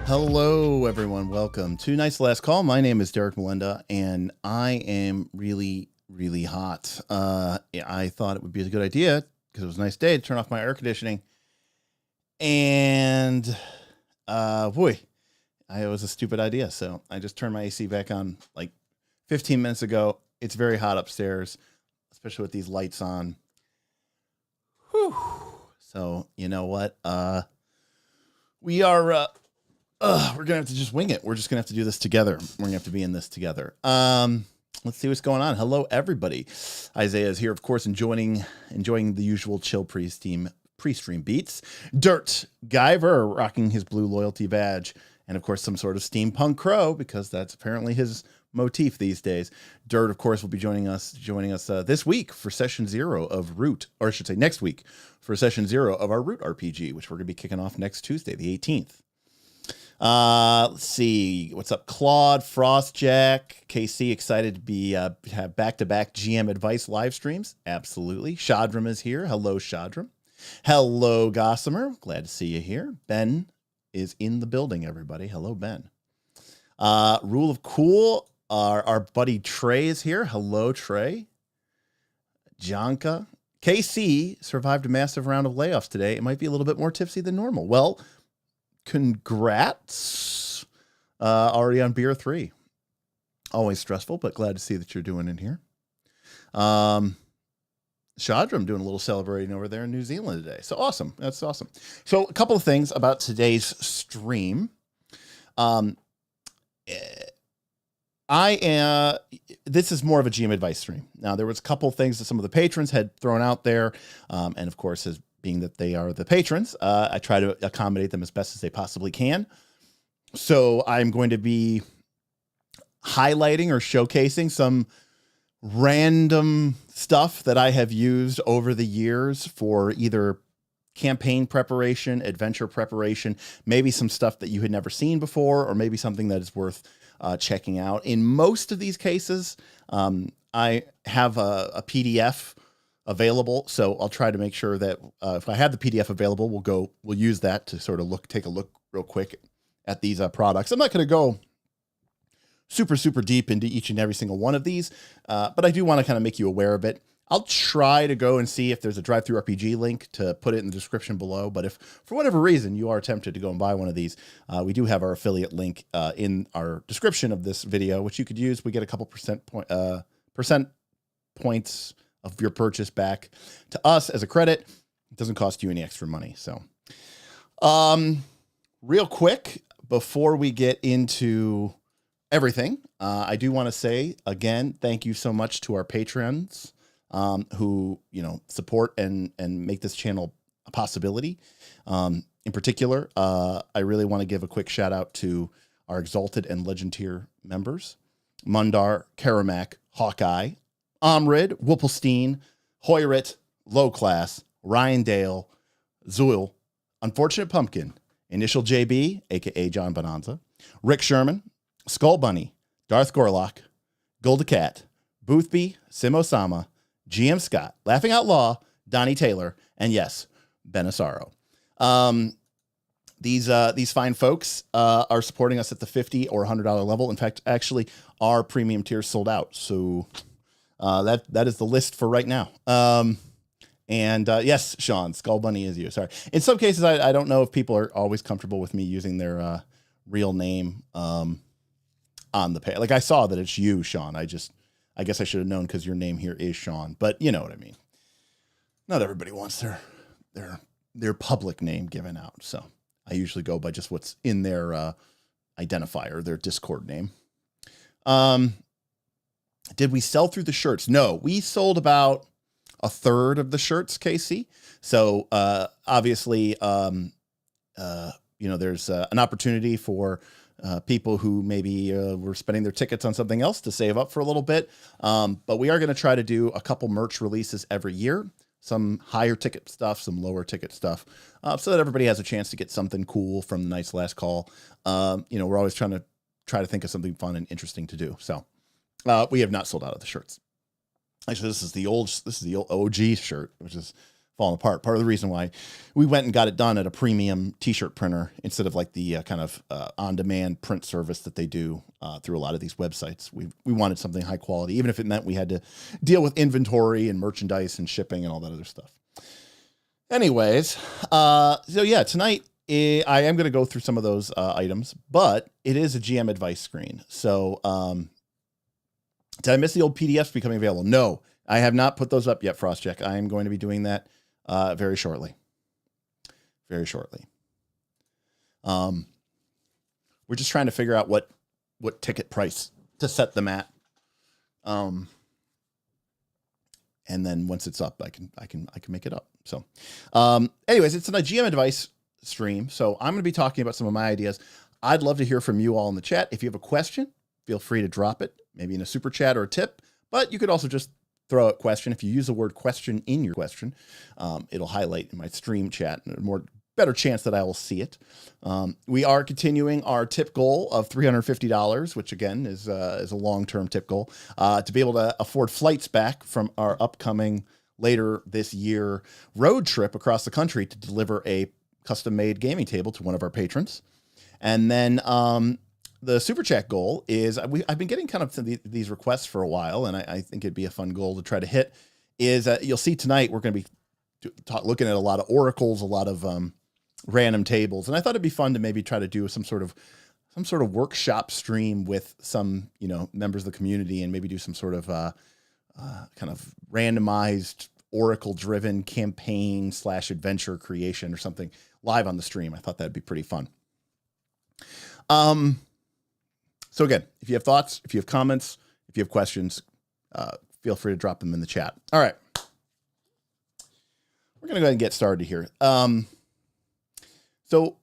Hello, everyone. Welcome to Night's Last Call. My name is Derek Melinda, and I am really, really hot. I thought it would be a good idea, because it was a nice day, to turn off my air conditioning. And, boy, it was a stupid idea. So I just turned my AC back on like 15 minutes ago. It's very hot upstairs, especially with these lights on. Whew. So, you know what? We are... we're gonna have to just wing it. We're just gonna have to do this together. We're gonna have to be in this together. Let's see what's going on. Hello, everybody. Isaiah is here, of course, enjoying the usual chill pre-stream beats. Dirt Guyver rocking his blue loyalty badge, and of course some sort of steampunk crow, because that's apparently his motif these days. Dirt, of course, will be joining us this week for session 0 of Root, or I should say next week for session 0 of our Root RPG, which we're gonna be kicking off next Tuesday, the 18th. Let's see what's up. Claude, Frostjack, KC, excited to be have back-to-back GM advice live streams. Absolutely. Shadram is here. Hello, Shadram. Hello, Gossamer. Glad to see you here. Ben is in the building, everybody. Hello, Ben. Rule of Cool. Our buddy Trey is here. Hello, Trey. Janka, KC survived a massive round of layoffs today. It might be a little bit more tipsy than normal. Well, congrats. Already on beer 3. Always stressful, but glad to see that you're doing in here. Shadram doing a little celebrating over there in New Zealand today. So awesome. That's awesome. So a couple of things about today's stream. This is more of a GM advice stream. Now, there was a couple of things that some of the patrons had thrown out there. And of course, as being that they are the patrons, I try to accommodate them as best as they possibly can. So I'm going to be highlighting or showcasing some random stuff that I have used over the years for either campaign preparation, adventure preparation, maybe some stuff that you had never seen before, or maybe something that is worth checking out. In most of these cases, I have a PDF available, so I'll try to make sure that if I have the PDF available, we'll use that to sort of take a look real quick at these products. I'm not going to go super deep into each and every single one of these, but I do want to kind of make you aware of it. I'll try to go and see if there's a Drive-Thru RPG link to put it in the description below. But if for whatever reason you are tempted to go and buy one of these, we do have our affiliate link in our description of this video, which you could use. We get a couple percent points of your purchase back to us as a credit. It doesn't cost you any extra money. So, real quick, before we get into everything, I do want to say again, thank you so much to our patrons who, support and make this channel a possibility. In particular, I really want to give a quick shout out to our Exalted and Legend tier members: Mundar, Karamak, Hawkeye, Omrid, Whoopelstein, Hoyrit, Low Class, Ryan Dale, Zool, Unfortunate Pumpkin, Initial JB, aka John Bonanza, Rick Sherman, Skull Bunny, Darth Gorlock, Golda Cat, Boothby, Sim Osama, GM Scott, Laughing Outlaw, Donnie Taylor, and yes, Benisaro. These fine folks are supporting us at the $50 or $100 level. In fact, actually, our premium tier sold out. So that is the list for right now. Yes, Sean, Skull Bunny is you. Sorry. In some cases, I don't know if people are always comfortable with me using their real name on the page. Like, I saw that it's you, Sean. I guess I should have known because your name here is Sean, but you know what I mean. Not everybody wants their public name given out. So I usually go by just what's in their identifier, their Discord name. Did we sell through the shirts? No, we sold about a third of the shirts, Casey. So obviously, there's an opportunity for people who maybe were spending their tickets on something else to save up for a little bit. But we are going to try to do a couple merch releases every year, some higher ticket stuff, some lower ticket stuff, so that everybody has a chance to get something cool from the night's last call. We're always trying to think of something fun and interesting to do. So we have not sold out of the shirts. Actually, this is the old OG shirt, which is falling apart. Part of the reason why we went and got it done at a premium t-shirt printer instead of like the kind of on-demand print service that they do through a lot of these websites. We wanted something high quality, even if it meant we had to deal with inventory and merchandise and shipping and all that other stuff. Anyways, so yeah, tonight I am going to go through some of those items, but it is a GM advice screen. So did I miss the old PDFs becoming available? No, I have not put those up yet, Frostcheck. I am going to be doing that very shortly. Very shortly. We're just trying to figure out what ticket price to set them at. And then once it's up, I can make it up. So, anyways, it's a GM advice stream. So I'm going to be talking about some of my ideas. I'd love to hear from you all in the chat. If you have a question, feel free to drop it, maybe in a super chat or a tip, but you could also just throw out question. If you use the word question in your question, it'll highlight in my stream chat and better chance that I will see it. We are continuing our tip goal of $350, which again is a long-term tip goal, to be able to afford flights back from our upcoming later this year road trip across the country to deliver a custom-made gaming table to one of our patrons. And then the super chat goal is I've been getting kind of these requests for a while, and I think it'd be a fun goal to try to hit, is you'll see tonight we're going to be looking at a lot of oracles, a lot of random tables, and I thought it'd be fun to maybe try to do some sort of workshop stream with some members of the community, and maybe do some sort of kind of randomized oracle driven campaign / adventure creation or something live on the stream. I thought that'd be pretty fun. So again, if you have thoughts, if you have comments, if you have questions, feel free to drop them in the chat. All right. We're going to go ahead and get started here. So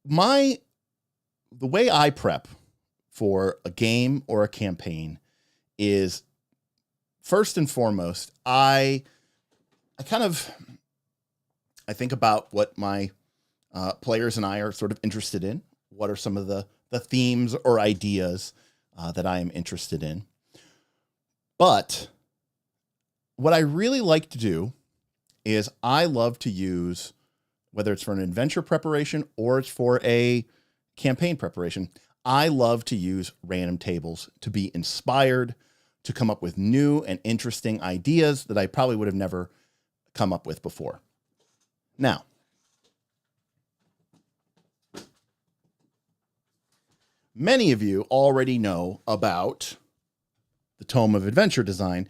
the way I prep for a game or a campaign is, first and foremost, I think about what my players and I are sort of interested in. What are some of the themes or ideas that I am interested in? But what I really like to do is I love to use, whether it's for an adventure preparation or it's for a campaign preparation, I love to use random tables to be inspired, to come up with new and interesting ideas that I probably would have never come up with before. Now, many of you already know about the Tome of Adventure Design,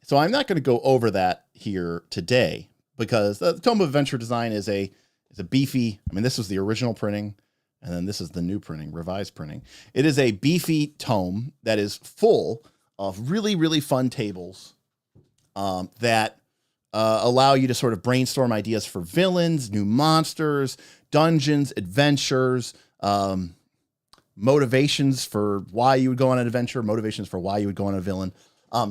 so I'm not going to go over that here today, because the Tome of Adventure Design is a beefy, I mean, this was the original printing, and then this is the new printing, revised printing. It is a beefy tome that is full of really, really fun tables that allow you to sort of brainstorm ideas for villains, new monsters, dungeons, adventures, motivations for why you would go on an adventure, motivations for why you would go on a villain.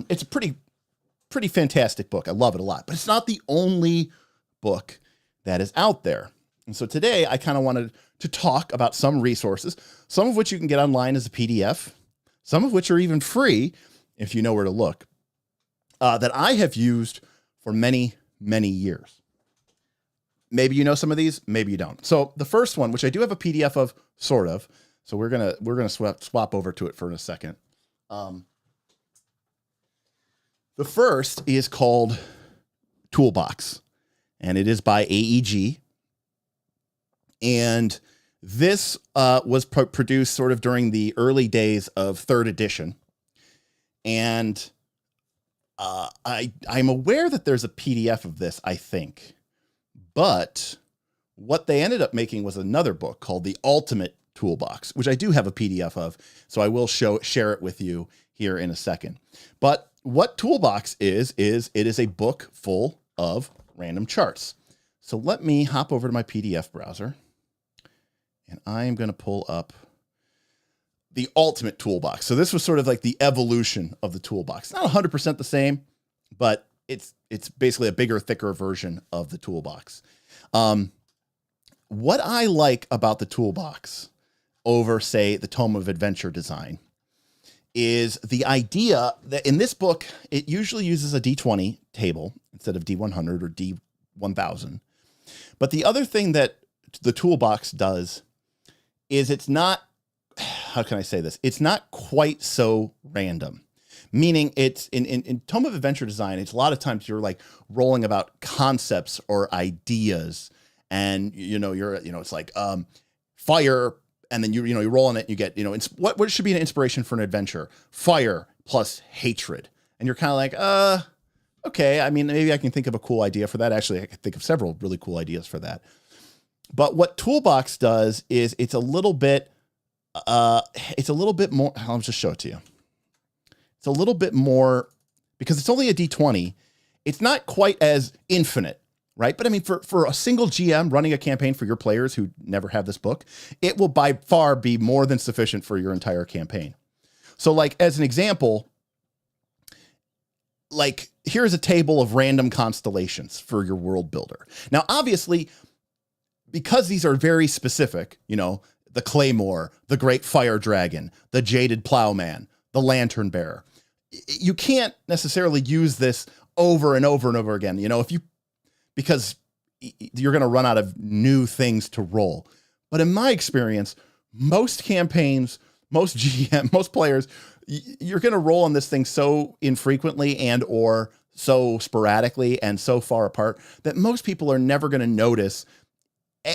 It's a pretty fantastic book. I love it a lot, but it's not the only book that is out there. And so today I kind of wanted to talk about some resources, some of which you can get online as a PDF, some of which are even free if you know where to look, that I have used for many, many years. Maybe you know some of these, maybe you don't. So the first one, which I do have a PDF of, sort of, so we're gonna swap over to it for a second. The first is called Toolbox, and it is by AEG. And this was produced sort of during the early days of 3rd edition. And I'm aware that there's a PDF of this, I think. But what they ended up making was another book called The Ultimate Toolbox, which I do have a PDF of, so I will share it with you here in a second. But what Toolbox is it is a book full of random charts. So let me hop over to my PDF browser, and I'm going to pull up the Ultimate Toolbox. So this was sort of like the evolution of the Toolbox. Not 100% the same, but it's basically a bigger, thicker version of the Toolbox. What I like about the Toolbox over, say, the Tome of Adventure Design is the idea that in this book, it usually uses a D20 table instead of D100 or D1000. But the other thing that the Toolbox does is it's not, how can I say this? It's not quite so random. Meaning it's in Tome of Adventure Design, it's a lot of times you're like rolling about concepts or ideas, and it's like fire, and then you roll on it and you get, what should be an inspiration for an adventure? Fire plus hatred. And you're kind of like, okay, I mean, maybe I can think of a cool idea for that. Actually, I can think of several really cool ideas for that. But what Toolbox does is it's a little bit more, I'll just show it to you. It's a little bit more, because it's only a D20, it's not quite as infinite, right? But I mean, for a single GM running a campaign for your players who never have this book, it will by far be more than sufficient for your entire campaign. So like, as an example, like here's a table of random constellations for your world builder. Now, obviously, because these are very specific, the Claymore, the Great Fire Dragon, the Jaded Plowman, the Lantern Bearer, you can't necessarily use this over and over and over again, because you're going to run out of new things to roll. But in my experience, most campaigns, most players, you're going to roll on this thing so infrequently and or so sporadically and so far apart that most people are never going to notice.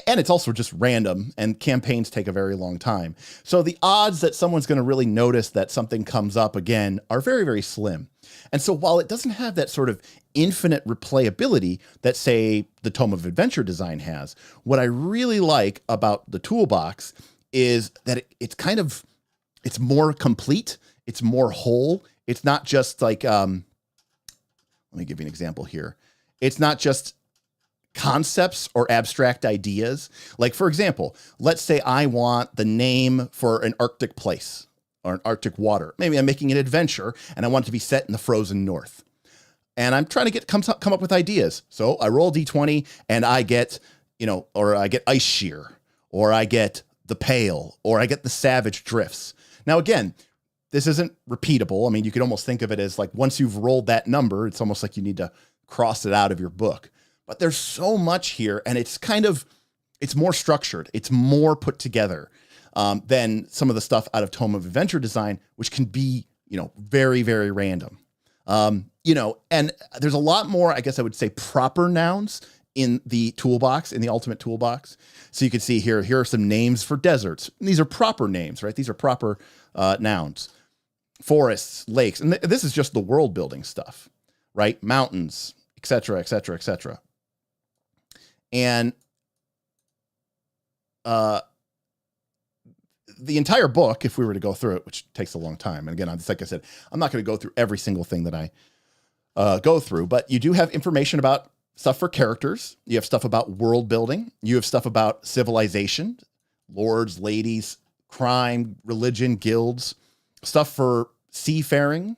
And it's also just random, and campaigns take a very long time. So the odds that someone's going to really notice that something comes up again are very, very slim. And so while it doesn't have that sort of infinite replayability that, say, the Tome of Adventure Design has, what I really like about the Toolbox is that it's more complete. It's more whole. It's not just like, let me give you an example here. It's not just concepts or abstract ideas. Like, for example, let's say I want the name for an Arctic place or an Arctic water. Maybe I'm making an adventure and I want it to be set in the frozen north. And I'm trying to come up with ideas. So I roll D20 and I get, or I get Ice Shear, or I get the Pale, or I get the Savage Drifts. Now, again, this isn't repeatable. I mean, you could almost think of it as like, once you've rolled that number, it's almost like you need to cross it out of your book. But there's so much here, and it's more structured. It's more put together than some of the stuff out of Tome of Adventure Design, which can be, very, very random. And there's a lot more, I guess I would say, proper nouns in the toolbox, in the Ultimate Toolbox. So you can see here are some names for deserts. And these are proper names, right? These are proper nouns. Forests, lakes, and this is just the world building stuff, right? Mountains, et cetera, et cetera, et cetera. And the entire book, if we were to go through it, which takes a long time, and again, like I said, I'm not going to go through every single thing that I go through, but you do have information about stuff for characters. You have stuff about world building. You have stuff about civilization, lords, ladies, crime, religion, guilds, stuff for seafaring,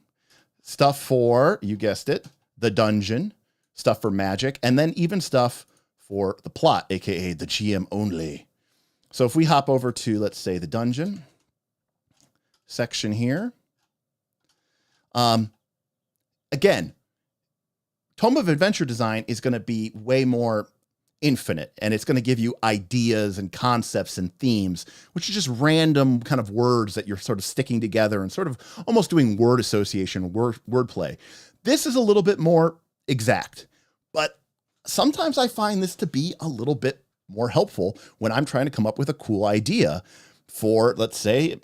stuff for, you guessed it, the dungeon, stuff for magic, and then even stuff for the plot, aka the GM only. So if we hop over to, let's say, the dungeon section here, again, Tome of Adventure Design is going to be way more infinite, and it's going to give you ideas and concepts and themes, which are just random kind of words that you're sort of sticking together and sort of almost doing word association, wordplay. This is a little bit more exact, but sometimes I find this to be a little bit more helpful when I'm trying to come up with a cool idea for, let's say,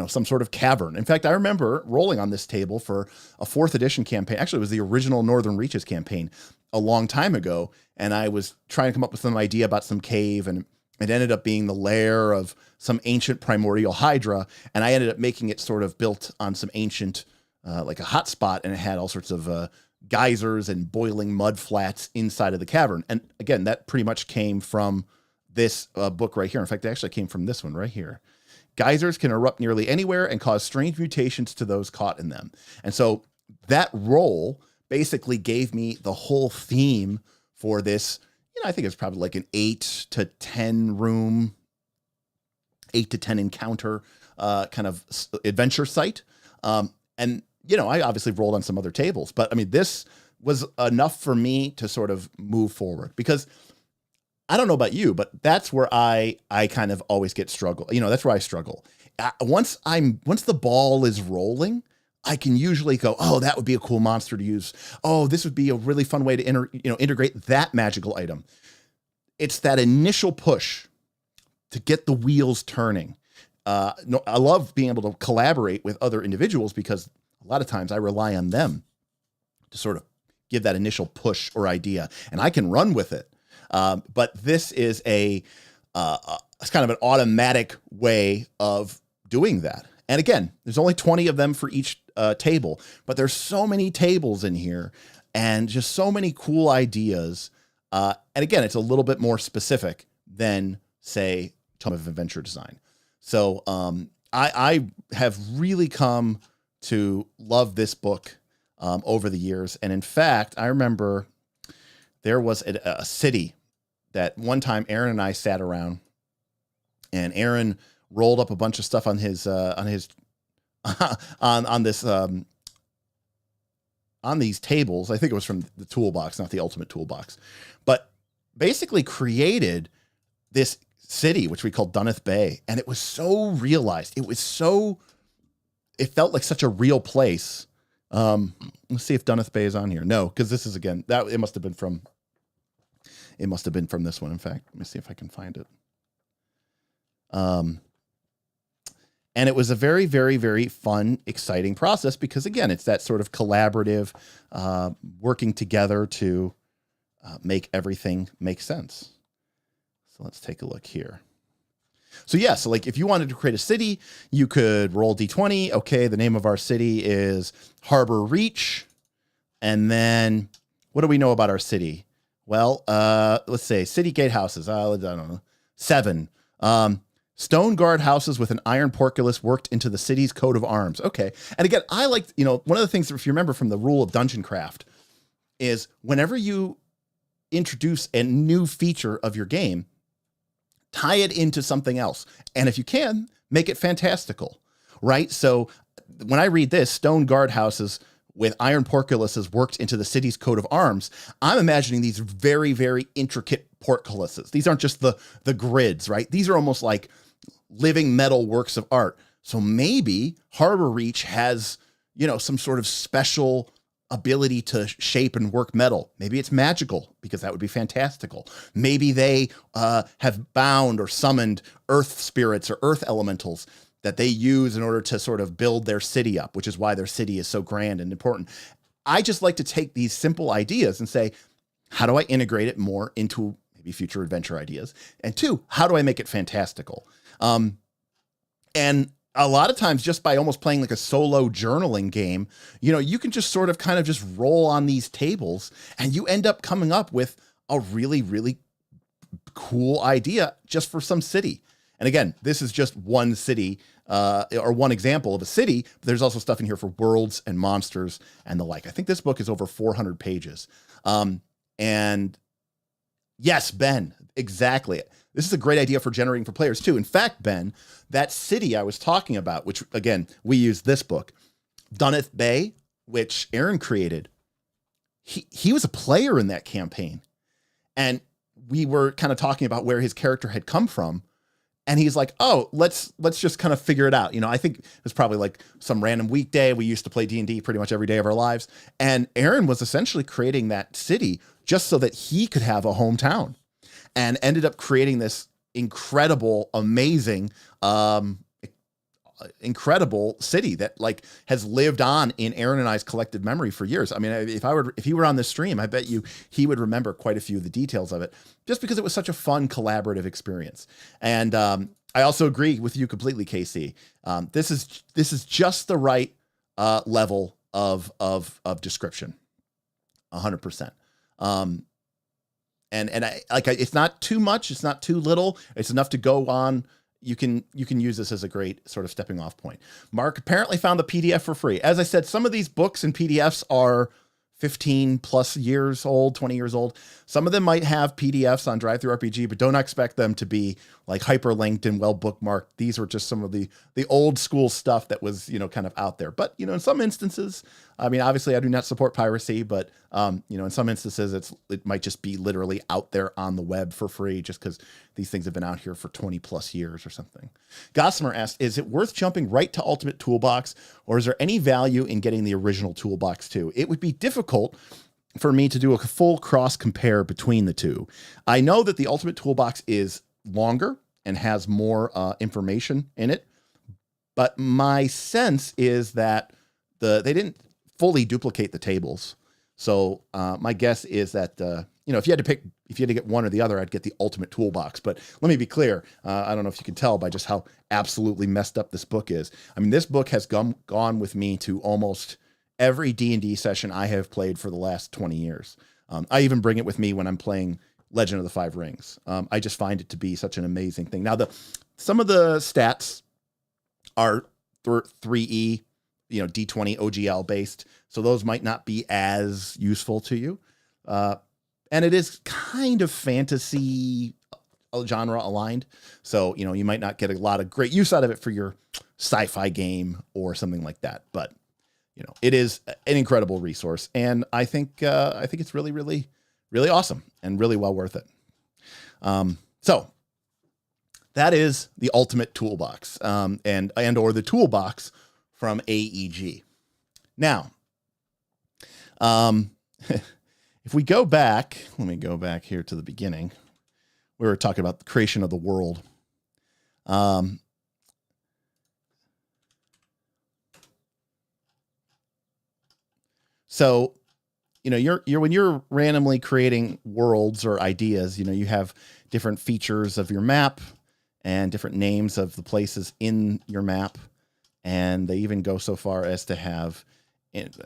some sort of cavern. In fact, I remember rolling on this table for a 4th edition campaign. Actually, it was the original Northern Reaches campaign a long time ago. And I was trying to come up with some idea about some cave, and it ended up being the lair of some ancient primordial hydra. And I ended up making it sort of built on some ancient, like a hot spot, and it had all sorts of geysers and boiling mud flats inside of the cavern. And again, that pretty much came from this book right here. In fact, it actually came from this one right here. Geysers can erupt nearly anywhere and cause strange mutations to those caught in them. And so that roll basically gave me the whole theme for this. I think it's probably like an 8 to 10 room, 8 to 10 encounter kind of adventure site. And I obviously rolled on some other tables, but I mean, this was enough for me to sort of move forward, because I don't know about you, but that's where I kind of always get struggle. That's where I struggle. Once the ball is rolling, I can usually go, oh, that would be a cool monster to use. Oh, this would be a really fun way to integrate that magical item. It's that initial push to get the wheels turning. I love being able to collaborate with other individuals, because a lot of times I rely on them to sort of give that initial push or idea, and I can run with it. But this is it's kind of an automatic way of doing that. And again, there's only 20 of them for each table, but there's so many tables in here and just so many cool ideas. And again, it's a little bit more specific than, say, Tome of Adventure Design. So I have really come to love this book over the years. And in fact, I remember there was a city that one time Aaron and I sat around, and Aaron rolled up a bunch of stuff on his on these tables. I think it was from the Toolbox, not the Ultimate Toolbox, but basically created this city, which we called Dunneth Bay. And it was so realized. It felt like such a real place. Let's see if Dunneth Bay is on here. No, because this is again that it must have been from this one. In fact, let me see if I can find it. And it was a very, very, very fun, exciting process because again, it's that sort of collaborative, working together to make everything make sense. So let's take a look here. So yeah, so like if you wanted to create a city, you could roll D20. Okay, the name of our city is Harbor Reach. And then what do we know about our city? Well, let's say city gatehouses. I don't know, 7. Stone guard houses with an iron portcullis worked into the city's coat of arms. Okay. And again, I like, one of the things, if you remember from the rule of Dungeon Craft, is whenever you introduce a new feature of your game, tie it into something else. And if you can, make it fantastical, right? So when I read this, stone guard houses with iron portcullises worked into the city's coat of arms, I'm imagining these very, very intricate portcullises. These aren't just the grids, right? These are almost like living metal works of art. So maybe Harbor Reach has, some sort of special ability to shape and work metal. Maybe it's magical, because that would be fantastical. Maybe they have bound or summoned earth spirits or earth elementals that they use in order to sort of build their city up, which is why their city is so grand and important. I just like to take these simple ideas and say, how do I integrate it more into maybe future adventure ideas? And 2, how do I make it fantastical? And a lot of times just by almost playing like a solo journaling game, you can just sort of kind of just roll on these tables and you end up coming up with a really, really cool idea just for some city. And again, this is just one city, or one example of a city, but there's also stuff in here for worlds and monsters and the like. I think this book is over 400 pages. And yes, Ben, exactly. This is a great idea for generating for players too. In fact, Ben, that city I was talking about, which again, we use this book, Dunneth Bay, which Aaron created, he was a player in that campaign. And we were kind of talking about where his character had come from. And he's like, oh, let's just kind of figure it out. I think it was probably like some random weekday. We used to play D&D pretty much every day of our lives. And Aaron was essentially creating that city just so that he could have a hometown, and ended up creating this incredible, amazing, incredible city that like has lived on in Aaron and I's collective memory for years. I mean, if he were on this stream, I bet you he would remember quite a few of the details of it, just because it was such a fun collaborative experience. And I also agree with you completely, KC. This is just the right level of description, 100%. And it's not too much, it's not too little, it's enough to go on. You can use this as a great sort of stepping off point. Mark apparently found the PDF for free. As I said, some of these books and PDFs are 15 plus years old, 20 years old. Some of them might have PDFs on DriveThruRPG, but don't expect them to be like hyperlinked and well bookmarked. These were just some of the old school stuff that was, kind of out there. But, in some instances, I mean, obviously I do not support piracy, but, in some instances it might just be literally out there on the web for free, just because these things have been out here for 20 plus years or something. Gossamer asked, is it worth jumping right to Ultimate Toolbox, or is there any value in getting the original Toolbox too? It would be difficult for me to do a full cross compare between the two. I know that the Ultimate Toolbox is longer and has more information in it, but my sense is that they didn't fully duplicate the tables. So my guess is that if you had to get one or the other, I'd get the Ultimate Toolbox. But let me be clear. I don't know if you can tell by just how absolutely messed up this book is. I mean, this book has gone with me to almost every D&D session I have played for the last 20 years. I even bring it with me when I'm playing Legend of the Five Rings. I just find it to be such an amazing thing. Now, some of the stats are 3E, D20 OGL based. So those might not be as useful to you. And it is kind of fantasy genre aligned. So, you might not get a lot of great use out of it for your sci-fi game or something like that. But, it is an incredible resource. And I think it's really, really, really awesome and really well worth it. So that is the Ultimate Toolbox, and or the Toolbox from AEG. Now, If we go back, let me go back here to the beginning. We were talking about the creation of the world. So, you're when you're randomly creating worlds or ideas, you have different features of your map and different names of the places in your map. And they even go so far as to have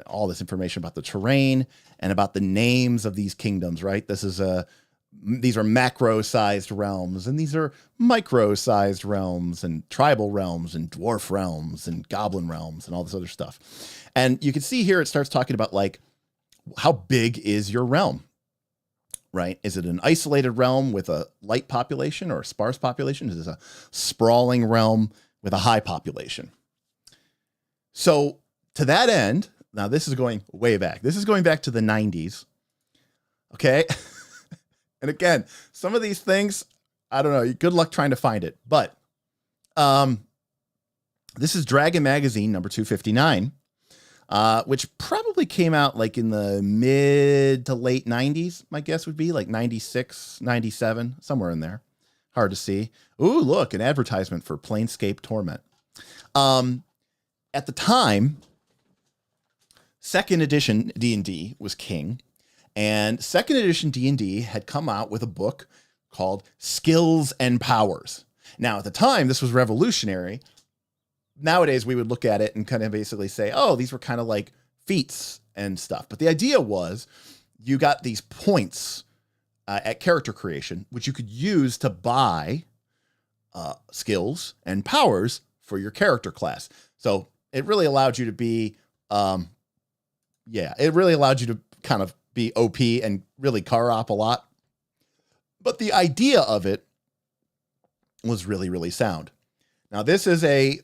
all this information about the terrain and about the names of these kingdoms, right? These are macro-sized realms, and these are micro-sized realms, and tribal realms, and dwarf realms, and goblin realms, and all this other stuff. And you can see here, it starts talking about like, how big is your realm, right? Is it an isolated realm with a light population or a sparse population? Is it a sprawling realm with a high population? So to that end, now this is going way back. This is going back to the 90s. Okay. And again, some of these things, I don't know, good luck trying to find it. But this is Dragon Magazine number 259, which probably came out like in the mid to late 90s, my guess would be like 96, 97, somewhere in there. Hard to see. Ooh, look, an advertisement for Planescape Torment. At the time, second edition D&D was king, and second edition D&D had come out with a book called Skills and Powers. Now, at the time, this was revolutionary. Nowadays, we would look at it and kind of basically say, oh, these were kind of like feats and stuff. But the idea was you got these points at character creation, which you could use to buy skills and powers for your character class. So it really allowed you to be, it really allowed you to kind of be OP and really car op a lot. But the idea of it was really, really sound. Now, this is a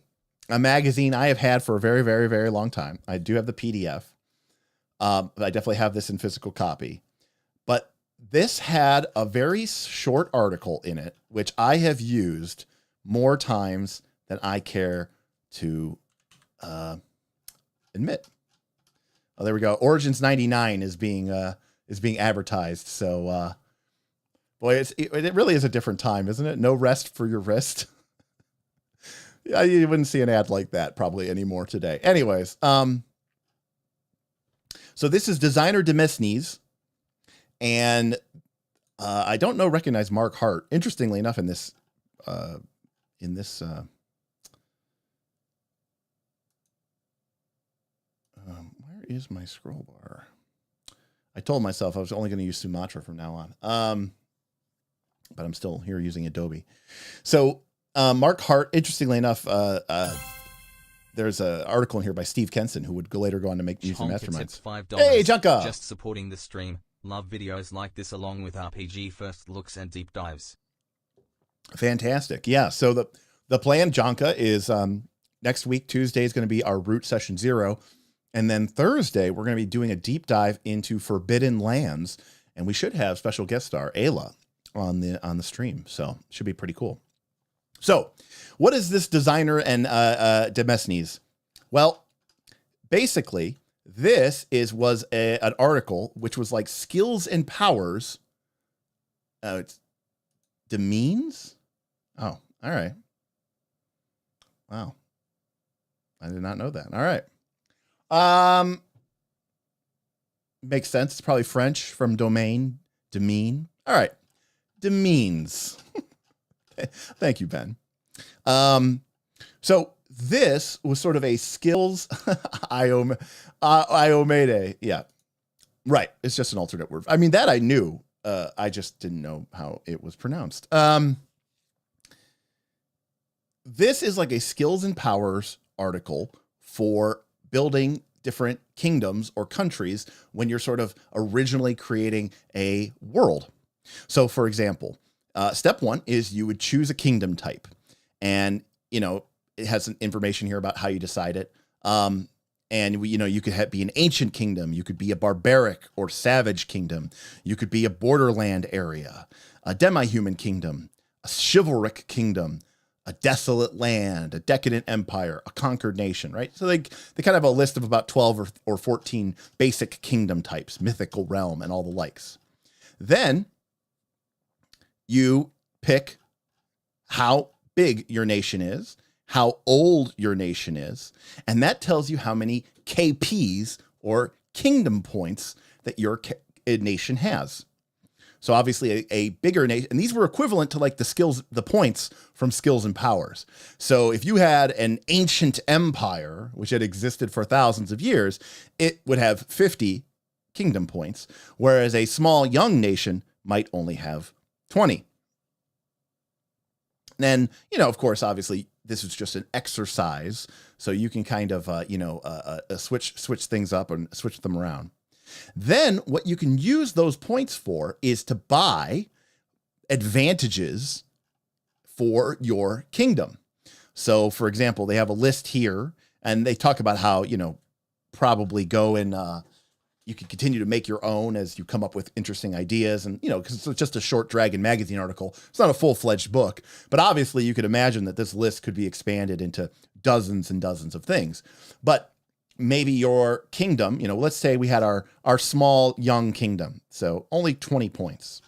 magazine I have had for a very, very, very long time. I do have the PDF. I definitely have this in physical copy. But this had a very short article in it, which I have used more times than I care to admit. Oh, there we go. Origins 99 is being advertised. So, boy, it really is a different time, isn't it? No rest for your wrist. Yeah, you wouldn't see an ad like that probably anymore today. Anyways, so this is designer Demesnes, and I don't recognize Mark Hart. Interestingly enough, in this, where is my scroll bar? I told myself I was only going to use Sumatra from now on, but I'm still here using Adobe. So. Mark Hart, interestingly enough, there's an article in here by Steve Kenson, who would later go on to make music masterminds. $5. Hey, Junka! Just supporting the stream. Love videos like this along with RPG first looks and deep dives. Fantastic. Yeah, so the plan, Junka, is next week, Tuesday, is going to be our Root Session 0. And then Thursday, we're going to be doing a deep dive into Forbidden Lands. And we should have special guest star, Ayla, on the stream. So it should be pretty cool. So what is this designer and Demesnes? Well, basically, this was an article which was like skills and powers. It's demeans? Oh, all right. Wow. I did not know that. All right. Makes sense. It's probably French from domain, demean. All right. Demeans. Thank you, Ben. So this was sort of a skills Iomede. Yeah. Right. It's just an alternate word. I mean, that I knew. I just didn't know how it was pronounced. This is like a skills and powers article for building different kingdoms or countries when you're sort of originally creating a world. So for example, step one is you would choose a kingdom type, and, it has some information here about how you decide it. And you could be an ancient kingdom. You could be a barbaric or savage kingdom. You could be a borderland area, a demi-human kingdom, a chivalric kingdom, a desolate land, a decadent empire, a conquered nation, right? So they kind of have a list of about 12 or 14 basic kingdom types, mythical realm, and all the likes. Then you pick how big your nation is, how old your nation is, and that tells you how many KPs or kingdom points that your nation has. So obviously a bigger nation, and these were equivalent to like the points from skills and powers. So if you had an ancient empire, which had existed for thousands of years, it would have 50 kingdom points, whereas a small young nation might only have 20. Then, of course, obviously this is just an exercise. So you can kind of, switch things up and switch them around. Then what you can use those points for is to buy advantages for your kingdom. So, for example, they have a list here, and they talk about how, probably go and you can continue to make your own as you come up with interesting ideas. And, because it's just a short Dragon magazine article, it's not a full-fledged book. But obviously, you could imagine that this list could be expanded into dozens and dozens of things. But maybe your kingdom, let's say we had our small young kingdom, so only 20 points.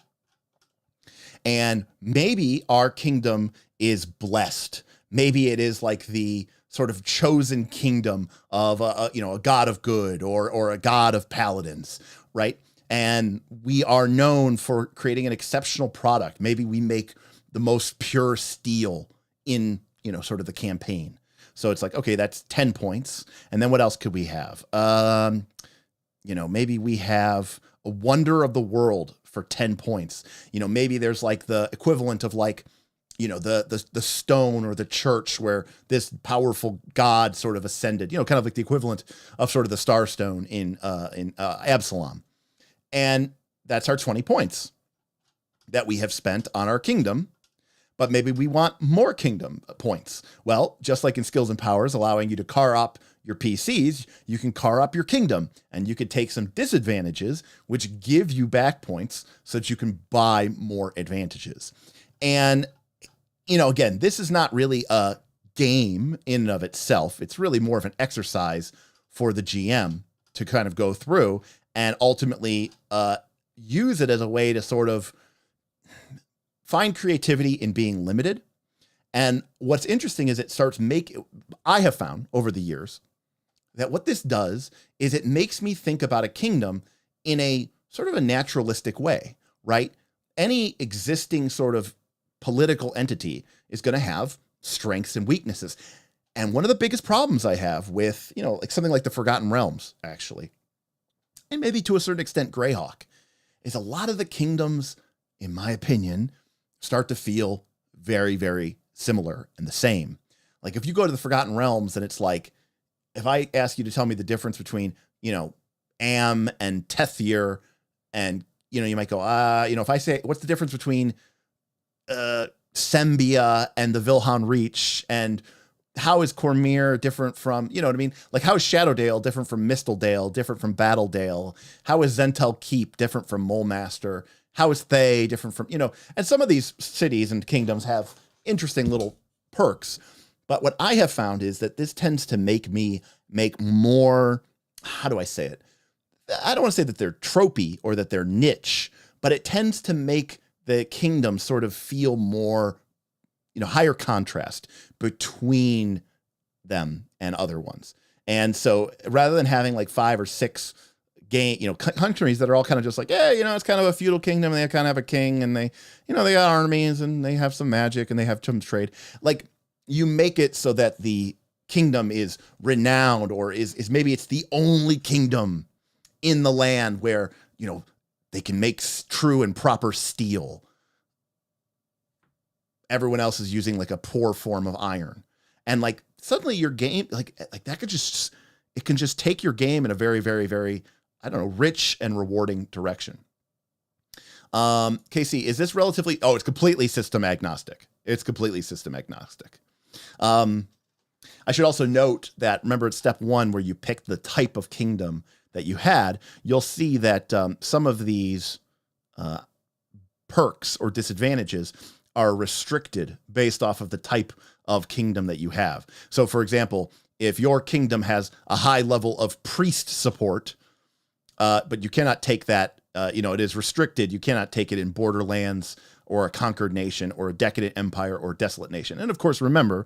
And maybe our kingdom is blessed. Maybe it is like the sort of chosen kingdom of a god of good or a god of paladins, right? And we are known for creating an exceptional product. Maybe we make the most pure steel in, sort of the campaign. So it's like, okay, that's 10 points. And then what else could we have? Maybe we have a wonder of the world for 10 points. Maybe there's like the equivalent of like, the stone or the church where this powerful god sort of ascended, kind of like the equivalent of sort of the Star Stone in Absalom. And that's our 20 points that we have spent on our kingdom. But maybe we want more kingdom points. Well, just like in skills and powers, allowing you to car up your PCs, you can car up your kingdom, and you could take some disadvantages, which give you back points so that you can buy more advantages. And, again, this is not really a game in and of itself. It's really more of an exercise for the GM to kind of go through and ultimately use it as a way to sort of find creativity in being limited. And what's interesting is I have found over the years that what this does is it makes me think about a kingdom in a sort of a naturalistic way, right? Any existing sort of political entity is going to have strengths and weaknesses. And one of the biggest problems I have with, like something like the Forgotten Realms, actually, and maybe to a certain extent Greyhawk, is a lot of the kingdoms, in my opinion, start to feel very, very similar and the same. Like if you go to the Forgotten Realms and it's like, if I ask you to tell me the difference between, Am and Tethir, and, you might go, if I say, what's the difference between Sembia and the Vilhan Reach, and how is Cormyr different from, you know what I mean? Like how is Shadowdale different from Mistledale, different from Battledale? How is Zentel Keep different from Molemaster? How is Thay different from, and some of these cities and kingdoms have interesting little perks. But what I have found is that this tends to make me make more, how do I say it? I don't want to say that they're tropey or that they're niche, but it tends to make the kingdom sort of feel more, higher contrast between them and other ones. And so rather than having like 5 or 6 countries that are all kind of just like, it's kind of a feudal kingdom, and they kind of have a king, and they, they got armies, and they have some magic, and they have some trade. Like, you make it so that the kingdom is renowned, or is maybe it's the only kingdom in the land where, they can make true and proper steel. Everyone else is using like a poor form of iron. And like suddenly your game, like that it can just take your game in a very, very, very, rich and rewarding direction. Casey, is this relatively, it's completely system agnostic. It's completely system agnostic. I should also note that, remember, it's step 1 where you pick the type of kingdom that you had. You'll see that some of these perks or disadvantages are restricted based off of the type of kingdom that you have. So, for example, if your kingdom has a high level of priest support, but you cannot take that, it is restricted. You cannot take it in borderlands or a conquered nation or a decadent empire or desolate nation. And of course, remember,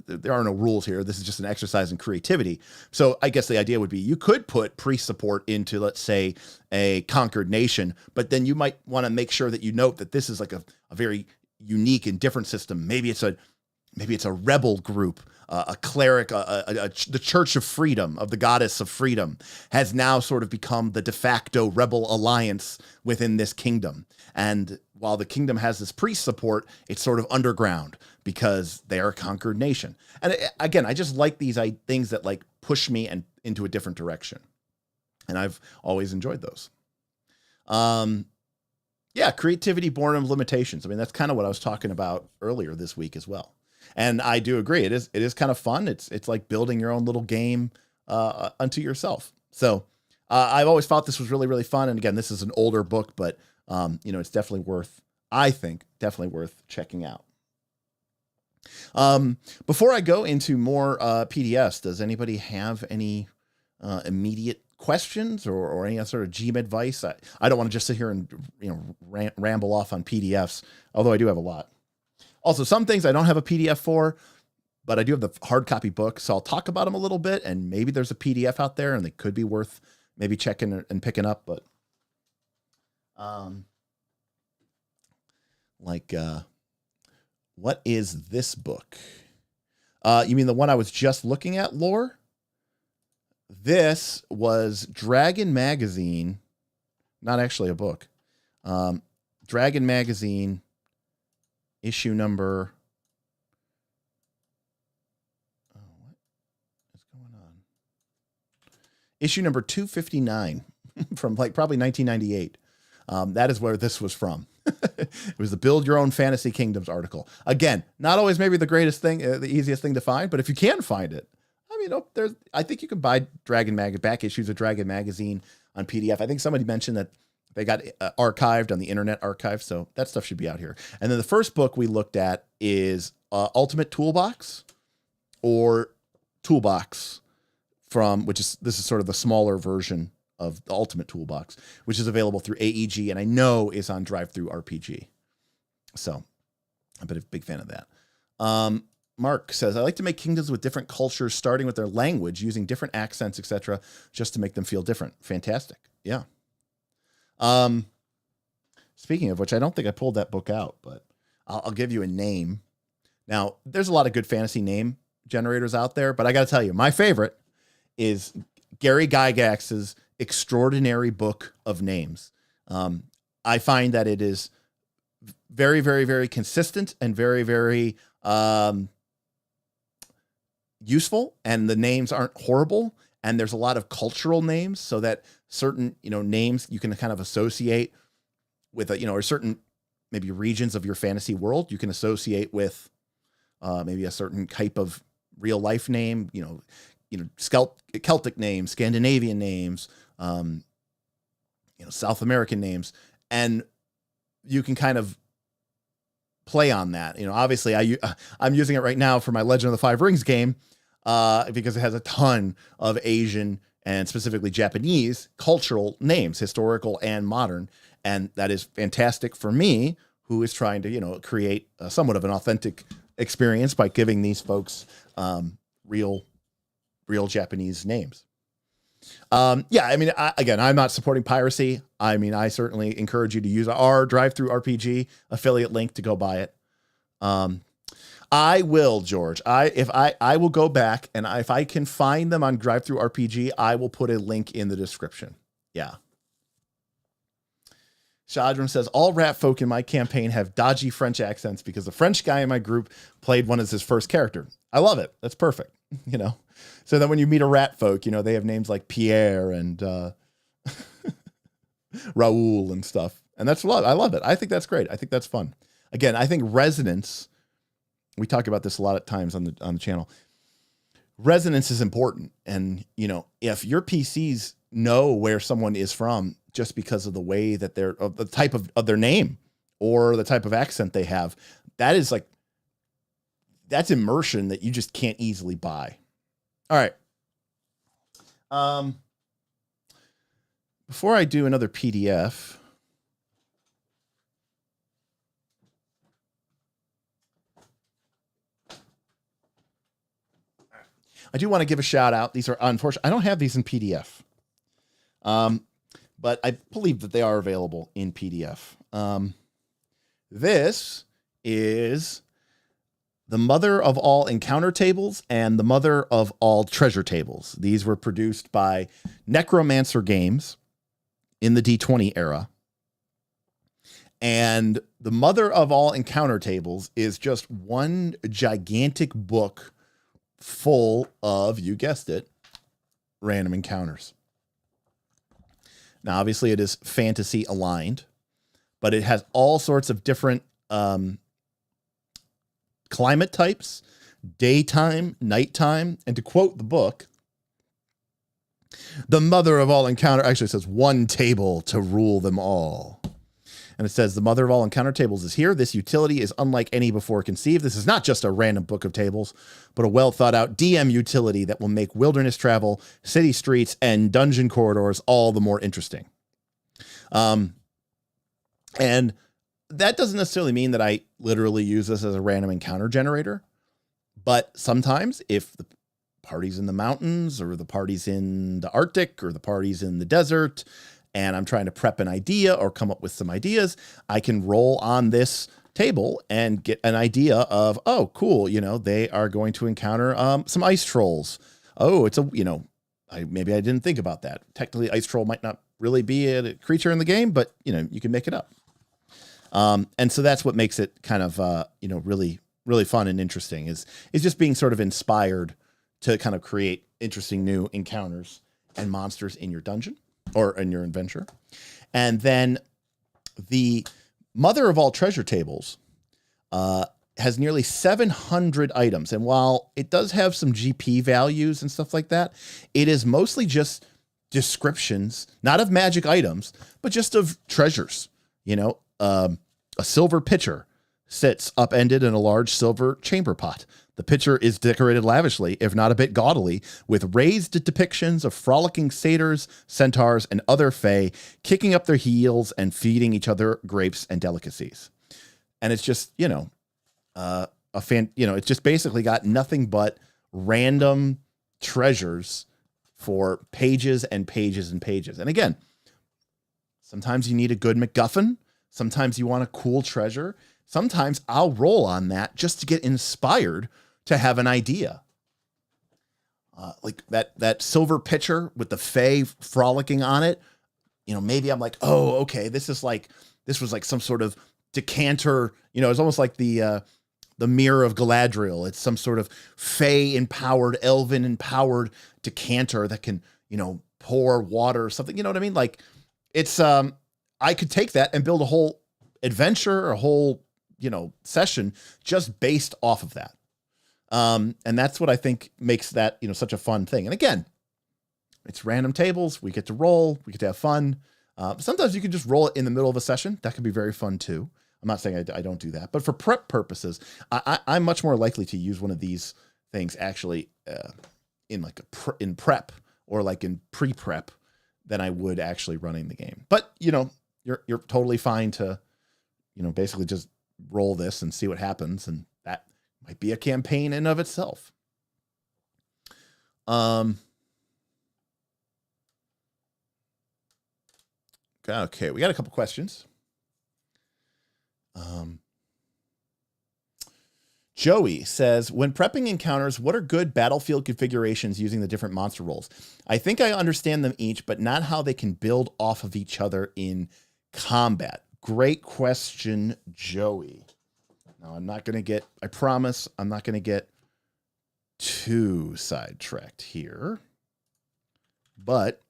there are no rules here. This is just an exercise in creativity. So I guess the idea would be you could put priest support into, let's say, a conquered nation, but then you might want to make sure that you note that this is like a very unique and different system. Maybe it's a rebel group, a cleric, the Church of Freedom, of the Goddess of Freedom, has now sort of become the de facto rebel alliance within this kingdom. And while the kingdom has this priest support, it's sort of underground because they are a conquered nation. And again, I just like these things that like push me into a different direction. And I've always enjoyed those. Yeah, creativity born of limitations. I mean, that's kind of what I was talking about earlier this week as well. And I do agree. It is kind of fun. It's like building your own little game unto yourself. So I've always thought this was really, really fun. And again, this is an older book, but it's definitely worth checking out. Before I go into more PDFs, does anybody have any immediate questions or any sort of GM advice? I don't want to just sit here and ramble off on PDFs, although I do have a lot. Also, some things I don't have a PDF for, but I do have the hard copy book, so I'll talk about them a little bit, and maybe there's a PDF out there, and they could be worth maybe checking and picking up. But what is this book? You mean the one I was just looking at, Lore? This was Dragon Magazine, not actually a book. Dragon Magazine, issue number. Oh, what is going on? Issue number 259 from like probably 1998. That is where this was from. It was the Build Your Own Fantasy Kingdoms article. Again, not always maybe the greatest thing, the easiest thing to find, but if you can find it, I think you can buy back issues of Dragon Magazine on PDF. I think somebody mentioned that they got archived on the Internet Archive, so that stuff should be out here. And then the first book we looked at is Ultimate Toolbox, or Toolbox this is sort of the smaller version of the Ultimate Toolbox, which is available through AEG, and I know is on Drive-Thru-RPG. So I'm a big fan of that. Mark says, I like to make kingdoms with different cultures, starting with their language, using different accents, etc., just to make them feel different. Fantastic. Yeah. Speaking of which, I don't think I pulled that book out, but I'll give you a name. Now, there's a lot of good fantasy name generators out there, but I got to tell you, my favorite is Gary Gygax's Extraordinary Book of Names. I find that it is very, very, very consistent and very, very useful, and the names aren't horrible, and there's a lot of cultural names, so that certain names you can kind of associate with or certain maybe regions of your fantasy world you can associate with maybe a certain type of real life name, Celtic names, Scandinavian names, South American names, and you can kind of play on that. Obviously I'm using it right now for my Legend of the Five Rings game because it has a ton of Asian and specifically Japanese cultural names, historical and modern. And that is fantastic for me, who is trying to, create somewhat of an authentic experience by giving these folks real Japanese names. I'm not supporting piracy. I certainly encourage you to use our Drive-Thru-RPG affiliate link to go buy it. I will, George. I will go back, and if I can find them on Drive-Thru-RPG, I will put a link in the description. Yeah. Shadram says, all rat folk in my campaign have dodgy French accents because the French guy in my group played one as his first character. I love it. That's perfect. So then when you meet a rat folk, they have names like Pierre and Raoul and stuff. And I love it. I think that's great. I think that's fun. Again, I think resonance, we talk about this a lot of times on the channel. Resonance is important. And, if your PCs know where someone is from just because of the way that the type of their name or the type of accent they have. That is like, that's immersion that you just can't easily buy. All right. Before I do another PDF, I do want to give a shout out. These are unfortunate. I don't have these in PDF, but I believe that they are available in PDF. This is the mother of all encounter tables and the mother of all treasure tables. These were produced by Necromancer Games in the D20 era. And the mother of all encounter tables is just one gigantic book full of, you guessed it, random encounters. Now, obviously, it is fantasy aligned, but it has all sorts of different climate types, daytime, nighttime, and to quote the book, the mother of all encounter actually says one table to rule them all. And it says the mother of all encounter tables is here. This utility is unlike any before conceived. This is not just a random book of tables, but a well thought out DM utility that will make wilderness travel, city streets, and dungeon corridors all the more interesting. And that doesn't necessarily mean that I literally use this as a random encounter generator, but sometimes if the party's in the mountains or the party's in the Arctic or the party's in the desert and I'm trying to prep an idea or come up with some ideas, I can roll on this table and get an idea of, oh, cool. You know, they are going to encounter some ice trolls. Oh, it's a, you know, maybe I didn't think about that. Technically, ice troll might not really be a creature in the game, but, you know, you can make it up. And so that's what makes it kind of, you know, really, really fun and interesting is just being sort of inspired to kind of create interesting new encounters and monsters in your dungeon or in your adventure. And then the mother of all treasure tables has nearly 700 items. And while it does have some GP values and stuff like that, it is mostly just descriptions, not of magic items, but just of treasures. You know, a silver pitcher sits upended in a large silver chamber pot. The pitcher is decorated lavishly, if not a bit gaudily, with raised depictions of frolicking satyrs, centaurs, and other fae kicking up their heels and feeding each other grapes and delicacies. And it's just, you know, it's just basically got nothing but random treasures for pages and pages and pages. And again, sometimes you need a good MacGuffin. Sometimes you want a cool treasure. Sometimes I'll roll on that just to get inspired to have an idea. Like that silver pitcher with the fae frolicking on it. You know, maybe I'm like, oh, okay, this was like some sort of decanter. You know, it's almost like the Mirror of Galadriel. It's some sort of fae empowered, elven empowered decanter that can, you know, pour water or something. You know what I mean? Like it's, I could take that and build a whole adventure, a whole, you know, session just based off of that. And that's what I think makes that, you know, such a fun thing. And again, it's random tables. We get to roll. We get to have fun. Sometimes you can just roll it in the middle of a session. That can be very fun too. I'm not saying I don't do that, but for prep purposes, I'm much more likely to use one of these things actually in like in prep or like in pre-prep than I would actually running the game. But you know, you're totally fine to, you know, basically just roll this and see what happens, and that might be a campaign in of itself. Okay, we got a couple questions. Joey says, when prepping encounters, what are good battlefield configurations using the different monster rolls? I think I understand them each, but not how they can build off of each other in combat. Great question, Joey. Now, I promise I'm not going to get too sidetracked here, but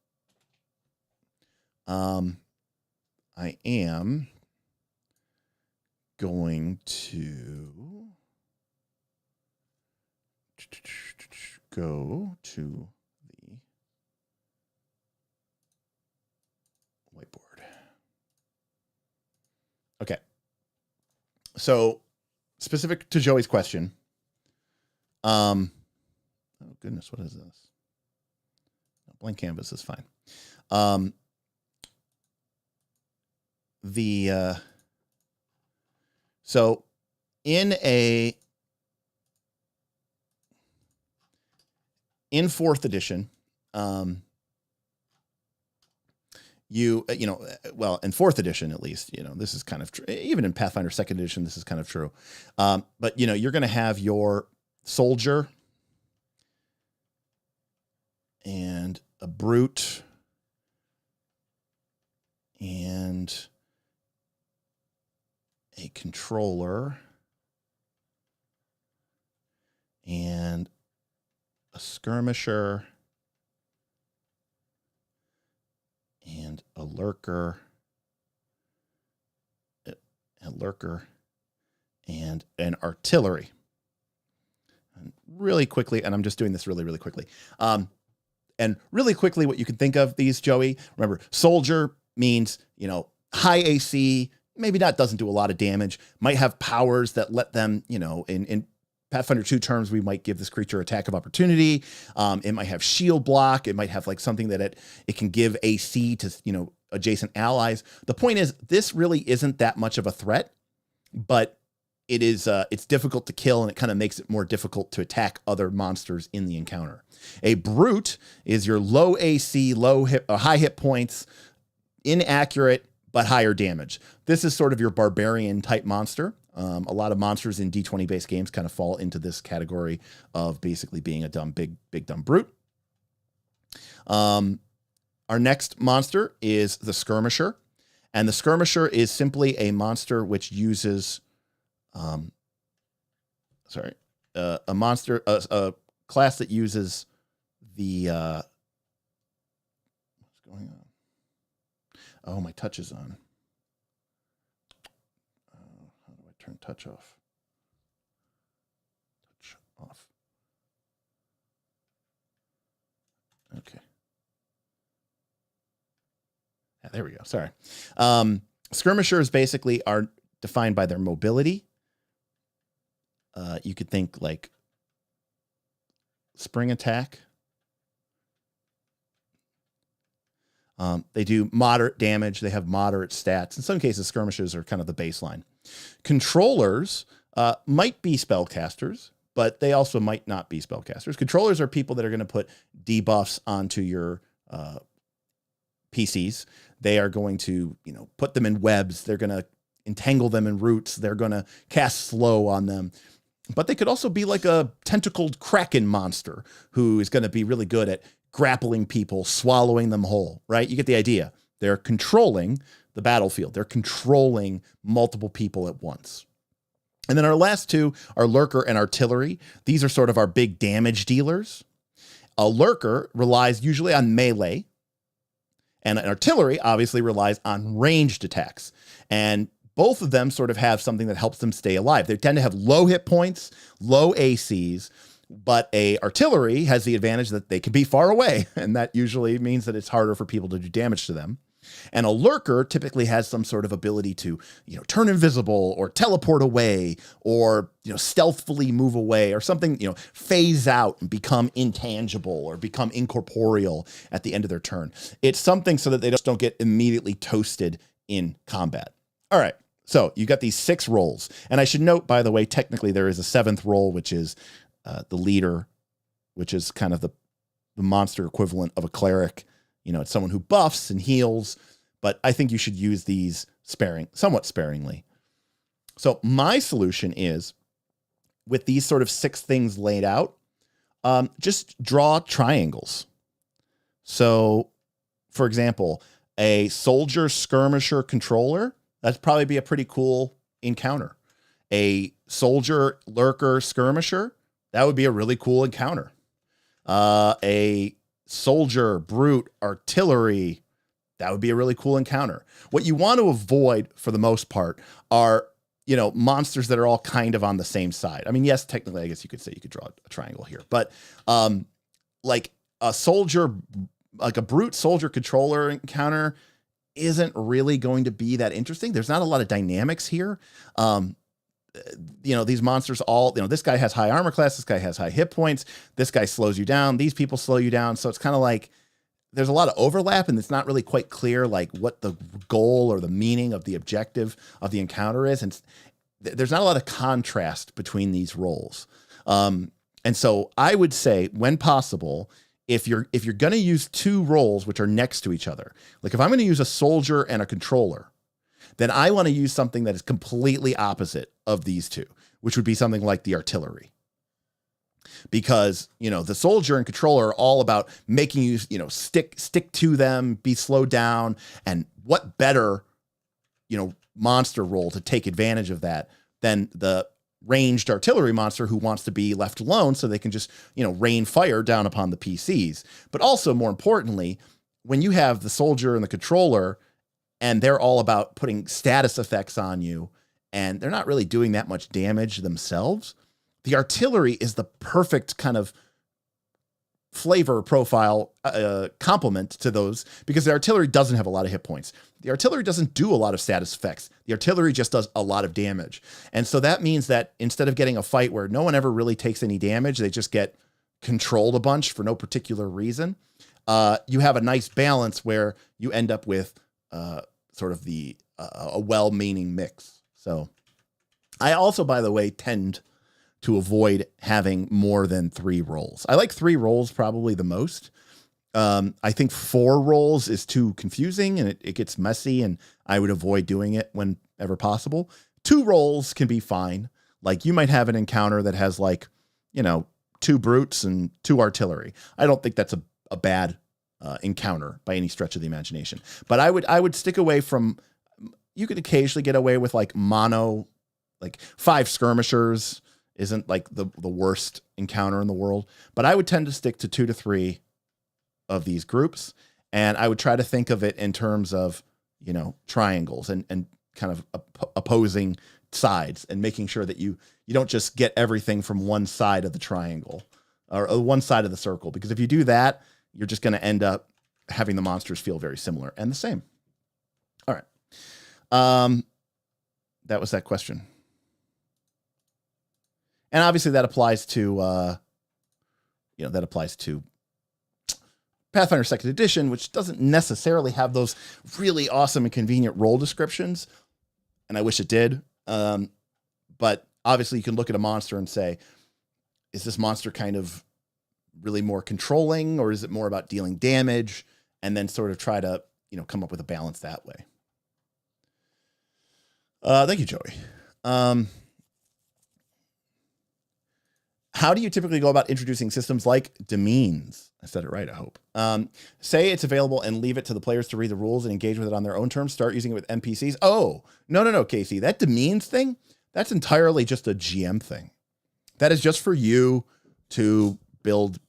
I am going to go to the whiteboard. Okay. So specific to Joey's question. Oh goodness, what is this? Blank canvas is fine. So in 4th edition, well, in 4th edition, at least, this is kind of true. Even in Pathfinder 2nd edition, this is kind of true. But you're going to have your soldier and a brute and a controller and a skirmisher and a lurker and an artillery. And really quickly, and I'm just doing this really, really quickly. And really quickly, what you can think of these, Joey, remember, soldier means, high AC, maybe doesn't do a lot of damage, might have powers that let them, in Pathfinder 2 terms, we might give this creature attack of opportunity. It might have shield block. It might have like something that it can give AC to, adjacent allies. The point is, this really isn't that much of a threat, but it's difficult to kill, and it kind of makes it more difficult to attack other monsters in the encounter. A brute is your low AC, high hit points, inaccurate, but higher damage. This is sort of your barbarian type monster. A lot of monsters in D20 based games kind of fall into this category of basically being a big dumb brute. Our next monster is the skirmisher, and the skirmisher is simply a monster which uses, a class that uses the, what's going on? Oh, my touch is on. How do I turn touch off? Touch off. Okay. Yeah, there we go. Sorry. Skirmishers basically are defined by their mobility. You could think like spring attack. They do moderate damage. They have moderate stats. In some cases, skirmishers are kind of the baseline. Controllers might be spellcasters, but they also might not be spellcasters. Controllers are people that are going to put debuffs onto your PCs. They are going to, put them in webs. They're going to entangle them in roots. They're going to cast slow on them. But they could also be like a tentacled kraken monster who is going to be really good at grappling people, swallowing them whole, right? You get the idea. They're controlling the battlefield. They're controlling multiple people at once. And then our last two are lurker and artillery. These are sort of our big damage dealers. A lurker relies usually on melee, and an artillery obviously relies on ranged attacks. And both of them sort of have something that helps them stay alive. They tend to have low hit points, low ACs, but a artillery has the advantage that they can be far away, and that usually means that it's harder for people to do damage to them. And a lurker typically has some sort of ability to, turn invisible or teleport away or, stealthily move away or something, phase out and become intangible or become incorporeal at the end of their turn. It's something so that they just don't get immediately toasted in combat. All right. So you got these 6 roles. And I should note, by the way, technically there is a 7th role, which is the leader, which is kind of the monster equivalent of a cleric. It's someone who buffs and heals, but I think you should use these somewhat sparingly. So my solution is, with these sort of 6 things laid out, just draw triangles. So, for example, a soldier, skirmisher, controller, that'd probably be a pretty cool encounter. A soldier, lurker, skirmisher, that would be a really cool encounter. A soldier, brute, artillery, that would be a really cool encounter. What you want to avoid for the most part are, monsters that are all kind of on the same side. I mean, yes, technically, I guess you could say you could draw a triangle here, but like a soldier, like a brute soldier controller encounter isn't really going to be that interesting. There's not a lot of dynamics here. these monsters all, this guy has high armor class, this guy has high hit points, this guy slows you down, these people slow you down. So it's kind of like there's a lot of overlap, and it's not really quite clear like what the goal or the meaning of the objective of the encounter is. And there's not a lot of contrast between these roles. And so I would say, when possible, if you're going to use two roles which are next to each other, like if I'm going to use a soldier and a controller, then I want to use something that is completely opposite of these two, which would be something like the artillery. Because, the soldier and controller are all about making you, stick to them, be slowed down. And what better, monster role to take advantage of that than the ranged artillery monster who wants to be left alone so they can just, rain fire down upon the PCs. But also, more importantly, when you have the soldier and the controller and they're all about putting status effects on you and they're not really doing that much damage themselves, the artillery is the perfect kind of flavor profile complement to those, because the artillery doesn't have a lot of hit points. The artillery doesn't do a lot of status effects. The artillery just does a lot of damage. And so that means that instead of getting a fight where no one ever really takes any damage, they just get controlled a bunch for no particular reason, you have a nice balance where you end up with sort of a well-meaning mix. So I also, by the way, tend to avoid having more than 3 roles. I like 3 roles probably the most. I think 4 roles is too confusing and it gets messy, and I would avoid doing it whenever possible. 2 roles can be fine. Like you might have an encounter that has 2 brutes and 2 artillery. I don't think that's a bad encounter by any stretch of the imagination. But I would stick away from, you could occasionally get away with mono, 5 skirmishers isn't the worst encounter in the world, but I would tend to stick to 2 to 3 of these groups. And I would try to think of it in terms of, triangles and kind of opposing sides, and making sure that you don't just get everything from one side of the triangle or one side of the circle, because if you do that, you're just going to end up having the monsters feel very similar and the same. All right. That was that question. And obviously that applies to, Pathfinder 2nd Edition, which doesn't necessarily have those really awesome and convenient role descriptions. And I wish it did. But obviously you can look at a monster and say, is this monster kind of really more controlling, or is it more about dealing damage? And then sort of try to, come up with a balance that way. Thank you, Joey. How do you typically go about introducing systems like demeans? I said it right, I hope. Say it's available and leave it to the players to read the rules and engage with it on their own terms. Start using it with NPCs. Oh, no, Casey. That demeans thing, that's entirely just a GM thing. That is just for you to build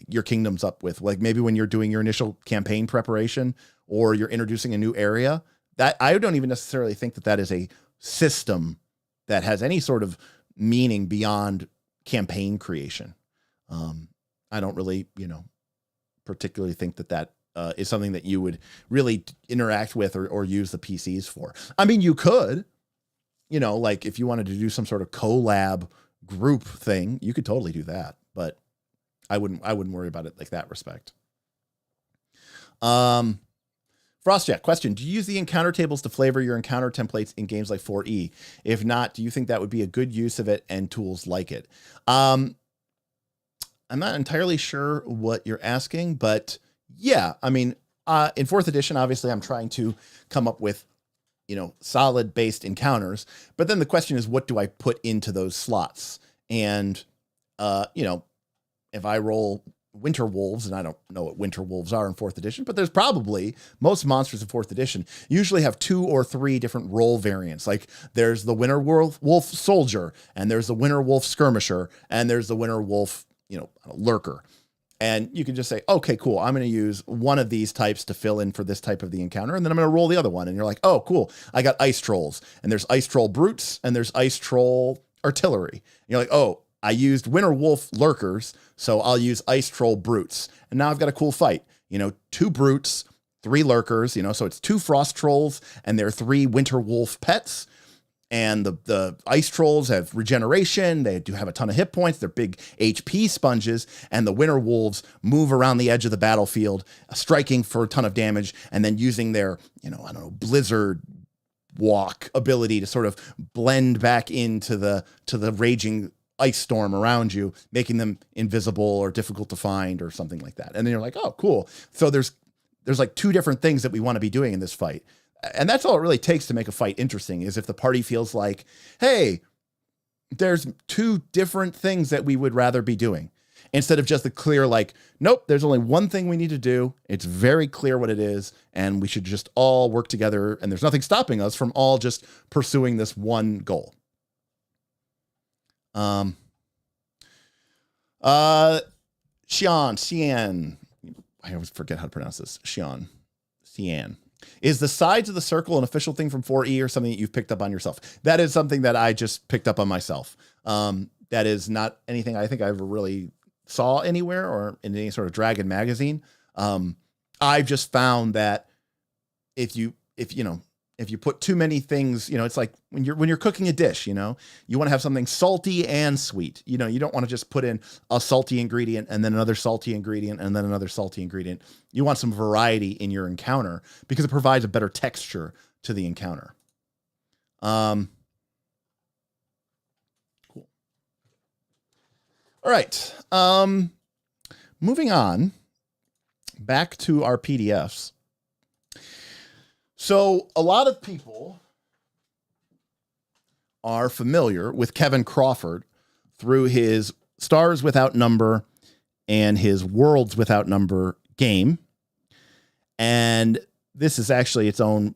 your kingdoms up with. Maybe when you're doing your initial campaign preparation or you're introducing a new area, that I don't even necessarily think that is a system that has any sort of meaning beyond campaign creation. I don't really, particularly think that is something that you would really interact with or use the PCs for. I mean, you could, if you wanted to do some sort of collab group thing, you could totally do that, but I wouldn't worry about it like that respect. Frostjack question: do you use the encounter tables to flavor your encounter templates in games like 4E? If not, do you think that would be a good use of it and tools like it? I'm not entirely sure what you're asking, but yeah, I mean, in 4th edition, obviously I'm trying to come up with, solid based encounters, but then the question is, what do I put into those slots? And, if I roll winter wolves, and I don't know what winter wolves are in 4th edition, but there's probably most monsters in 4th edition usually have 2 or 3 different role variants. Like there's the winter wolf soldier, and there's the winter wolf skirmisher, and there's the winter wolf, lurker. And you can just say, okay, cool, I'm going to use one of these types to fill in for this type of the encounter, and then I'm going to roll the other one. And you're like, oh, cool, I got ice trolls, and there's ice troll brutes, and there's ice troll artillery. And you're like, oh, I used winter wolf lurkers, so I'll use ice troll brutes. And now I've got a cool fight. 2 brutes, 3 lurkers, so it's 2 frost trolls and their 3 winter wolf pets. And the ice trolls have regeneration. They do have a ton of hit points. They're big HP sponges. And the winter wolves move around the edge of the battlefield, striking for a ton of damage, and then using their, blizzard walk ability to sort of blend back into the raging ice storm around you, making them invisible or difficult to find or something like that. And then you're like, oh, cool. So there's like two different things that we want to be doing in this fight. And that's all it really takes to make a fight interesting, is if the party feels like, hey, there's two different things that we would rather be doing, instead of just the clear, like, nope, there's only one thing we need to do. It's very clear what it is, and we should just all work together, and there's nothing stopping us from all just pursuing this one goal. Xian, I always forget how to pronounce this. Xian. Is the sides of the circle an official thing from 4E or something that you've picked up on yourself? That is something that I just picked up on myself. That is not anything I think I ever really saw anywhere or in any sort of Dragon magazine. I've just found that if you put too many things, it's like when you're cooking a dish, you want to have something salty and sweet. You don't want to just put in a salty ingredient and then another salty ingredient and then another salty ingredient. You want some variety in your encounter because it provides a better texture to the encounter. Cool. All right. Moving on back to our PDFs. So a lot of people are familiar with Kevin Crawford through his Stars Without Number and his Worlds Without Number game. And this is actually its own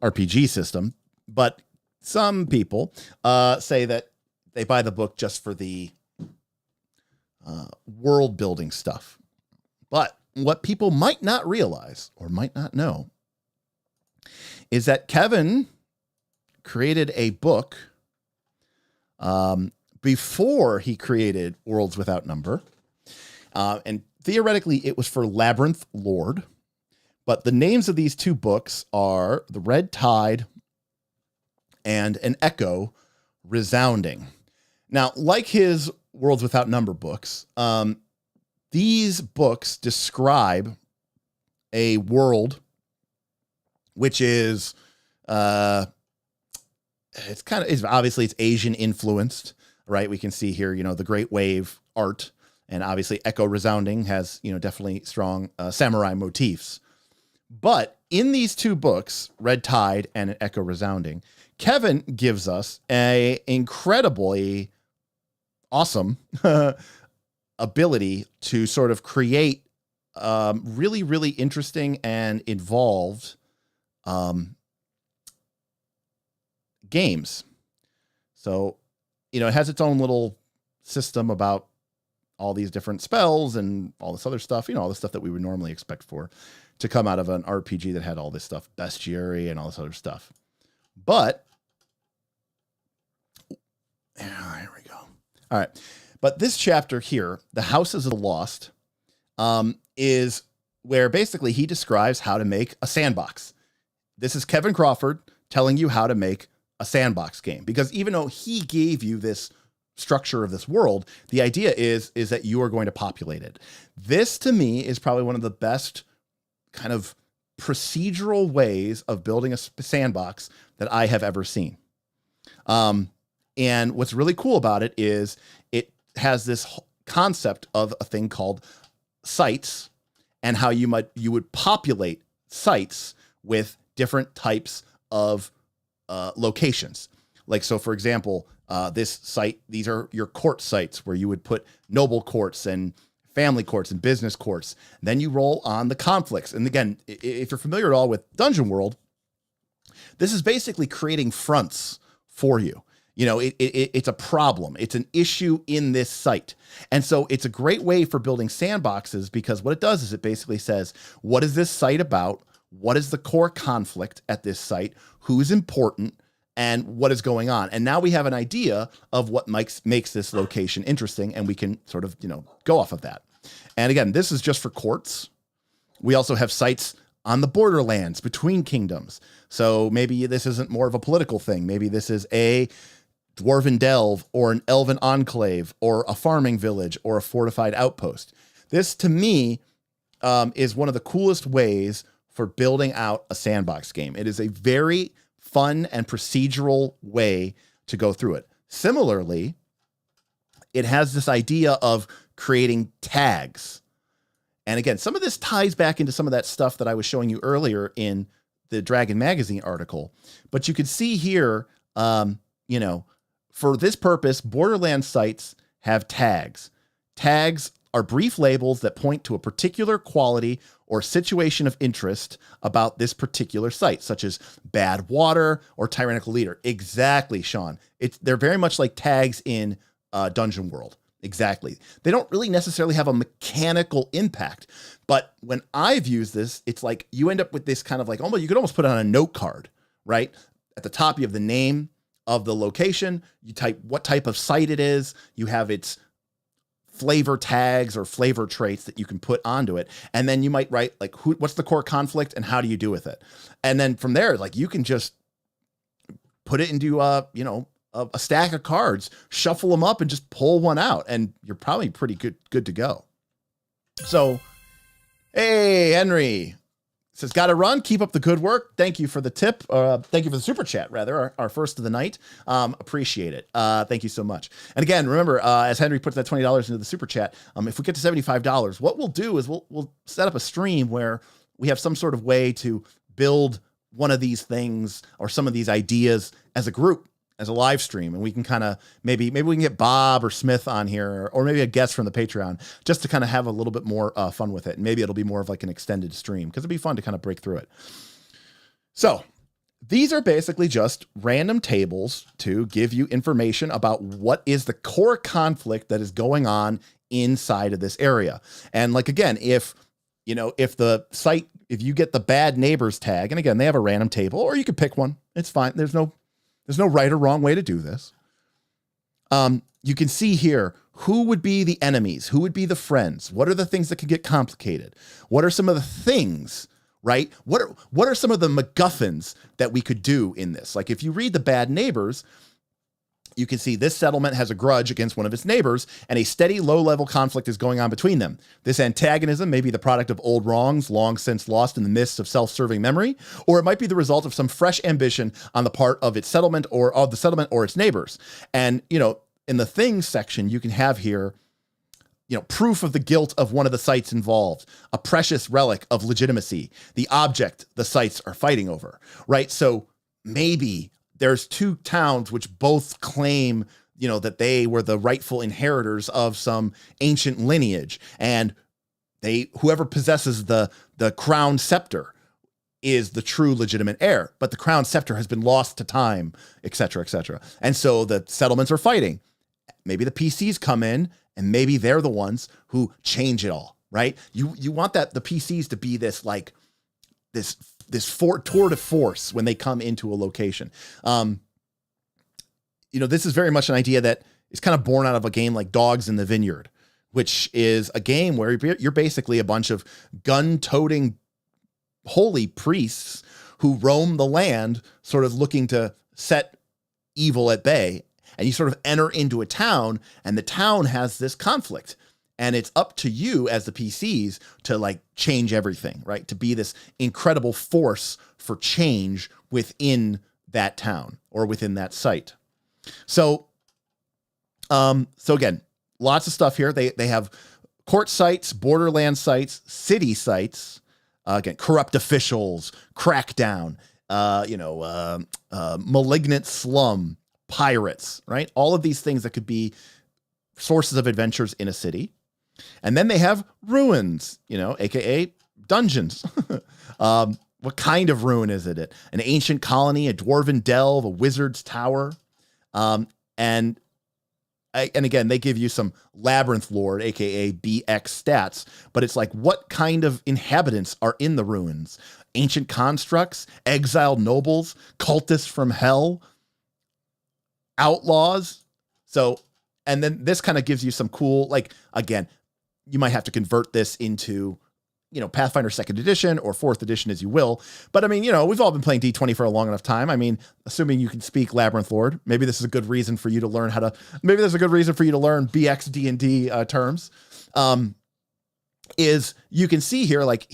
RPG system, but some people say that they buy the book just for the world building stuff. But what people might not realize or might not know is that Kevin created a book before he created Worlds Without Number. And theoretically, it was for Labyrinth Lord. But the names of these two books are The Red Tide and An Echo Resounding. Now, like his Worlds Without Number books, these books describe a world which is, it's obviously it's Asian influenced, right? We can see here, the Great Wave art, and obviously Echo Resounding has, definitely strong samurai motifs. But in these two books, Red Tide and Echo Resounding, Kevin gives us a incredibly awesome ability to sort of create really, really interesting and involved games. So, it has its own little system about all these different spells and all this other stuff, all the stuff that we would normally expect to come out of an RPG that had all this stuff, bestiary and all this other stuff. But here we go. All right. But this chapter here, The Houses of the Lost, is where basically he describes how to make a sandbox. This is Kevin Crawford telling you how to make a sandbox game, because even though he gave you this structure of this world, the idea is that you are going to populate it. This to me is probably one of the best kind of procedural ways of building a sandbox that I have ever seen. And what's really cool about it is it has this concept of a thing called sites, and how you would populate sites with different types of locations. Like, so for example, this site, these are your court sites where you would put noble courts and family courts and business courts. Then you roll on the conflicts. And again, if you're familiar at all with Dungeon World, this is basically creating fronts for you. It's a problem. It's an issue in this site. And so it's a great way for building sandboxes, because what it does is it basically says, what is this site about? What is the core conflict at this site? Who's important? And what is going on? And now we have an idea of what makes this location interesting, and we can sort of, go off of that. And again, this is just for courts. We also have sites on the borderlands between kingdoms. So maybe this isn't more of a political thing. Maybe this is a dwarven delve or an elven enclave or a farming village or a fortified outpost. This, to me, is one of the coolest ways for building out a sandbox game. It is a very fun and procedural way to go through it. Similarly, it has this idea of creating tags. And again, some of this ties back into some of that stuff that I was showing you earlier in the Dragon Magazine article. But you can see here, for this purpose, Borderlands sites have tags. Tags are brief labels that point to a particular quality or situation of interest about this particular site, such as bad water or tyrannical leader. Exactly, Sean. They're very much like tags in Dungeon World. Exactly. They don't really necessarily have a mechanical impact, but when I've used this, it's like you end up with this kind of like, you could almost put it on a note card, right? At the top, you have the name of the location. You type what type of site it is. You have its flavor tags or flavor traits that you can put onto it. And then you might write like, what's the core conflict and how do you do with it? And then from there, like you can just put it into, a stack of cards, shuffle them up and just pull one out. And you're probably pretty good to go. So, hey, Henry says, got to run. Keep up the good work. Thank you for the tip. Thank you for the super chat, rather, our first of the night. Appreciate it. Thank you so much. And again, remember, as Henry puts that $20 into the super chat, if we get to $75, what we'll do is we'll set up a stream where we have some sort of way to build one of these things or some of these ideas as a group, as a live stream, and we can kind of maybe we can get Bob or Smith on here, or maybe a guest from the Patreon, just to kind of have a little bit more fun with it. And maybe it'll be more of like an extended stream because it'd be fun to kind of break through it. So these are basically just random tables to give you information about what is the core conflict that is going on inside of this area. And like, again, if the site, if you get the bad neighbors tag, and again, they have a random table, or you could pick one, it's fine. There's no right or wrong way to do this. You can see here, who would be the enemies? Who would be the friends? What are the things that can get complicated? What are some of the things, right? What are some of the MacGuffins that we could do in this? Like if you read the bad neighbors, you can see this settlement has a grudge against one of its neighbors, and a steady low-level conflict is going on between them. This antagonism may be the product of old wrongs long since lost in the mists of self-serving memory, or it might be the result of some fresh ambition on the part of its settlement or of the settlement or its neighbors. And, in the things section, you can have here, proof of the guilt of one of the sites involved, a precious relic of legitimacy, the object the sites are fighting over, right? So maybe there's two towns which both claim, that they were the rightful inheritors of some ancient lineage, and whoever possesses the crown scepter is the true legitimate heir, but the crown scepter has been lost to time, et cetera, et cetera. And so the settlements are fighting. Maybe the PCs come in, and maybe they're the ones who change it all, right? You want the PCs to be this tour de force when they come into a location. This is very much an idea that is kind of born out of a game like Dogs in the Vineyard, which is a game where you're basically a bunch of gun-toting holy priests who roam the land, sort of looking to set evil at bay. And you sort of enter into a town, and the town has this conflict. And it's up to you as the PCs to like change everything, right? To be this incredible force for change within that town or within that site. So again, lots of stuff here. They have court sites, borderland sites, city sites, again, corrupt officials, crackdown, malignant slum, pirates, right? All of these things that could be sources of adventures in a city. And then they have ruins, AKA dungeons. What kind of ruin is it? An ancient colony, a dwarven delve, a wizard's tower. And again, they give you some labyrinth lore, AKA BX stats, but it's like, what kind of inhabitants are in the ruins? Ancient constructs, exiled nobles, cultists from hell, outlaws. So, and then this kind of gives you some cool, like, again, you might have to convert this into, Pathfinder 2nd edition or 4th edition as you will. But I mean, we've all been playing D20 for a long enough time. I mean, assuming you can speak Labyrinth Lord, maybe this is a good reason for you to learn maybe there's a good reason for you to learn BX D&D terms. Is you can see here, like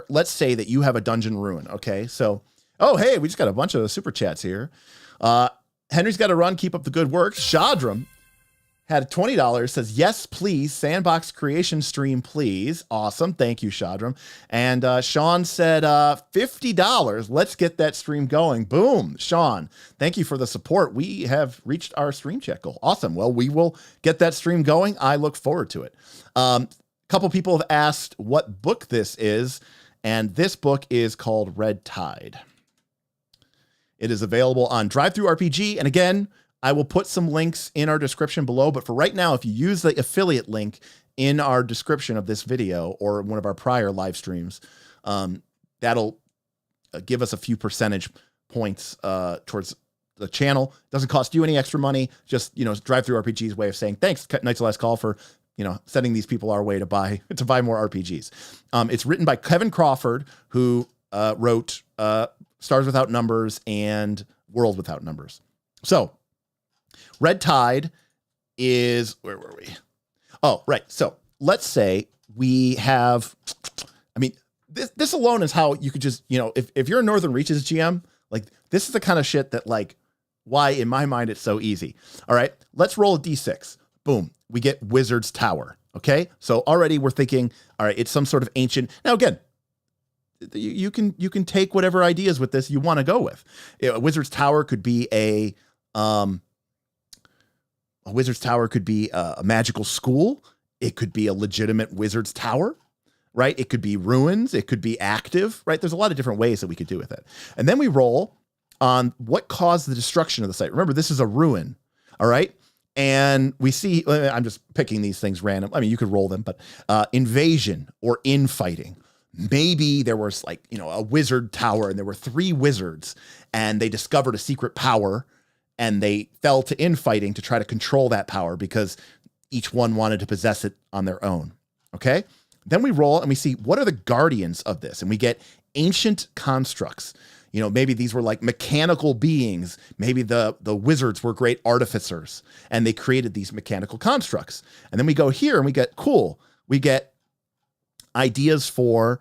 let's say that you have a dungeon ruin. Okay. So, oh, hey, we just got a bunch of super chats here. Henry's got to run. Keep up the good work. Shadram had $20, says, yes, please. Sandbox creation stream, please. Awesome. Thank you, Shadram. And Sean said, $50. Let's get that stream going. Boom. Sean, thank you for the support. We have reached our stream check goal. Awesome. Well, we will get that stream going. I look forward to it. A couple people have asked what book this is, and this book is called Red Tide. It is available on DriveThruRPG, and again, I will put some links in our description below, but for right now, if you use the affiliate link in our description of this video or one of our prior live streams, that'll give us a few percentage points towards the channel. Doesn't cost you any extra money. Just, DriveThruRPG's way of saying thanks, Knights of Last Call, for sending these people our way to buy more RPGs. It's written by Kevin Crawford, who wrote Stars Without Numbers and World Without Numbers. So Red Tide is, where were we? Oh, right. So let's say we have, this alone is how you could just, if you're a Northern Reaches GM, like this is the kind of shit that why in my mind, it's so easy. All right, let's roll a D6. Boom. We get Wizard's Tower. Okay. So already we're thinking, all right, it's some sort of ancient. Now again, you can take whatever ideas with this you want to go with. A Wizard's Tower could be a Wizard's Tower could be a magical school. It could be a legitimate Wizard's Tower, right? It could be ruins. It could be active, right? There's a lot of different ways that we could do with it. And then we roll on what caused the destruction of the site. Remember, this is a ruin. All right. And we see, I'm just picking these things random. I mean, you could roll them, but invasion or infighting. Maybe there was a wizard tower and there were 3 wizards and they discovered a secret power and they fell to infighting to try to control that power because each one wanted to possess it on their own. Okay. Then we roll and we see what are the guardians of this, and we get ancient constructs. Maybe these were mechanical beings. Maybe the wizards were great artificers and they created these mechanical constructs. And then we go here and we get we get ideas for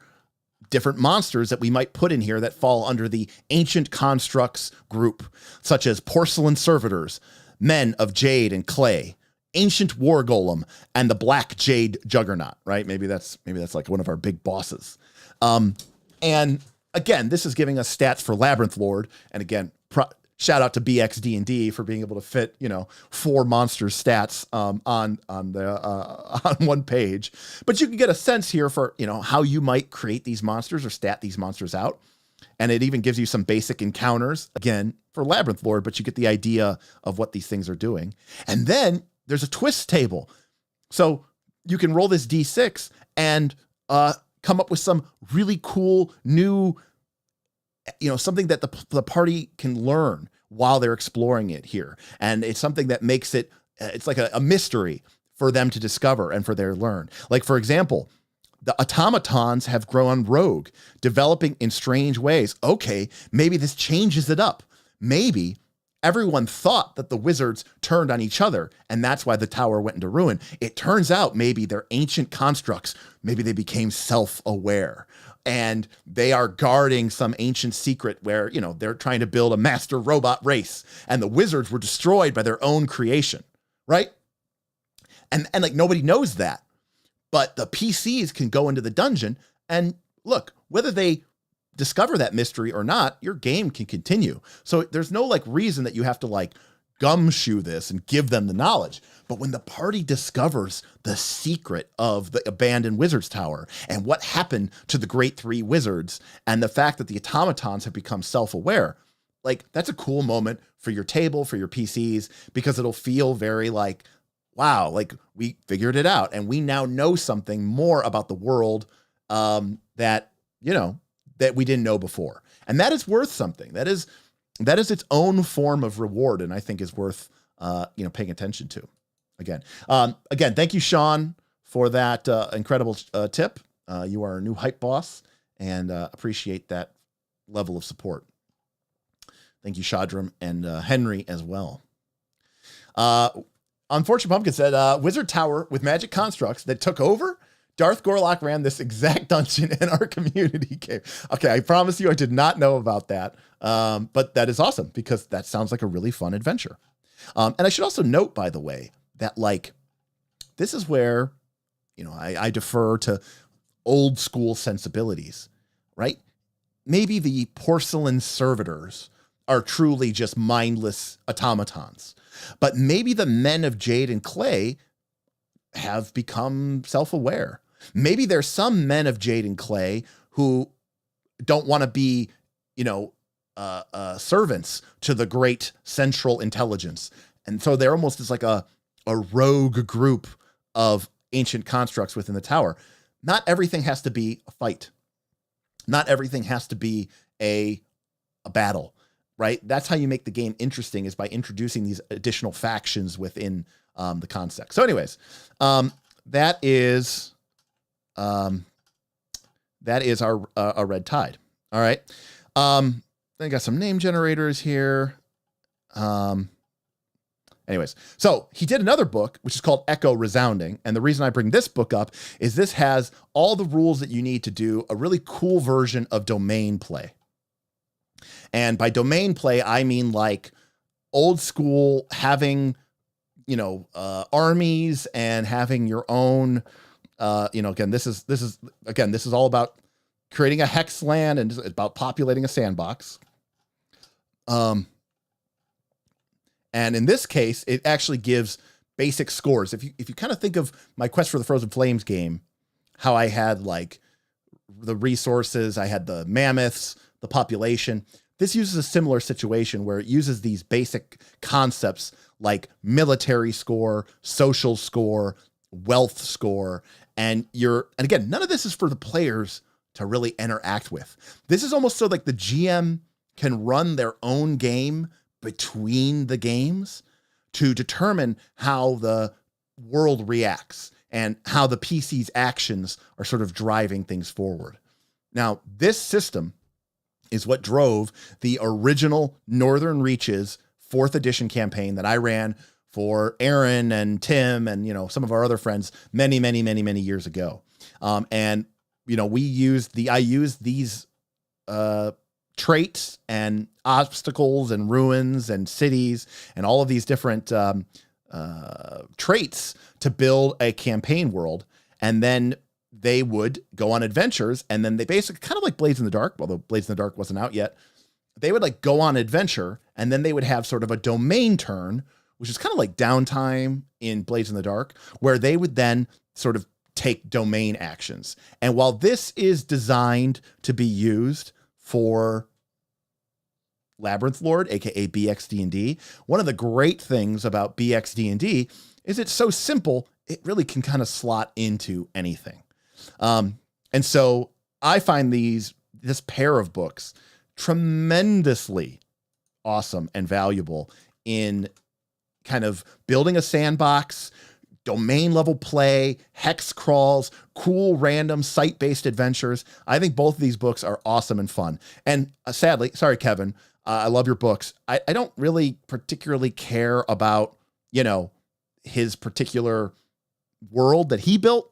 different monsters that we might put in here that fall under the ancient constructs group, such as porcelain servitors, men of jade and clay, ancient war golem, and the black jade juggernaut, right? Maybe that's one of our big bosses. And again, this is giving us stats for Labyrinth Lord. And again, shout out to BXD&D for being able to fit, 4 monster stats on one page. But you can get a sense here for, how you might create these monsters or stat these monsters out. And it even gives you some basic encounters, again, for Labyrinth Lord, but you get the idea of what these things are doing. And then there's a twist table. So you can roll this D6 and come up with some really cool new, something that the party can learn while they're exploring it here. And it's something that makes it, it's like a mystery for them to discover and for their learn. Like, for example, the automatons have grown rogue, developing in strange ways. Okay, maybe this changes it up. Maybe everyone thought that the wizards turned on each other, and that's why the tower went into ruin. It turns out maybe they're ancient constructs. Maybe they became self-aware, and they are guarding some ancient secret where, they're trying to build a master robot race, and the wizards were destroyed by their own creation, right? And nobody knows that, but the PCs can go into the dungeon and look, whether they discover that mystery or not, your game can continue. So there's no reason that you have to gumshoe this and give them the knowledge. But when the party discovers the secret of the abandoned wizard's tower and what happened to the great 3 wizards and the fact that the automatons have become self-aware, that's a cool moment for your table, for your PCs, because it'll feel very wow, we figured it out and we now know something more about the world that we didn't know before. And that is worth something. That is its own form of reward, and I think is worth paying attention to. Again, thank you, Sean, for that incredible tip. You are a new hype boss, and appreciate that level of support. Thank you, Shadram and Henry as well. Unfortunate Pumpkin said, Wizard Tower with magic constructs that took over. Darth Gorlock ran this exact dungeon in our community game. Okay, I promise you I did not know about that. But that is awesome because that sounds like a really fun adventure. And I should also note, by the way, that like, this is where, you know, I defer to old school sensibilities, right? Maybe the porcelain servitors are truly just mindless automatons, but maybe the men of jade and clay have become self-aware. Maybe there's some men of jade and clay who don't want to be, you know, servants to the great central intelligence. And so they're almost as like a rogue group of ancient constructs within the tower. Not everything has to be a fight. Not everything has to be a battle, right? That's how you make the game interesting, is by introducing these additional factions within the concept. So anyways, that is our Red Tide. All right. Then I got some name generators here. Anyways, so he did another book, which is called Echo Resounding. And the reason I bring this book up is this has all the rules that you need to do a really cool version of domain play. And by domain play, I mean like old school, having, you know, armies and having your own, you know, again, this is all about creating a hex land and about populating a sandbox. And in this case, it actually gives basic scores. If you kind of think of my Quest for the Frozen Flames game, how I had like the resources, I had the mammoths, the population. This uses a similar situation where it uses these basic concepts like military score, social score, wealth score. And again, none of this is for the players to really interact with. This is almost so like the GM can run their own game between the games to determine how the world reacts and how the PC's actions are sort of driving things forward. Now, this system is what drove the original Northern Reaches 4th edition campaign that I ran for Aaron and Tim and, you know, some of our other friends many years ago. And, you know, I used these traits and obstacles and ruins and cities and all of these different traits to build a campaign world. And then they would go on adventures, and then they basically kind of like Blades in the Dark, although Blades in the Dark wasn't out yet. They would like go on adventure, and then they would have sort of a domain turn, which is kind of like downtime in Blades in the Dark, where they would then sort of take domain actions. And while this is designed to be used for Labyrinth Lord, aka BXD&D, one of the great things about BXD&D is it's so simple, it really can kind of slot into anything. And so I find this pair of books tremendously awesome and valuable in kind of building a sandbox, domain level play, hex crawls, cool random site-based adventures. I think both of these books are awesome and fun. And sadly, sorry, Kevin, I love your books. I don't really particularly care about, you know, his particular world that he built.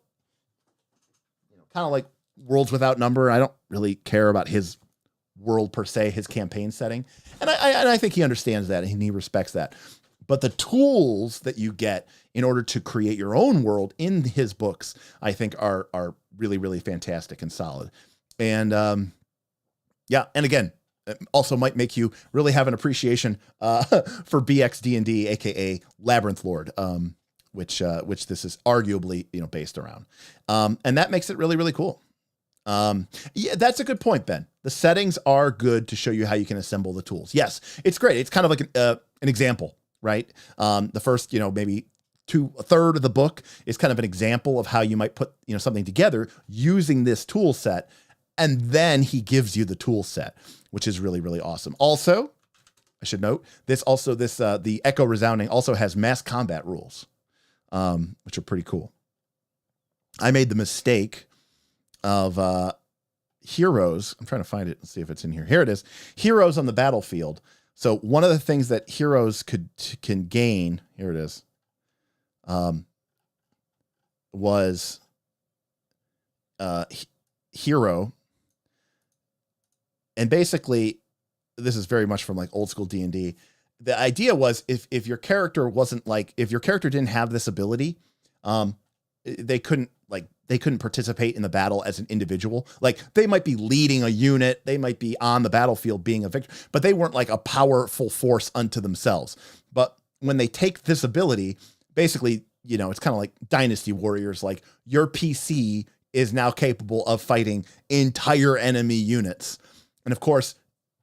You know, kind of like Worlds Without Number. I don't really care about his world per se, his campaign setting. And I think he understands that and he respects that. But the tools that you get in order to create your own world in his books, I think are really fantastic and solid. And yeah, and again, also might make you really have an appreciation for BXD&D, aka Labyrinth Lord, which this is arguably, you know, based around. And that makes it really cool. Yeah, that's a good point, Ben. The settings are good to show you how you can assemble the tools. Yes, it's great. It's kind of like an example, right? The first, you know, maybe a third of the book is kind of an example of how you might put, you know, something together using this tool set. And then he gives you the tool set, which is really awesome. Also, I should note the Echo Resounding also has mass combat rules, which are pretty cool. I made the mistake of heroes. I'm trying to find it and see if it's in here. Here it is. Heroes on the battlefield. So one of the things that heroes can gain, here it is, was hero. And basically, this is very much from like old school D&D. The idea was if your character wasn't like, if your character didn't have this ability, they couldn't participate in the battle as an individual. Like they might be leading a unit, they might be on the battlefield being a victor, but they weren't like a powerful force unto themselves. But when they take this ability, basically, you know, it's kind of like Dynasty Warriors, like your PC is now capable of fighting entire enemy units. And of course,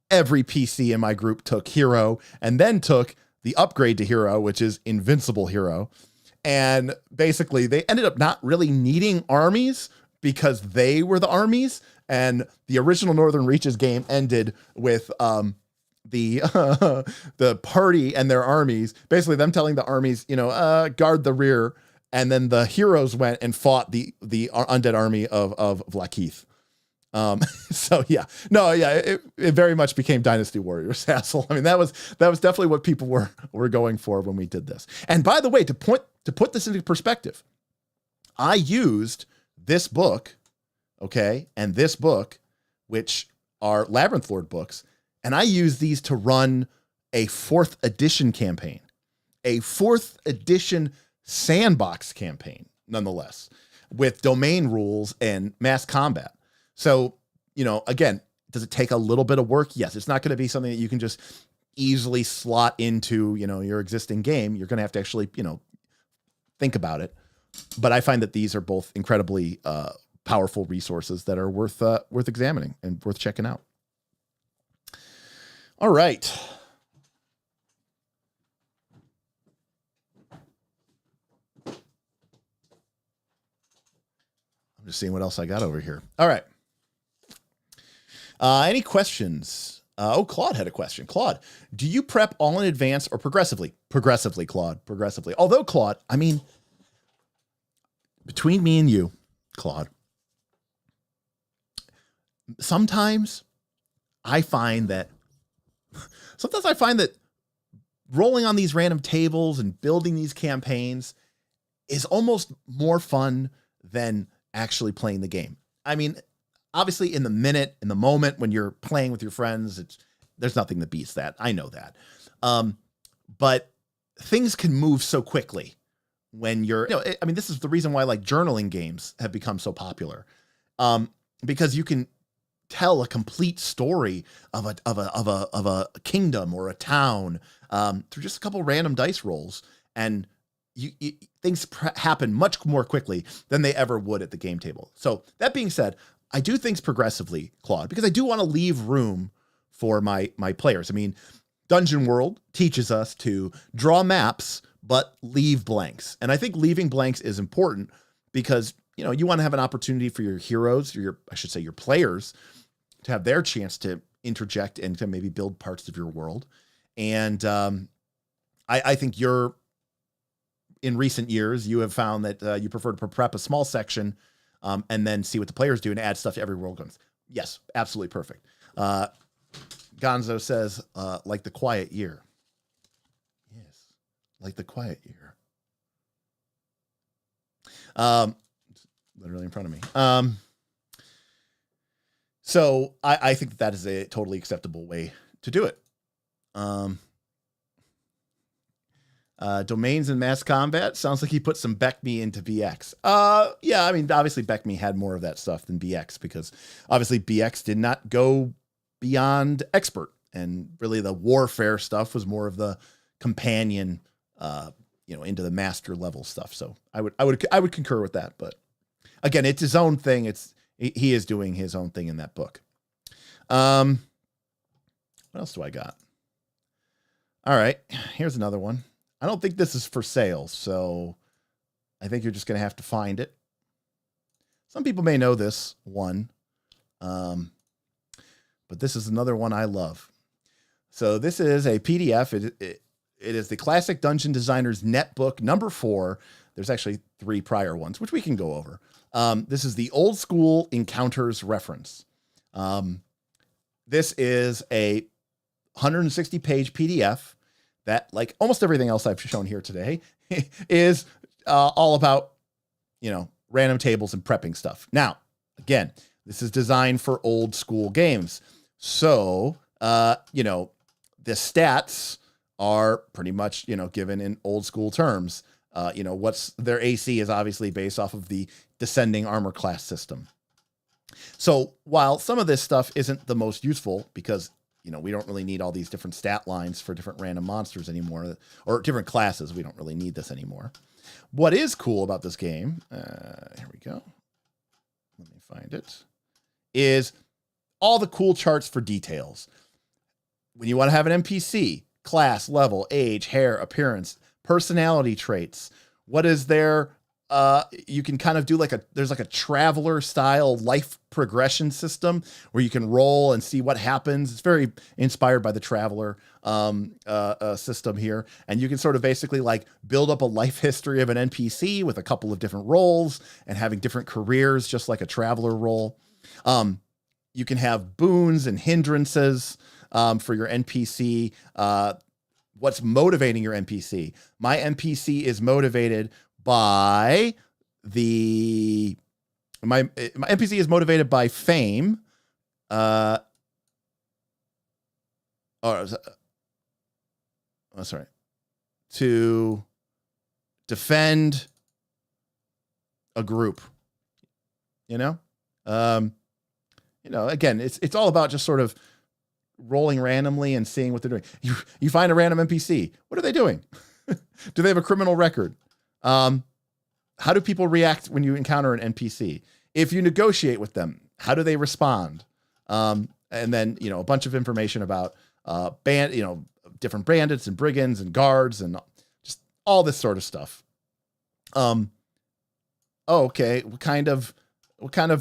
every PC in my group took Hero and then took the upgrade to Hero, which is Invincible Hero. And basically they ended up not really needing armies because they were the armies. And the original Northern Reaches game ended with the party and their armies, basically them telling the armies, you know, guard the rear. And then the heroes went and fought the undead army of Vlakeith. So yeah, no, yeah, it very much became Dynasty Warriors hassle. I mean, that was definitely what people were going for when we did this. And by the way, to put this into perspective, I used this book, okay, and this book, which are Labyrinth Lord books, and I used these to run a 4th edition campaign, a 4th edition Sandbox campaign, nonetheless, with domain rules and mass combat. So, you know, again, does it take a little bit of work? Yes, it's not going to be something that you can just easily slot into, you know, your existing game. You're going to have to actually, you know, think about it. But I find that these are both incredibly powerful resources that are worth examining and worth checking out. All right. I'm just seeing what else I got over here. All right. Any questions? Claude had a question. Claude, do you prep all in advance or progressively? Progressively, Claude, progressively. Although, Claude, I mean, between me and you, Claude, sometimes I find that rolling on these random tables and building these campaigns is almost more fun than actually playing the game. I mean, obviously in the moment when you're playing with your friends, there's nothing that beats that. I know that. But things can move so quickly when you're, you know, I mean, this is the reason why like journaling games have become so popular. Because you can tell a complete story of a kingdom or a town, through just a couple random dice rolls. And things happen much more quickly than they ever would at the game table. So that being said, I do things progressively, Claude, because I do want to leave room for my players. I mean, Dungeon World teaches us to draw maps, but leave blanks. And I think leaving blanks is important because, you know, you want to have an opportunity for your heroes, or your players, to have their chance to interject and to maybe build parts of your world. And I think in recent years, you have found that you prefer to prep a small section and then see what the players do and add stuff to every world. Yes, absolutely perfect. Gonzo says, like the quiet year. Yes, like the quiet year. Literally in front of me. So I think that is a totally acceptable way to do it. Domains and mass combat sounds like he put some BECME into BX. Yeah, I mean, obviously BECME had more of that stuff than BX because obviously BX did not go beyond expert, and really the warfare stuff was more of the companion, into the master level stuff. So I would concur with that. But again, it's his own thing. He is doing his own thing in that book. What else do I got? All right, here's another one. I don't think this is for sale, so I think you're just going to have to find it. Some people may know this one, but this is another one I love. So this is a PDF. it is the Classic Dungeon Designer's Netbook number 4. There's actually 3 prior ones, which we can go over. This is the Old School Encounters reference. This is a 160-page PDF that, like almost everything else I've shown here today, is all about, random tables and prepping stuff. Now, again, this is designed for old school games. So, the stats are pretty much, given in old school terms. What's their AC is obviously based off of the descending armor class system. So while some of this stuff isn't the most useful because, we don't really need all these different stat lines for different random monsters anymore, or different classes. We don't really need this anymore. What is cool about this game, here we go. Let me find it, is all the cool charts for details. When you want to have an NPC, class, level, age, hair, appearance, personality traits, what is their, you can kind of do there's like a traveler style life progression system where you can roll and see what happens. It's very inspired by the traveler system here. And you can sort of basically build up a life history of an NPC with a couple of different roles and having different careers, just like a traveler role. You can have boons and hindrances for your NPC. What's motivating your NPC? My NPC is motivated by my NPC is motivated by fame. To defend a group. Again, it's all about just sort of rolling randomly and seeing what they're doing. You find a random NPC. What are they doing? Do they have a criminal record? How do people react when you encounter an NPC? If you negotiate with them, how do they respond? And then, a bunch of information about different bandits and brigands and guards and just all this sort of stuff. Okay. What kind of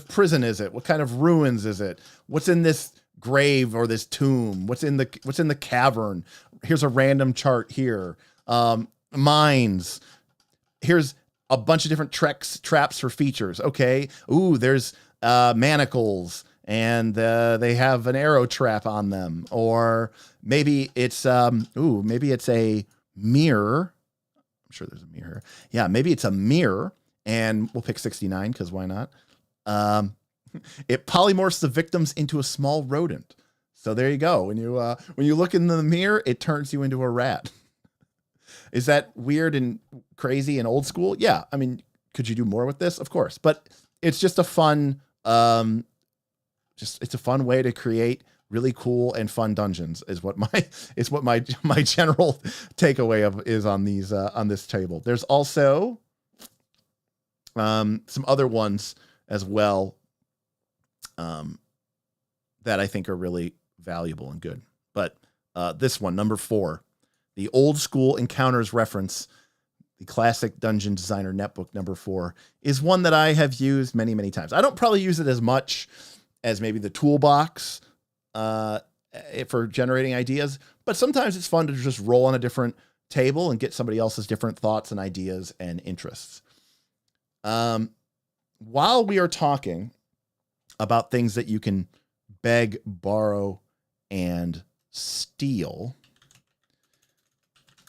prison is it? What kind of ruins is it? What's in this grave or this tomb? What's in the cavern? Here's a random chart here. Mines. Here's a bunch of different traps for features. Okay. Ooh, there's manacles and they have an arrow trap on them. Or maybe it's maybe it's a mirror. I'm sure there's a mirror. Yeah, maybe it's a mirror, and we'll pick 69 because why not? It polymorphs the victims into a small rodent. So there you go. When you look in the mirror, it turns you into a rat. Is that weird and crazy and old school? Yeah. I mean, could you do more with this? Of course. But it's just a fun, it's a fun way to create really cool and fun dungeons is what my general takeaway is on these, on this table. There's also, some other ones as well, that I think are really valuable and good. But, this one, number 4, the Old School Encounters reference, the Classic Dungeon Designer Netbook number 4, is one that I have used many, many times. I don't probably use it as much as maybe the Toolbox for generating ideas, but sometimes it's fun to just roll on a different table and get somebody else's different thoughts and ideas and interests. While we are talking about things that you can beg, borrow, and steal,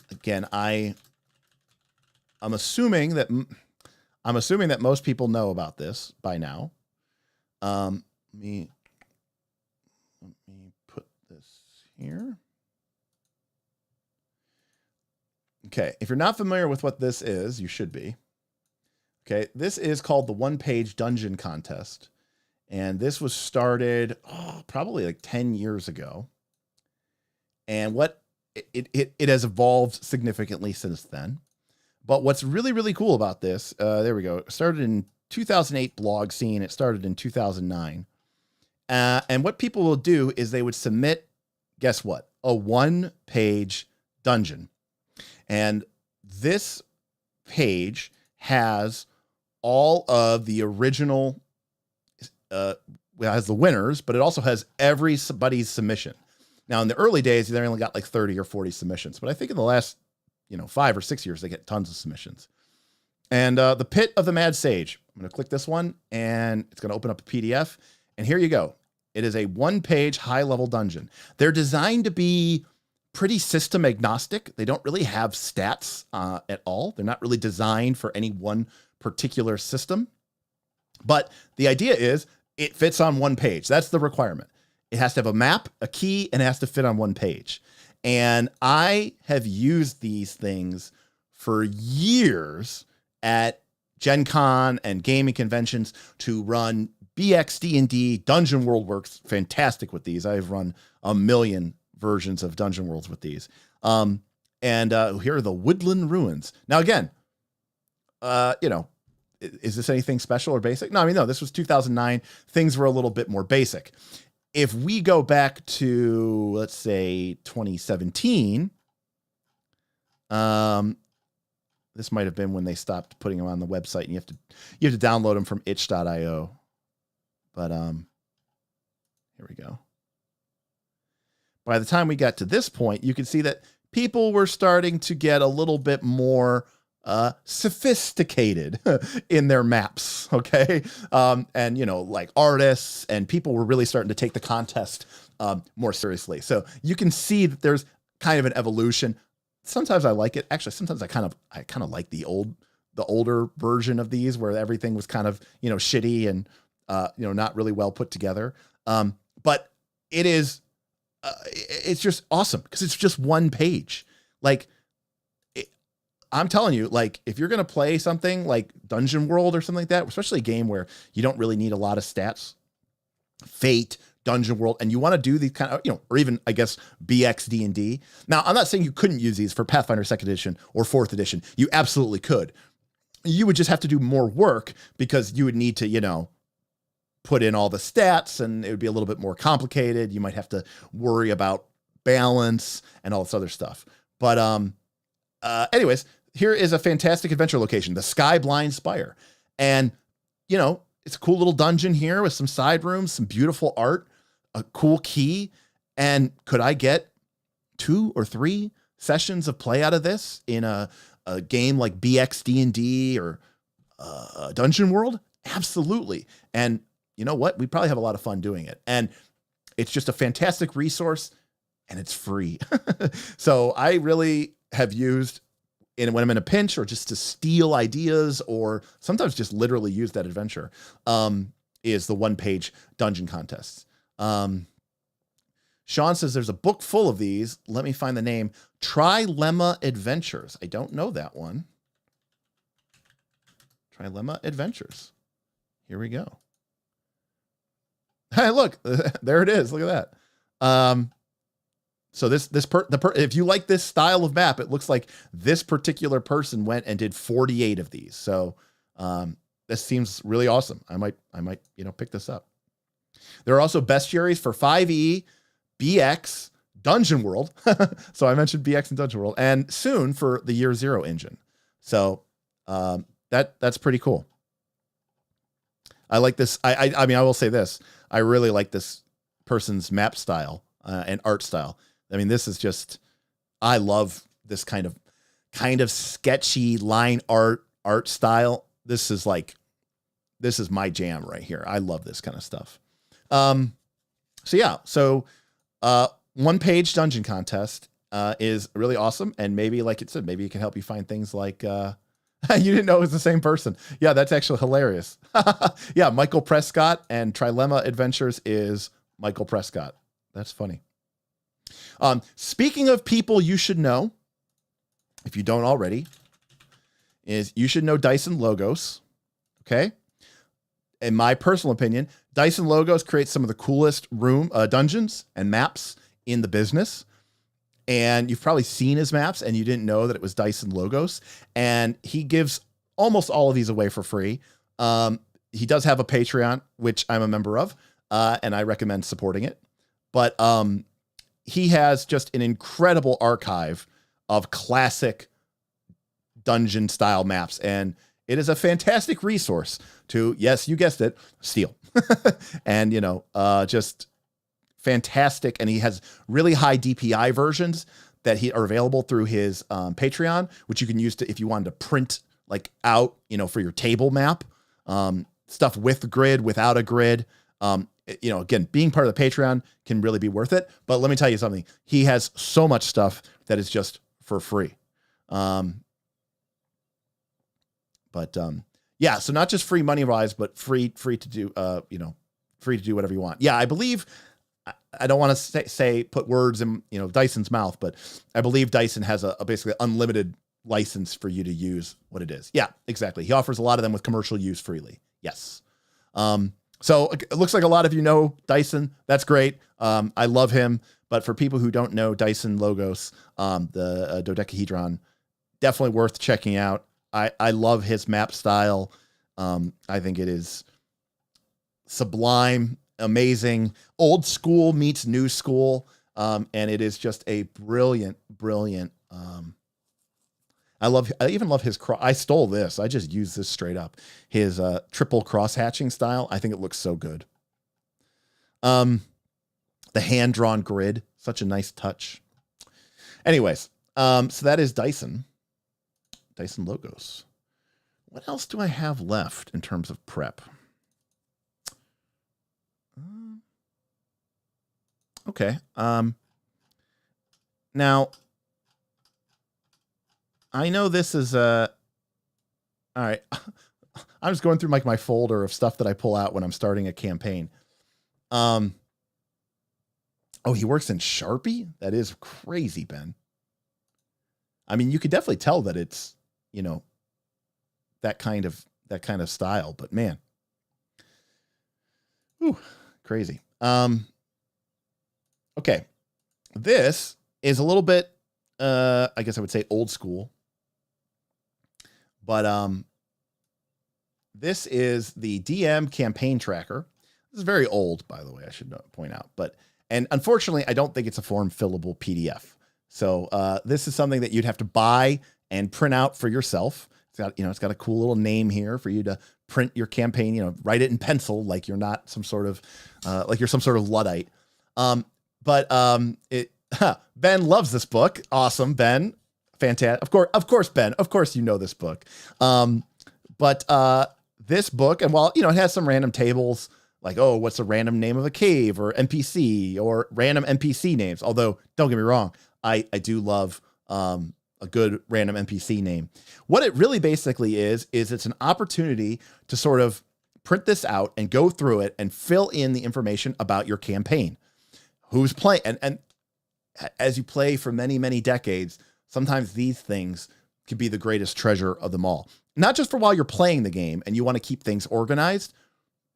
again, I'm assuming that most people know about this by now. Let me put this here. Okay, if you're not familiar with what this is, you should be. Okay, this is called the One-Page Dungeon Contest, and this was started probably like 10 years ago. And what it has evolved significantly since then. But what's really, really cool about this, there we go. It started in 2008 blog scene. It started in 2009. And what people will do is they would submit, guess what? A 1-page dungeon. And this page has all of the original, it has the winners, but it also has everybody's submission. Now, in the early days, they only got like 30 or 40 submissions, but I think in the last, 5 or 6 years, they get tons of submissions. And the Pit of the Mad Sage. I'm going to click this one, and it's going to open up a PDF. And here you go. It is a one-page high-level dungeon. They're designed to be pretty system agnostic. They don't really have stats at all. They're not really designed for any one particular system. But the idea is it fits on one page. That's the requirement. It has to have a map, a key, and it has to fit on one page. And I have used these things for years at Gen Con and gaming conventions to run BXD&D. Dungeon World works fantastic with these. I've run a million versions of Dungeon Worlds with these. And here are the Woodland Ruins. Now, again, is this anything special or basic? No, I mean, no, this was 2009. Things were a little bit more basic. If we go back to, let's say, 2017, this might have been when they stopped putting them on the website, and you have to download them from itch.io. But here we go. By the time we got to this point, you can see that people were starting to get a little bit more sophisticated in their maps. Okay. And, like artists and people were really starting to take the contest more seriously. So you can see that there's kind of an evolution. Sometimes I like it. Actually, sometimes I kind of like the older version of these where everything was kind of, shitty and, not really well put together. But it is, it's just awesome because it's just one page. Like, I'm telling you, like, if you're going to play something like Dungeon World or something like that, especially a game where you don't really need a lot of stats, Fate, Dungeon World, and you want to do these kind of, or even, I guess, BXD&D. Now, I'm not saying you couldn't use these for Pathfinder 2nd edition or 4th edition. You absolutely could. You would just have to do more work because you would need to, put in all the stats, and it would be a little bit more complicated. You might have to worry about balance and all this other stuff. But anyways, here is a fantastic adventure location, the Sky Blind Spire. And, it's a cool little dungeon here with some side rooms, some beautiful art, a cool key. And could I get 2 or 3 sessions of play out of this in a game like BXD&D or Dungeon World? Absolutely. And you know what? We'd probably have a lot of fun doing it. And it's just a fantastic resource, and it's free. So I really have used when I'm in a pinch or just to steal ideas or sometimes just literally use that adventure, is the one-page dungeon contests. Sean says there's a book full of these. Let me find the name. Trilemma Adventures. I don't know that one. Trilemma Adventures. Here we go. Hey, look, there it is. Look at that. So if you like this style of map, it looks like this particular person went and did 48 of these. So, this seems really awesome. I might, pick this up. There are also bestiaries for 5e, BX, Dungeon World. So I mentioned BX and Dungeon World, and soon for the Year Zero engine. So, that's pretty cool. I like this. I mean, I will say this. I really like this person's map style and art style. I mean, this is just, I love this kind of sketchy line art style. This is my jam right here. I love this kind of stuff. So one page dungeon contest is really awesome. And maybe, like it said, maybe it can help you find things like, you didn't know it was the same person. Yeah, that's actually hilarious. Yeah, Michael Prescott and Trilemma Adventures is Michael Prescott. That's funny. Speaking of people you should know, if you don't already, is you should know Dyson Logos. Okay. In my personal opinion, Dyson Logos creates some of the coolest dungeons and maps in the business. And you've probably seen his maps and you didn't know that it was Dyson Logos. And he gives almost all of these away for free. He does have a Patreon, which I'm a member of, and I recommend supporting it. But he has just an incredible archive of classic dungeon style maps. And it is a fantastic resource to, yes, you guessed it, steal. And, just fantastic, and he has really high DPI versions that are available through his Patreon, which you can use to if you wanted to print like out, for your table map, stuff with the grid, without a grid. Again, being part of the Patreon can really be worth it. But let me tell you something. He has so much stuff that is just for free. Yeah, so not just free money wise, but free to do, free to do whatever you want. Yeah, I believe, I don't want to say put words in, Dyson's mouth, but I believe Dyson has a basically unlimited license for you to use what it is. Yeah, exactly. He offers a lot of them with commercial use freely. Yes. So it looks like a lot of you know Dyson. That's great. I love him. But for people who don't know Dyson Logos, the dodecahedron, definitely worth checking out. I love his map style. I think it is sublime, amazing, old school meets new school. And it is just a brilliant. I even love his I stole this. I just used this straight up. His triple cross hatching style. I think it looks so good. The hand-drawn grid, such a nice touch. Anyways, so that is Dyson Logos. What else do I have left in terms of prep? Okay. Now, I know this is all right. I'm just going through like my folder of stuff that I pull out when I'm starting a campaign. Oh, he works in Sharpie? That is crazy, Ben. I mean, you could definitely tell that it's, that kind of style, but man. Whew, crazy. Okay. This is a little bit I guess I would say old school. But this is the DM campaign tracker. This is very old, by the way, I should point out. And unfortunately, I don't think it's a form fillable PDF. So this is something that you'd have to buy and print out for yourself. It's got a cool little name here for you to print your campaign, write it in pencil, like you're not some sort of, like you're some sort of Luddite. Ben loves this book. Awesome, Ben. Fantastic. Of course, Ben, of course, you know this book. This book, and while, it has some random tables like, oh, what's the random name of a cave or NPC or random NPC names? Although, don't get me wrong, I do love a good random NPC name. What it really basically is it's an opportunity to sort of print this out and go through it and fill in the information about your campaign. Who's playing? And as you play for many, many decades, sometimes these things could be the greatest treasure of them all. Not just for while you're playing the game and you want to keep things organized,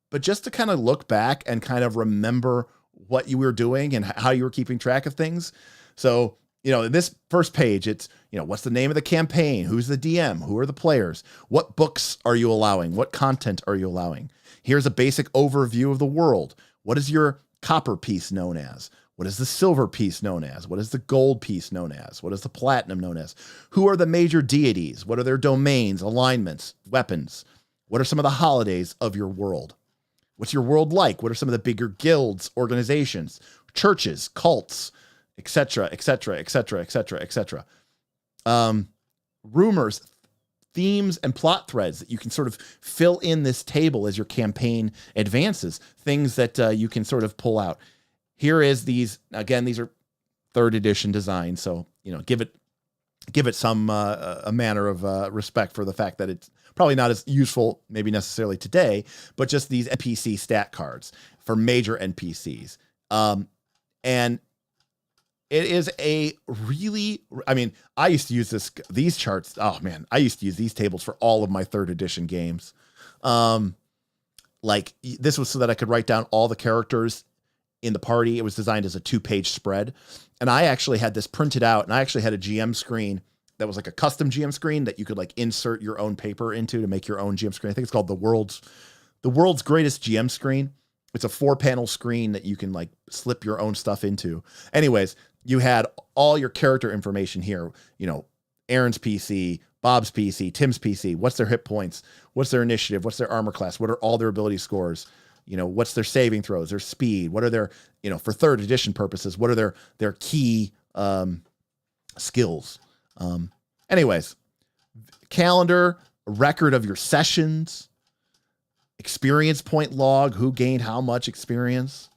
but just to kind of look back and kind of remember what you were doing and how you were keeping track of things. So, in this first page, it's, what's the name of the campaign? Who's the DM? Who are the players? What books are you allowing? What content are you allowing? Here's a basic overview of the world. What is your copper piece known as? What is the silver piece known as? What is the gold piece known as? What is the platinum known as? Who are the major deities? What are their domains, alignments, weapons? What are some of the holidays of your world? What's your world like? What are some of the bigger guilds, organizations, churches, cults, etc., etc., etc., etc., etc.? Rumors, themes, and plot threads that you can sort of fill in this table as your campaign advances. Things that you can sort of pull out. Here is these, again, these are 3rd edition designs. So, give it some, a manner of respect for the fact that it's probably not as useful, maybe necessarily today, but just these NPC stat cards for major NPCs. And it is a really, I used to use these charts. Oh man, I used to use these tables for all of my 3rd edition games. Like this was so that I could write down all the characters in the party. It was designed as a 2-page spread. And I actually had this printed out, and I actually had a GM screen that was like a custom GM screen that you could like insert your own paper into to make your own GM screen. I think it's called the world's greatest GM screen. It's a 4-panel screen that you can like slip your own stuff into. Anyways, you had all your character information here, Aaron's PC, Bob's PC, Tim's PC, what's their hit points, what's their initiative, what's their armor class, what are all their ability scores, what's their saving throws, their speed, what are their, for third edition purposes, what are their key skills. Anyways, calendar, record of your sessions, experience point log, who gained how much experience,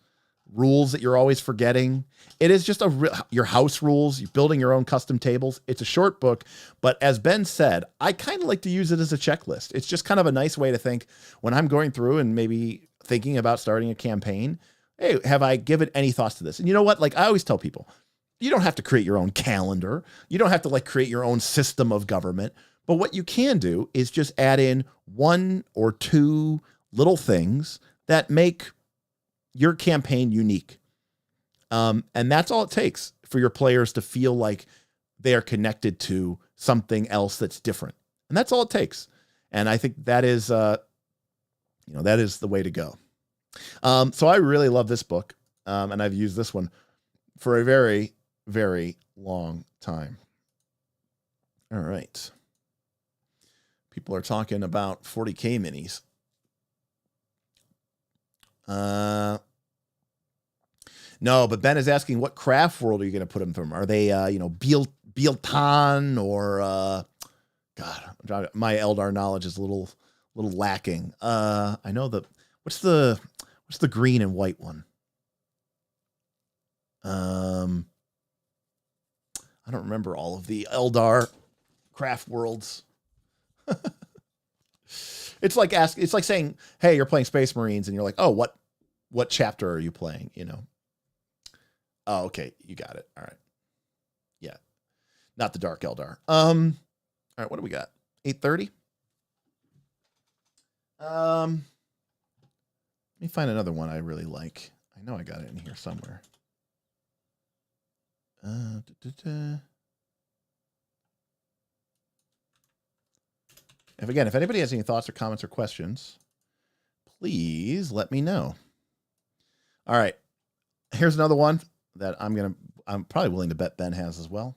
rules that you're always forgetting. It is just your house rules, you're building your own custom tables. It's a short book, but as Ben said, I kind of like to use it as a checklist. It's just kind of a nice way to think when I'm going through and maybe thinking about starting a campaign. Hey, have I given any thoughts to this? And you know what? Like I always tell people, you don't have to create your own calendar. You don't have to create your own system of government. But what you can do is just add in 1 or 2 little things that make your campaign unique. And that's all it takes for your players to feel like they are connected to something else that's different. And that's all it takes. And I think that is, that is the way to go. So I really love this book. And I've used this one for a very, very long time. All right. People are talking about 40K minis. No, but Ben is asking what craft world are you going to put them from? Are they, Bieltan or, God, my Eldar knowledge is a little lacking. I know what's the green and white one? I don't remember all of the Eldar craft worlds. It's like saying, hey, you're playing Space Marines and you're like, oh, what chapter are you playing? Oh, okay. You got it. All right. Yeah. Not the Dark Eldar. All right. What do we got? 8:30. Let me find another one I really like. I know I got it in here somewhere. If anybody has any thoughts or comments or questions, please let me know. All right. Here's another one that I'm probably willing to bet Ben has as well.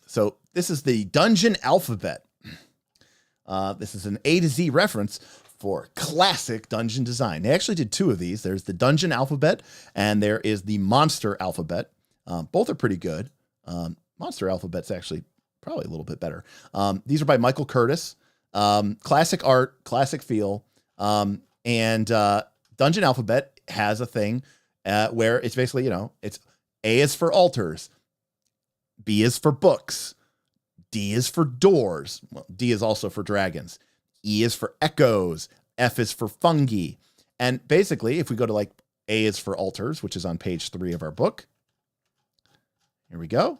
So this is the Dungeon Alphabet. This is an A to Z reference for classic dungeon design. They actually did 2 of these. There's the Dungeon Alphabet and there is the Monster Alphabet. Both are pretty good. Monster Alphabet's actually probably a little bit better. These are by Michael Curtis. Classic art, classic feel. And Dungeon Alphabet has a thing where it's basically, it's A is for altars, B is for books, D is for doors. Well, D is also for dragons. E is for echoes. F is for fungi. And basically, if we go to A is for altars, which is on page 3 of our book. Here we go.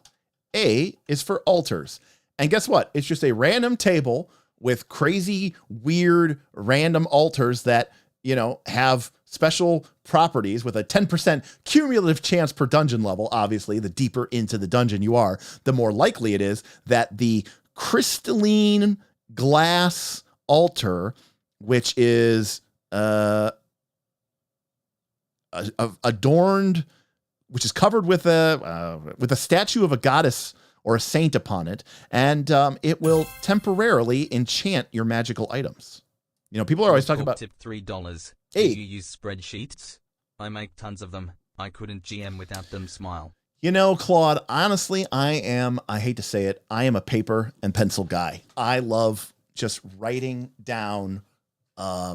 A is for altars. And guess what? It's just a random table with crazy, weird, random altars that, have special properties with a 10% cumulative chance per dungeon level. Obviously, the deeper into the dungeon you are, the more likely it is that the crystalline glass altar, which is adorned, which is covered with a statue of a goddess or a saint upon it, and it will temporarily enchant your magical items. People are always talking about tip $3. Hey. Do you use spreadsheets? I make tons of them. I couldn't GM without them. Smile. Claude, honestly, I hate to say it, I am a paper and pencil guy. I love just writing down. I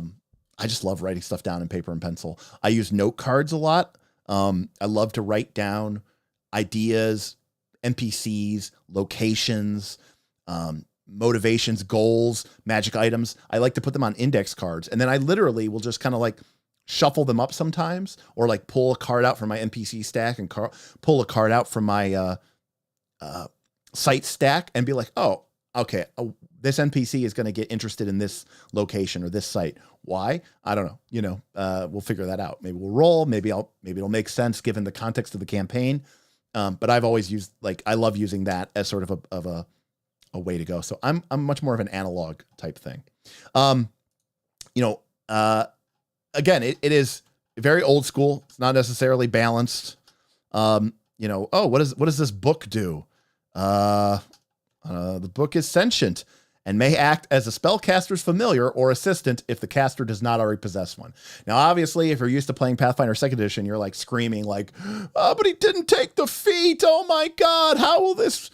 just love writing stuff down in paper and pencil. I use note cards a lot. I love to write down ideas, NPCs, locations, motivations, goals, magic items. I like to put them on index cards. And then I literally will just kind of shuffle them up sometimes, or pull a card out from my NPC stack and pull a card out from my site stack and be like, oh, okay, this NPC is going to get interested in this location or this site. Why? I don't know. We'll figure that out. Maybe we'll roll. Maybe it'll make sense given the context of the campaign. But I've always used I love using that as sort of a way to go. So I'm much more of an analog type thing. Again, it is very old school. It's not necessarily balanced. What does this book do? The book is sentient and may act as a spellcaster's familiar or assistant if the caster does not already possess one. Now, obviously, if you're used to playing Pathfinder 2nd Edition, you're like screaming like, oh, but he didn't take the feat. Oh my God, how will this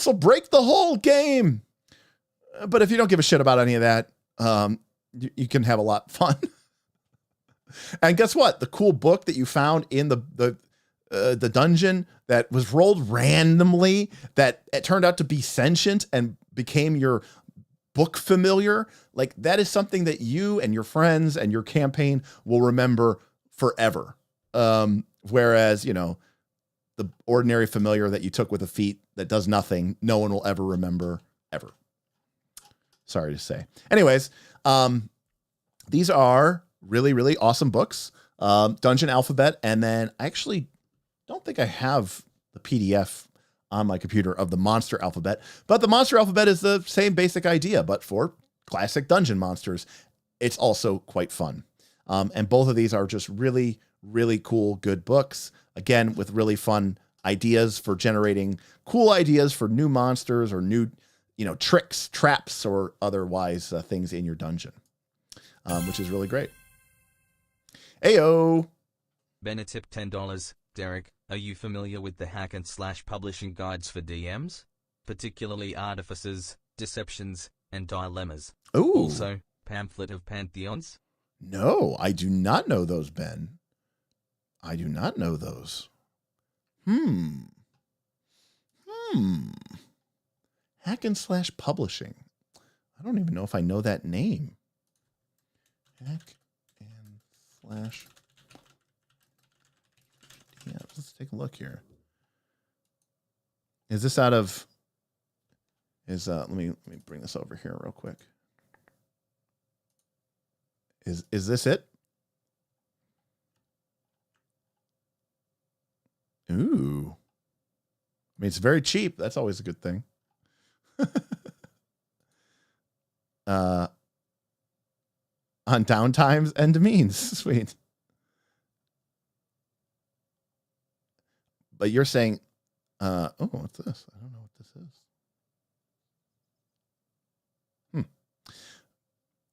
will break the whole game. But if you don't give a shit about any of that, you can have a lot of fun. And guess what? The cool book that you found in the dungeon that was rolled randomly, that it turned out to be sentient and became your book familiar, like that is something that you and your friends and your campaign will remember forever. Whereas, the ordinary familiar that you took with a feat that does nothing, no one will ever remember ever. Sorry to say. Anyways, these are really, really awesome books. Dungeon Alphabet, and then I actually don't think I have the PDF on my computer of the Monster Alphabet, but the Monster Alphabet is the same basic idea, but for classic dungeon monsters. It's also quite fun. And both of these are just really, really cool, good books. Again, with really fun ideas for generating cool ideas for new monsters or new, tricks, traps, or otherwise things in your dungeon, which is really great. Ayo. Benetip $10. Derek, are you familiar with the hack and slash publishing guides for DMs? Particularly artifices, deceptions, and dilemmas. Ooh. Also, pamphlet of pantheons? No, I do not know those, Ben. I do not know those. Hack and slash publishing. I don't even know if I know that name. Hack and slash. Yeah, let's take a look here. Is this out of? Let me bring this over here real quick. Is this it? Ooh. I mean, it's very cheap. That's always a good thing. On downtimes and demeans. Sweet. But you're saying, what's this? I don't know what this is.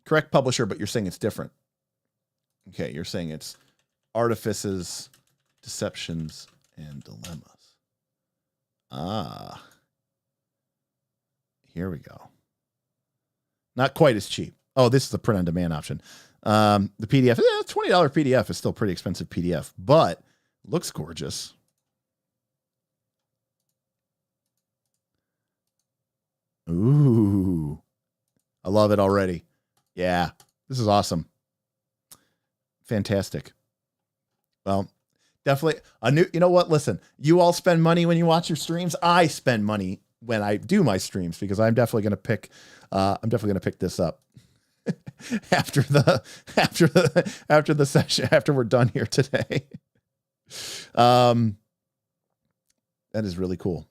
Correct publisher, but you're saying it's different. Okay, you're saying it's artifices, deceptions, and dilemmas. Ah. Here we go. Not quite as cheap. Oh, this is the print on demand option. The PDF, $20 PDF is still pretty expensive PDF, but looks gorgeous. Ooh, I love it already. Yeah, this is awesome. Fantastic. Well, definitely a new, you know what? Listen, you all spend money when you watch your streams. I spend money when I do my streams because I'm definitely going to pick, this up after the session, after we're done here today. That is really cool.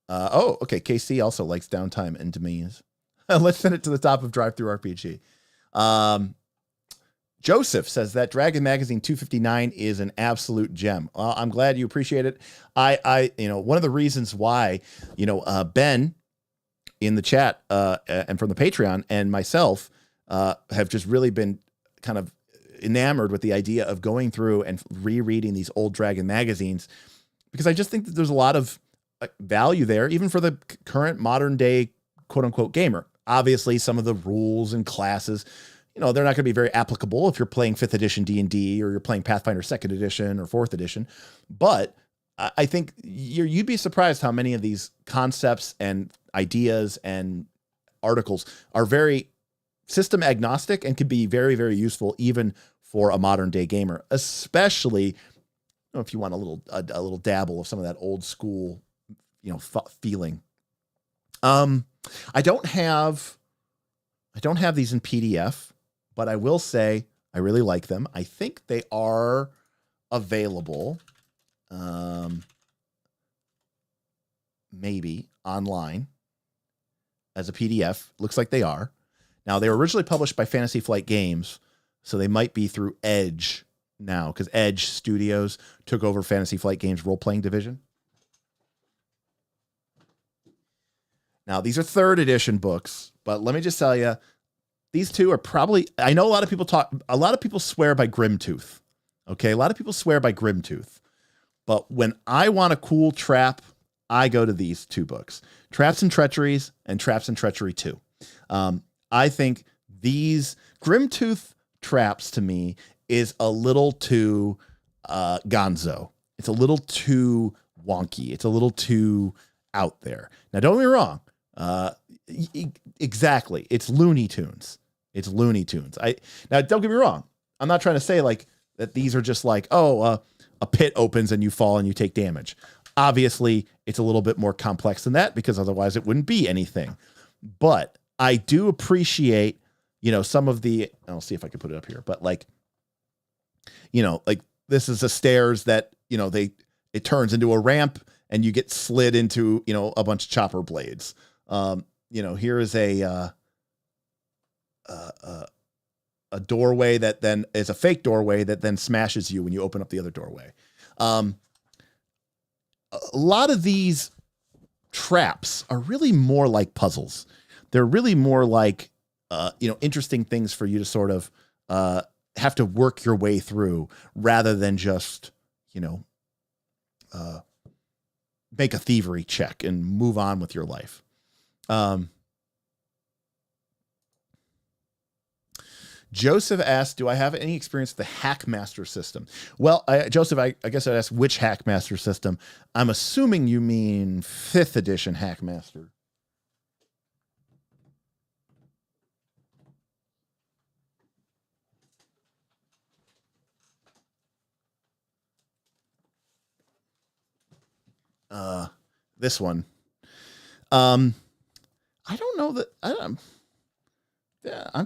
Okay. KC also likes downtime and demeans. Let's send it to the top of Drive-Thru RPG. Joseph says that Dragon Magazine 259 is an absolute gem. I'm glad you appreciate it. I one of the reasons why, Ben in the chat and from the Patreon and myself have just really been kind of enamored with the idea of going through and rereading these old Dragon magazines, because I just think that there's a lot of value there, even for the current modern day quote unquote gamer. Obviously, some of the rules and classes, they're not going to be very applicable if you're playing 5th edition D&D or you're playing Pathfinder 2nd edition or 4th edition. But I think you'd be surprised how many of these concepts and ideas and articles are very system agnostic and could be very, very useful even for a modern day gamer, especially if you want a little dabble of some of that old school, feeling. I don't have these in PDF, but I will say I really like them. I think they are available, maybe online as a PDF. Looks like they are. Now, they were originally published by Fantasy Flight Games, so they might be through Edge now, because Edge Studios took over Fantasy Flight Games role-playing division. Now, these are 3rd edition books, but let me just tell you, these two are probably, I know a lot of people swear by Grimtooth. Okay. A lot of people swear by Grimtooth, but when I want a cool trap, I go to these 2 books, Traps and Treacheries and Traps and Treachery 2. I think these Grimtooth traps to me is a little too gonzo. It's a little too wonky. It's a little too out there. Now, don't get me wrong. Exactly. It's Looney Tunes. It's Looney Tunes. Now, don't get me wrong. I'm not trying to say like that these are just like, a pit opens and you fall and you take damage. Obviously, it's a little bit more complex than that because otherwise it wouldn't be anything. But I do appreciate, some of the, I'll see if I can put it up here, but like, like this is a stairs that, it turns into a ramp and you get slid into, a bunch of chopper blades. Here is a doorway that then is a fake doorway that then smashes you when you open up the other doorway. A lot of these traps are really more like puzzles. They're really more like, interesting things for you to sort of have to work your way through rather than just, make a thievery check and move on with your life. Joseph asked, do I have any experience with the Hackmaster system? Well, Joseph, I guess I'd ask which Hackmaster system. I'm assuming you mean 5th edition Hackmaster. This one. I don't know that. I'm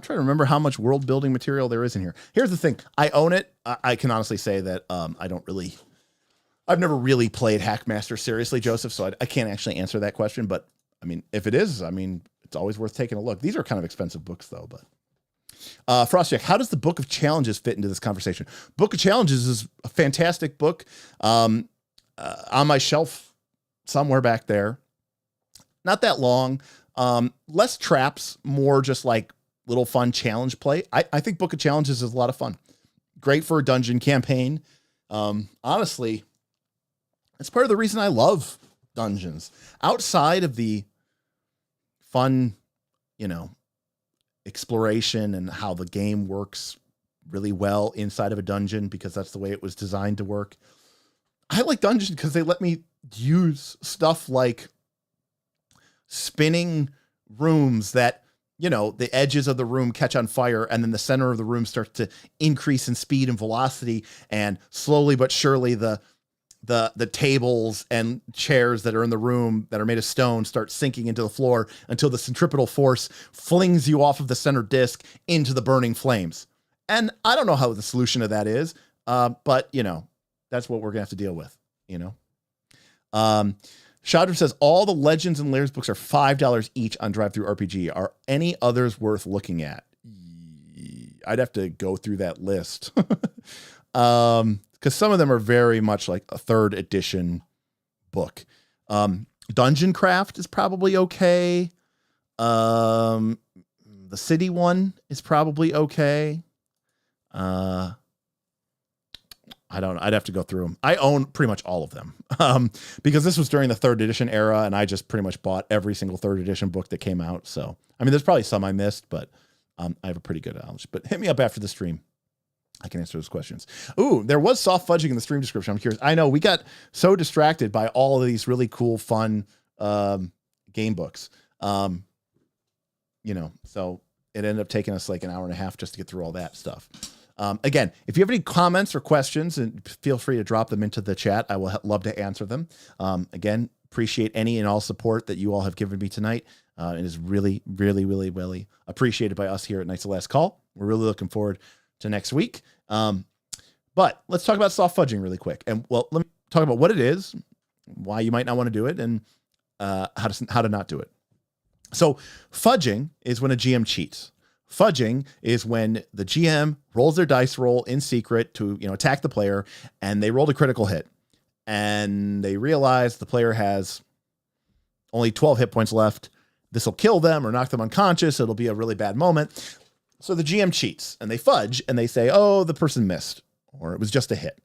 trying to remember how much world building material there is in here. Here's the thing. I own it. I can honestly say that I've never really played Hackmaster seriously, Joseph, so I can't actually answer that question. But I mean, if it is, it's always worth taking a look. These are kind of expensive books though, but Frostjack, how does the Book of Challenges fit into this conversation? Book of Challenges is a fantastic book. On my shelf somewhere back there. Not that long. Less traps, more just like little fun challenge play. I think Book of Challenges is a lot of fun. Great for a dungeon campaign. Honestly, it's part of the reason I love dungeons. Outside of the fun, exploration and how the game works really well inside of a dungeon because that's the way it was designed to work. I like dungeons because they let me use stuff like spinning rooms that, the edges of the room catch on fire and then the center of the room starts to increase in speed and velocity, and slowly but surely the tables and chairs that are in the room that are made of stone start sinking into the floor until the centripetal force flings you off of the center disc into the burning flames. And I don't know how the solution to that is, but that's what we're gonna have to deal with, Shadra says all the Legends and Layers books are $5 each on DriveThruRPG. Are any others worth looking at? I'd have to go through that list. Because some of them are very much like a 3rd edition book. Dungeon Craft is probably okay. The City one is probably okay. I don't know. I'd have to go through them. I own pretty much all of them because this was during the 3rd edition era, and I just pretty much bought every single 3rd edition book that came out. So, there's probably some I missed, but I have a pretty good knowledge. But hit me up after the stream. I can answer those questions. Ooh, there was soft fudging in the stream description. I'm curious. I know we got so distracted by all of these really cool, fun game books. So it ended up taking us like an hour and a half just to get through all that stuff. Again, if you have any comments or questions, and feel free to drop them into the chat. I will love to answer them. Again, appreciate any and all support that you all have given me tonight. It is really, really, really, really appreciated by us here at Knights of Last Call. We're really looking forward to next week. But let's talk about soft fudging really quick. And let me talk about what it is, why you might not want to do it, and how to not do it. So fudging is when a GM cheats. Fudging is when the GM rolls their dice roll in secret to, attack the player, and they rolled a critical hit, and they realize the player has only 12 hit points left, this will kill them or knock them unconscious. It'll be a really bad moment. So the GM cheats and they fudge and they say, oh, the person missed, or it was just a hit,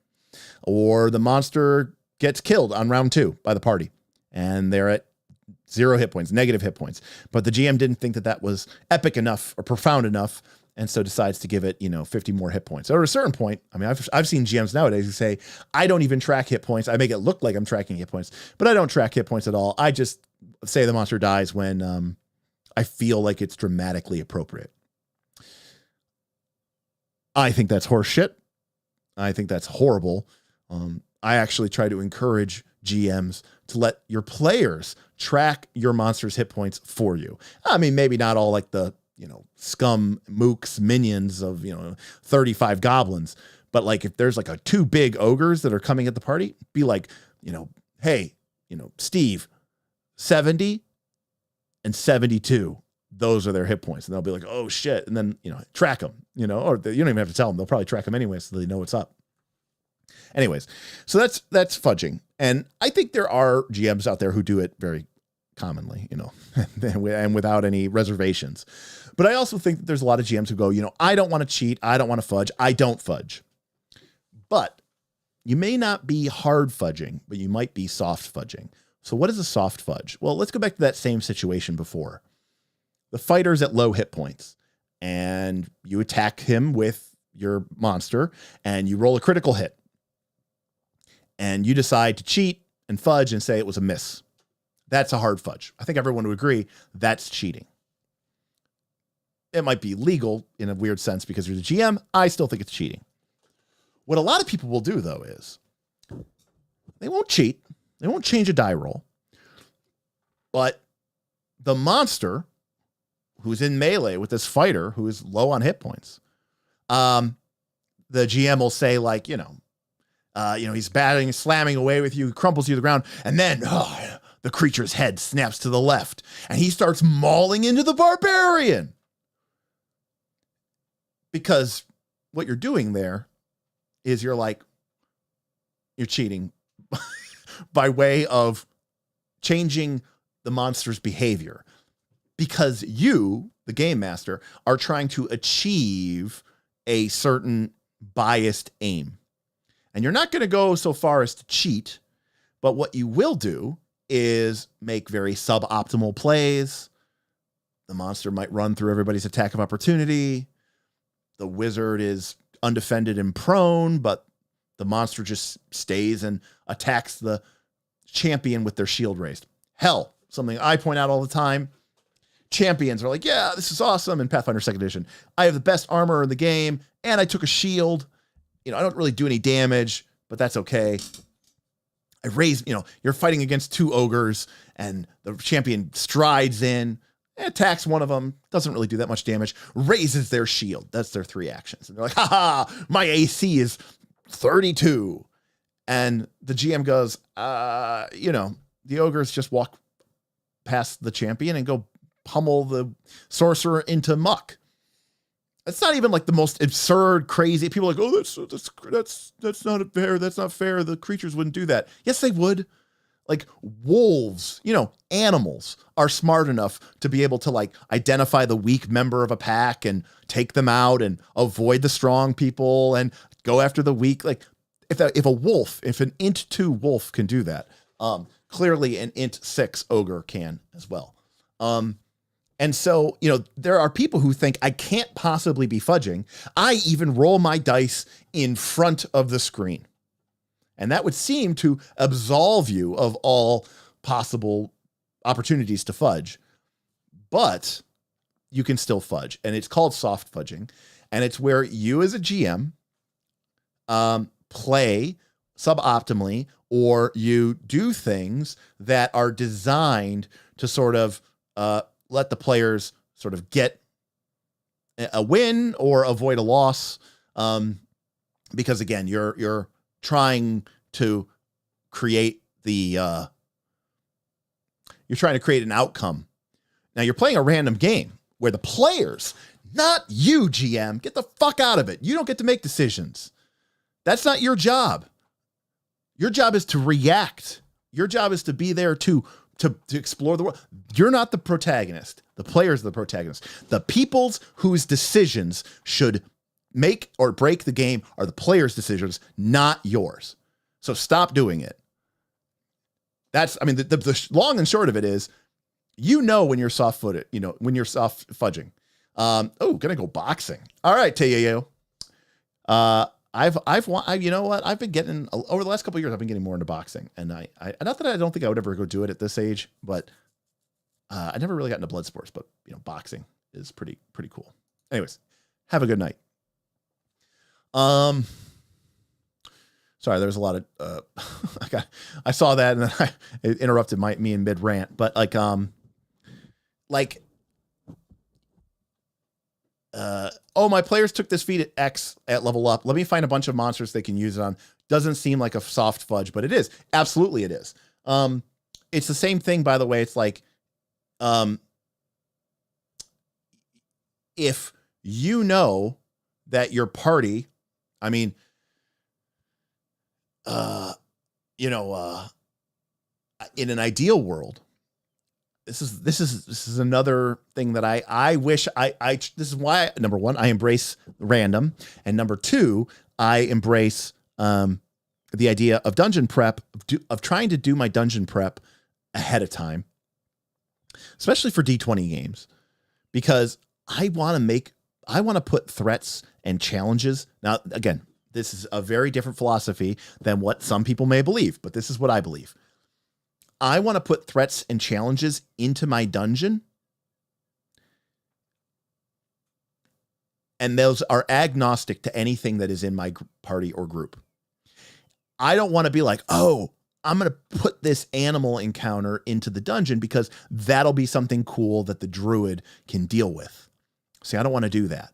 or the monster gets killed on round 2 by the party and they're at 0 hit points, negative hit points. But the GM didn't think that was epic enough or profound enough, and so decides to give it, 50 more hit points. Or at a certain point, I mean, I've seen GMs nowadays who say, I don't even track hit points. I make it look like I'm tracking hit points, but I don't track hit points at all. I just say the monster dies when I feel like it's dramatically appropriate. I think that's horse shit. I think that's horrible. I actually try to encourage GMs to let your players track your monster's hit points for you. I mean, maybe not all like the, scum mooks minions of, 35 goblins, but like if there's like 2 big ogres that are coming at the party, be like, hey, Steve, 70 and 72. Those are their hit points. And they'll be like, oh shit. And then, track them, or you don't even have to tell them. They'll probably track them anyway, so they know what's up. Anyways, so that's fudging. And I think there are GMs out there who do it very commonly, and without any reservations. But I also think that there's a lot of GMs who go, I don't want to cheat. I don't want to fudge. I don't fudge. But you may not be hard fudging, but you might be soft fudging. So what is a soft fudge? Well, let's go back to that same situation before. The fighter's at low hit points and you attack him with your monster and you roll a critical hit. And you decide to cheat and fudge and say it was a miss. That's a hard fudge. I think everyone would agree that's cheating. It might be legal in a weird sense because you're the GM. I still think it's cheating. What a lot of people will do, though, is they won't cheat. They won't change a die roll. But the monster who's in melee with this fighter who is low on hit points, the GM will say, like, he's batting, slamming away with you, crumples you to the ground, and then the creature's head snaps to the left, and he starts mauling into the barbarian. Because what you're doing there is you're cheating by way of changing the monster's behavior. Because you, the game master, are trying to achieve a certain biased aim. And you're not going to go so far as to cheat, but what you will do is make very suboptimal plays. The monster might run through everybody's attack of opportunity. The wizard is undefended and prone, but the monster just stays and attacks the champion with their shield raised. Hell, something I point out all the time. Champions are like, yeah, this is awesome. In Pathfinder 2nd Edition, I have the best armor in the game, and I took a shield. I don't really do any damage, but that's okay. I raise, you're fighting against 2 ogres, and the champion strides in, attacks one of them, doesn't really do that much damage, raises their shield. That's their 3 actions. And they're like, haha, my AC is 32. And the GM goes, the ogres just walk past the champion and go pummel the sorcerer into muck. It's not even like the most absurd, crazy. People are like, oh, that's not fair. That's not fair. The creatures wouldn't do that. Yes, they would. Like wolves, animals are smart enough to be able to identify the weak member of a pack and take them out and avoid the strong people and go after the weak. Like if an int 2 wolf can do that, clearly an int 6 ogre can as well. And so, there are people who think I can't possibly be fudging. I even roll my dice in front of the screen. And that would seem to absolve you of all possible opportunities to fudge. But you can still fudge. And it's called soft fudging. And it's where you as a GM play suboptimally, or you do things that are designed to sort of let the players sort of get a win or avoid a loss. Because again, you're trying to create you're trying to create an outcome. Now you're playing a random game where the players, not you, GM, get the fuck out of it. You don't get to make decisions. That's not your job. Your job is to react. Your job is to be there to to explore the world. You're not the protagonist. The players are the protagonist. The people's whose decisions should make or break the game are the players' decisions, not yours. So stop doing it. That's, I mean, the long and short of it is, when you're soft-footed, when you're soft fudging. Gonna go boxing. All right, Tayo. You know what? I've been getting, over the last couple of years, I've been getting more into boxing. And I not that I don't think I would ever go do it at this age, but I never really got into blood sports, but boxing is pretty cool. Anyways, have a good night. Sorry, there was a lot of, I saw that and then it interrupted me in mid rant, but my players took this feat at X at level up. Let me find a bunch of monsters they can use it on. Doesn't seem like a soft fudge, but it is. Absolutely it is. It's the same thing, by the way. It's like, if you know that your party, I mean, in an ideal world, this is another thing that I wish this is why, number one, I embrace random. And number two, I embrace, the idea of dungeon prep, of trying to do my dungeon prep ahead of time, especially for D20 games, because I want to put threats and challenges. Now, again, this is a very different philosophy than what some people may believe, but this is what I believe. I want to put threats and challenges into my dungeon, and those are agnostic to anything that is in my party or group. I don't want to be like, I'm going to put this animal encounter into the dungeon because that'll be something cool that the druid can deal with. See, I don't want to do that.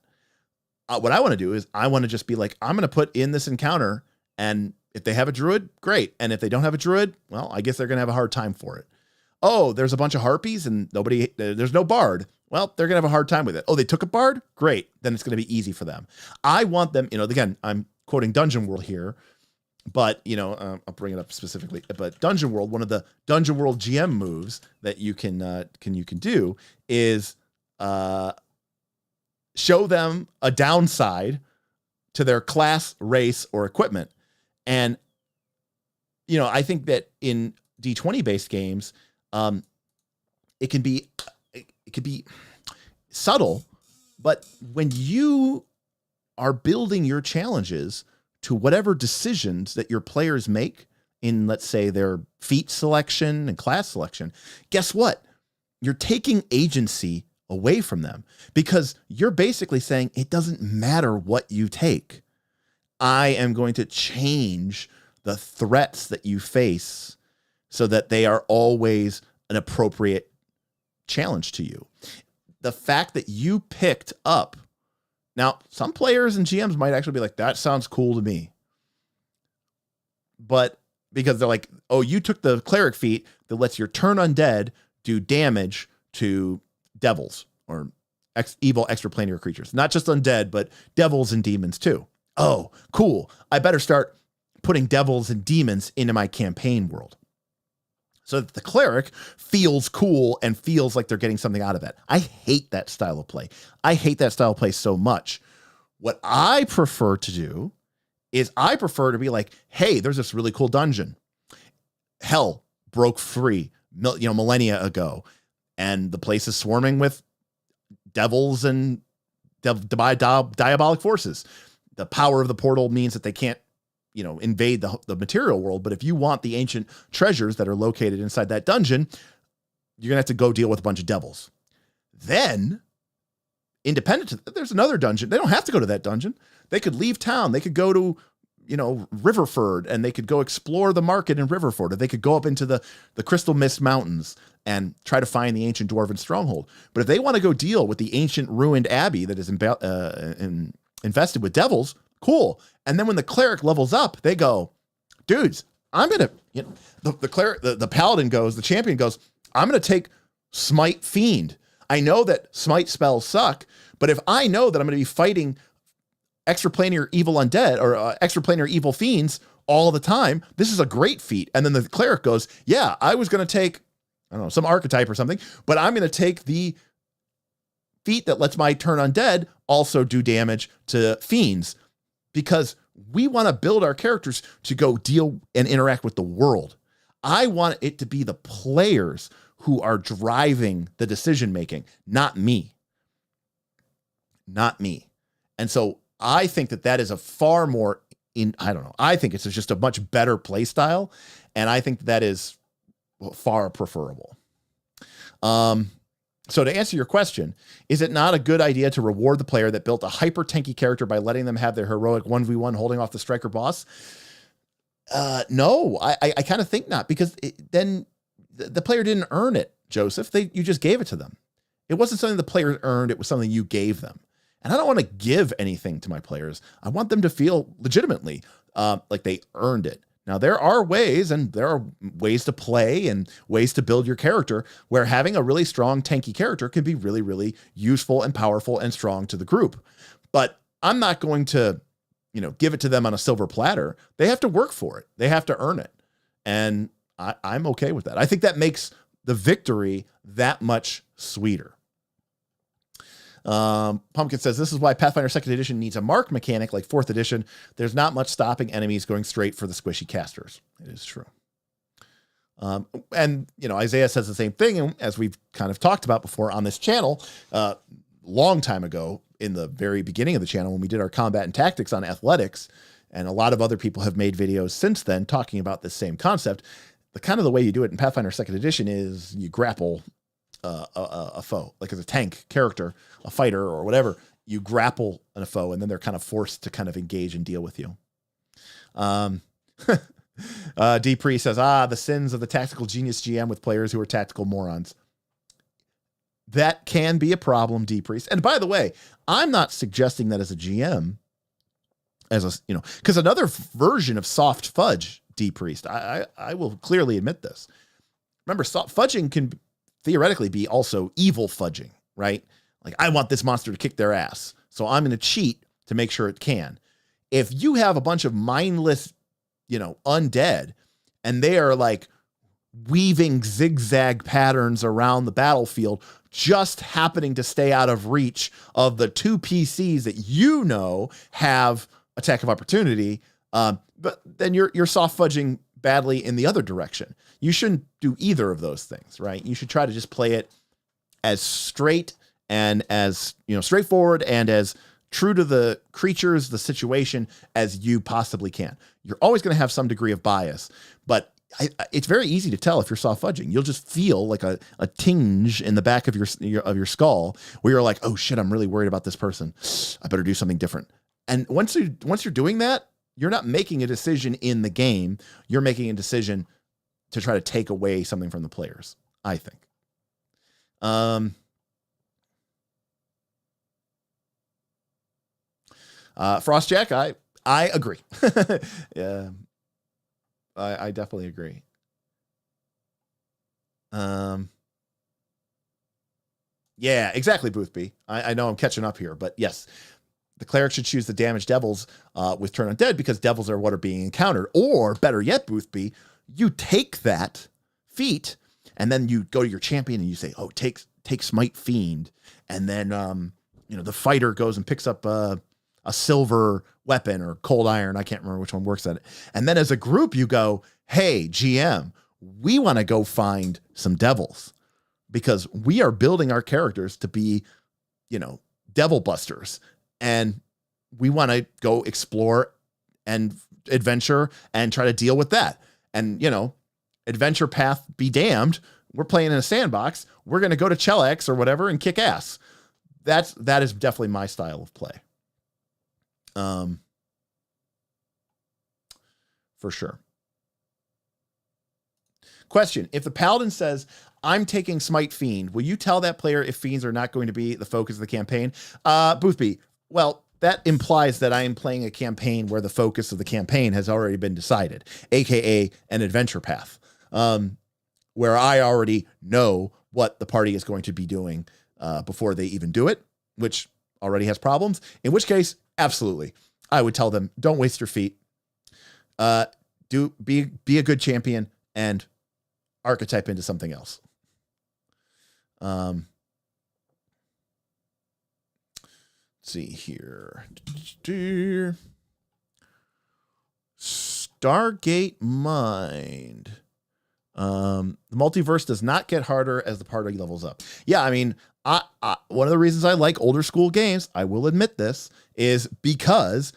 What I want to do is I want to just be like, I'm going to put in this encounter, and if they have a druid, great. And if they don't have a druid, well, I guess they're going to have a hard time for it. Oh, there's a bunch of harpies and there's no bard. Well, they're going to have a hard time with it. Oh, they took a bard? Great. Then it's going to be easy for them. I want them, again, I'm quoting Dungeon World here, but, I'll bring it up specifically. But Dungeon World, one of the Dungeon World GM moves that you can do is show them a downside to their class, race, or equipment. And, I think that in D20 based games, it can be subtle, but when you are building your challenges to whatever decisions that your players make in, let's say, their feat selection and class selection, guess what? You're taking agency away from them, because you're basically saying it doesn't matter what you take. I am going to change the threats that you face so that they are always an appropriate challenge to you. The fact that you picked up, now some players and GMs might actually be like, that sounds cool to me. But because they're like, oh, you took the cleric feat that lets your turn undead do damage to devils or evil extraplanar creatures. Not just undead, but devils and demons too. Oh, cool. I better start putting devils and demons into my campaign world so that the cleric feels cool and feels like they're getting something out of that. I hate that style of play. I hate that style of play so much. What I prefer to do is I prefer to be like, hey, there's this really cool dungeon. Hell broke free, millennia ago, and the place is swarming with devils and diabolic forces. The power of the portal means that they can't, invade the material world. But if you want the ancient treasures that are located inside that dungeon, you're gonna have to go deal with a bunch of devils. Then, there's another dungeon. They don't have to go to that dungeon. They could leave town. They could go to, Riverford, and they could go explore the market in Riverford, or they could go up into the Crystal Mist Mountains and try to find the ancient dwarven stronghold. But if they want to go deal with the ancient ruined abbey that is infested with devils, cool. And then when the cleric levels up, they go, dudes, I'm going to, the cleric, the paladin goes, the champion goes, I'm going to take Smite Fiend. I know that smite spells suck, but if I know that I'm going to be fighting extraplanar evil undead or extraplanar evil fiends all the time, this is a great feat. And then the cleric goes, yeah, I was going to take I don't know, some archetype or something, but I'm going to take the feat that lets my turn undead also do damage to fiends, because we want to build our characters to go deal and interact with the world. I want it to be the players who are driving the decision making, not me. Not me. And so I think that is a far more I think it's just a much better play style, and I think that is far preferable. So to answer your question, is it not a good idea to reward the player that built a hyper tanky character by letting them have their heroic 1v1 holding off the striker boss? No, I kind of think not, because then the player didn't earn it, Joseph. You just gave it to them. It wasn't something the player earned. It was something you gave them. And I don't want to give anything to my players. I want them to feel legitimately like they earned it. Now, there are ways to play and ways to build your character where having a really strong tanky character can be really, really useful and powerful and strong to the group. But I'm not going to, give it to them on a silver platter. They have to work for it. They have to earn it. And I'm okay with that. I think that makes the victory that much sweeter. Pumpkin says, this is why Pathfinder 2nd edition needs a mark mechanic like 4th edition. There's not much stopping enemies going straight for the squishy casters. It is true. And Isaiah says the same thing, as we've kind of talked about before on this channel, long time ago in the very beginning of the channel when we did our combat and tactics on athletics, and a lot of other people have made videos since then talking about this same concept. The way you do it in Pathfinder 2nd edition is you grapple a foe, like as a tank character, a fighter or whatever, you grapple a foe, and then they're kind of forced to kind of engage and deal with you. D Pre says, the sins of the tactical genius GM with players who are tactical morons. That can be a problem, D Priest. And by the way, I'm not suggesting that as a GM, because another version of soft fudge, D Priest, I will clearly admit this. Remember, soft fudging can theoretically be also evil fudging, right? Like, I want this monster to kick their ass, so I'm going to cheat to make sure it can. If you have a bunch of mindless, undead, and they are like weaving zigzag patterns around the battlefield, just happening to stay out of reach of the 2 PCs that have attack of opportunity, but then you're soft fudging badly in the other direction. You shouldn't do either of those things, right? You should try to just play it as straight and as, straightforward and as true to the creatures, the situation as you possibly can. You're always going to have some degree of bias, but it's very easy to tell if you're soft fudging. You'll just feel like a tinge in the back of your skull where you're like, oh shit, I'm really worried about this person. I better do something different. And once you're doing that, you're not making a decision in the game. You're making a decision to try to take away something from the players, I think. Frostjack, I agree. Yeah, I definitely agree. Yeah, exactly, Boothby. I know I'm catching up here, but yes, the cleric should choose the damaged devils with turn undead because devils are what are being encountered. Or better yet, Boothby, you take that feat and then you go to your champion and you say, oh, take smite fiend. And then, the fighter goes and picks up a silver weapon or cold iron. I can't remember which one works at it. And then as a group, you go, hey, GM, we want to go find some devils because we are building our characters to be, devil busters. And we want to go explore and adventure and try to deal with that. And, adventure path be damned. We're playing in a sandbox. We're going to go to Chelex or whatever and kick ass. That is definitely my style of play. For sure. Question. If the paladin says, I'm taking smite fiend, will you tell that player if fiends are not going to be the focus of the campaign? Boothby, well, that implies that I am playing a campaign where the focus of the campaign has already been decided, aka an adventure path, where I already know what the party is going to be doing before they even do it, which already has problems. In which case, absolutely, I would tell them, don't waste your feet. Be a good champion and archetype into something else. Let's see here. Stargate Mind. The multiverse does not get harder as the party levels up. Yeah, I mean, one of the reasons I like older school games, I will admit this, is because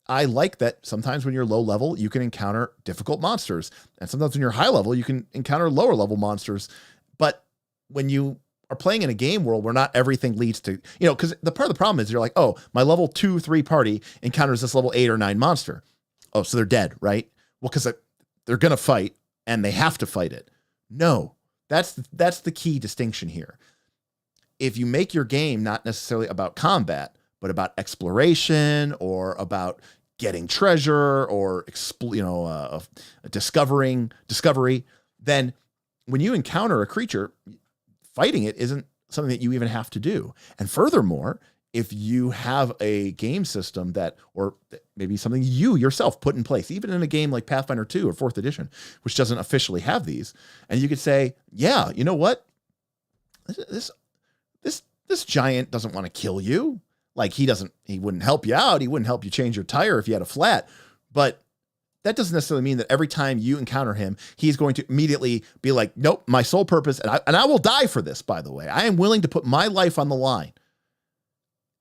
I like that sometimes when you're low level, you can encounter difficult monsters. And sometimes when you're high level, you can encounter lower level monsters. But when you are playing in a game world where not everything leads to, because the part of the problem is you're like, oh, my level 2, 3 party encounters this level 8 or 9 monster. Oh, so they're dead, right? Well, because they're going to fight and they have to fight it. No, that's the key distinction here. If you make your game not necessarily about combat, but about exploration or about getting treasure or discovery, then when you encounter a creature, fighting it isn't something that you even have to do. And furthermore, if you have a game system or maybe something you yourself put in place, even in a game like Pathfinder 2 or 4th edition, which doesn't officially have these, and you could say, yeah, you know what? This giant doesn't want to kill you. Like he wouldn't help you out. He wouldn't help you change your tire if you had a flat, but that doesn't necessarily mean that every time you encounter him, he's going to immediately be like, nope, my sole purpose, and I will die for this, by the way. I am willing to put my life on the line,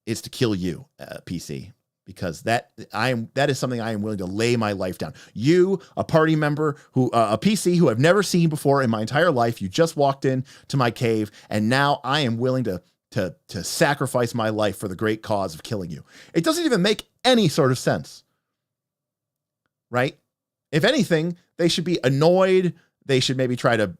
is to kill you, PC, because that is something I am willing to lay my life down. You, a party member a PC who I've never seen before in my entire life, you just walked in to my cave, and now I am willing to sacrifice my life for the great cause of killing you. It doesn't even make any sort of sense, right? If anything, they should be annoyed. They should maybe try to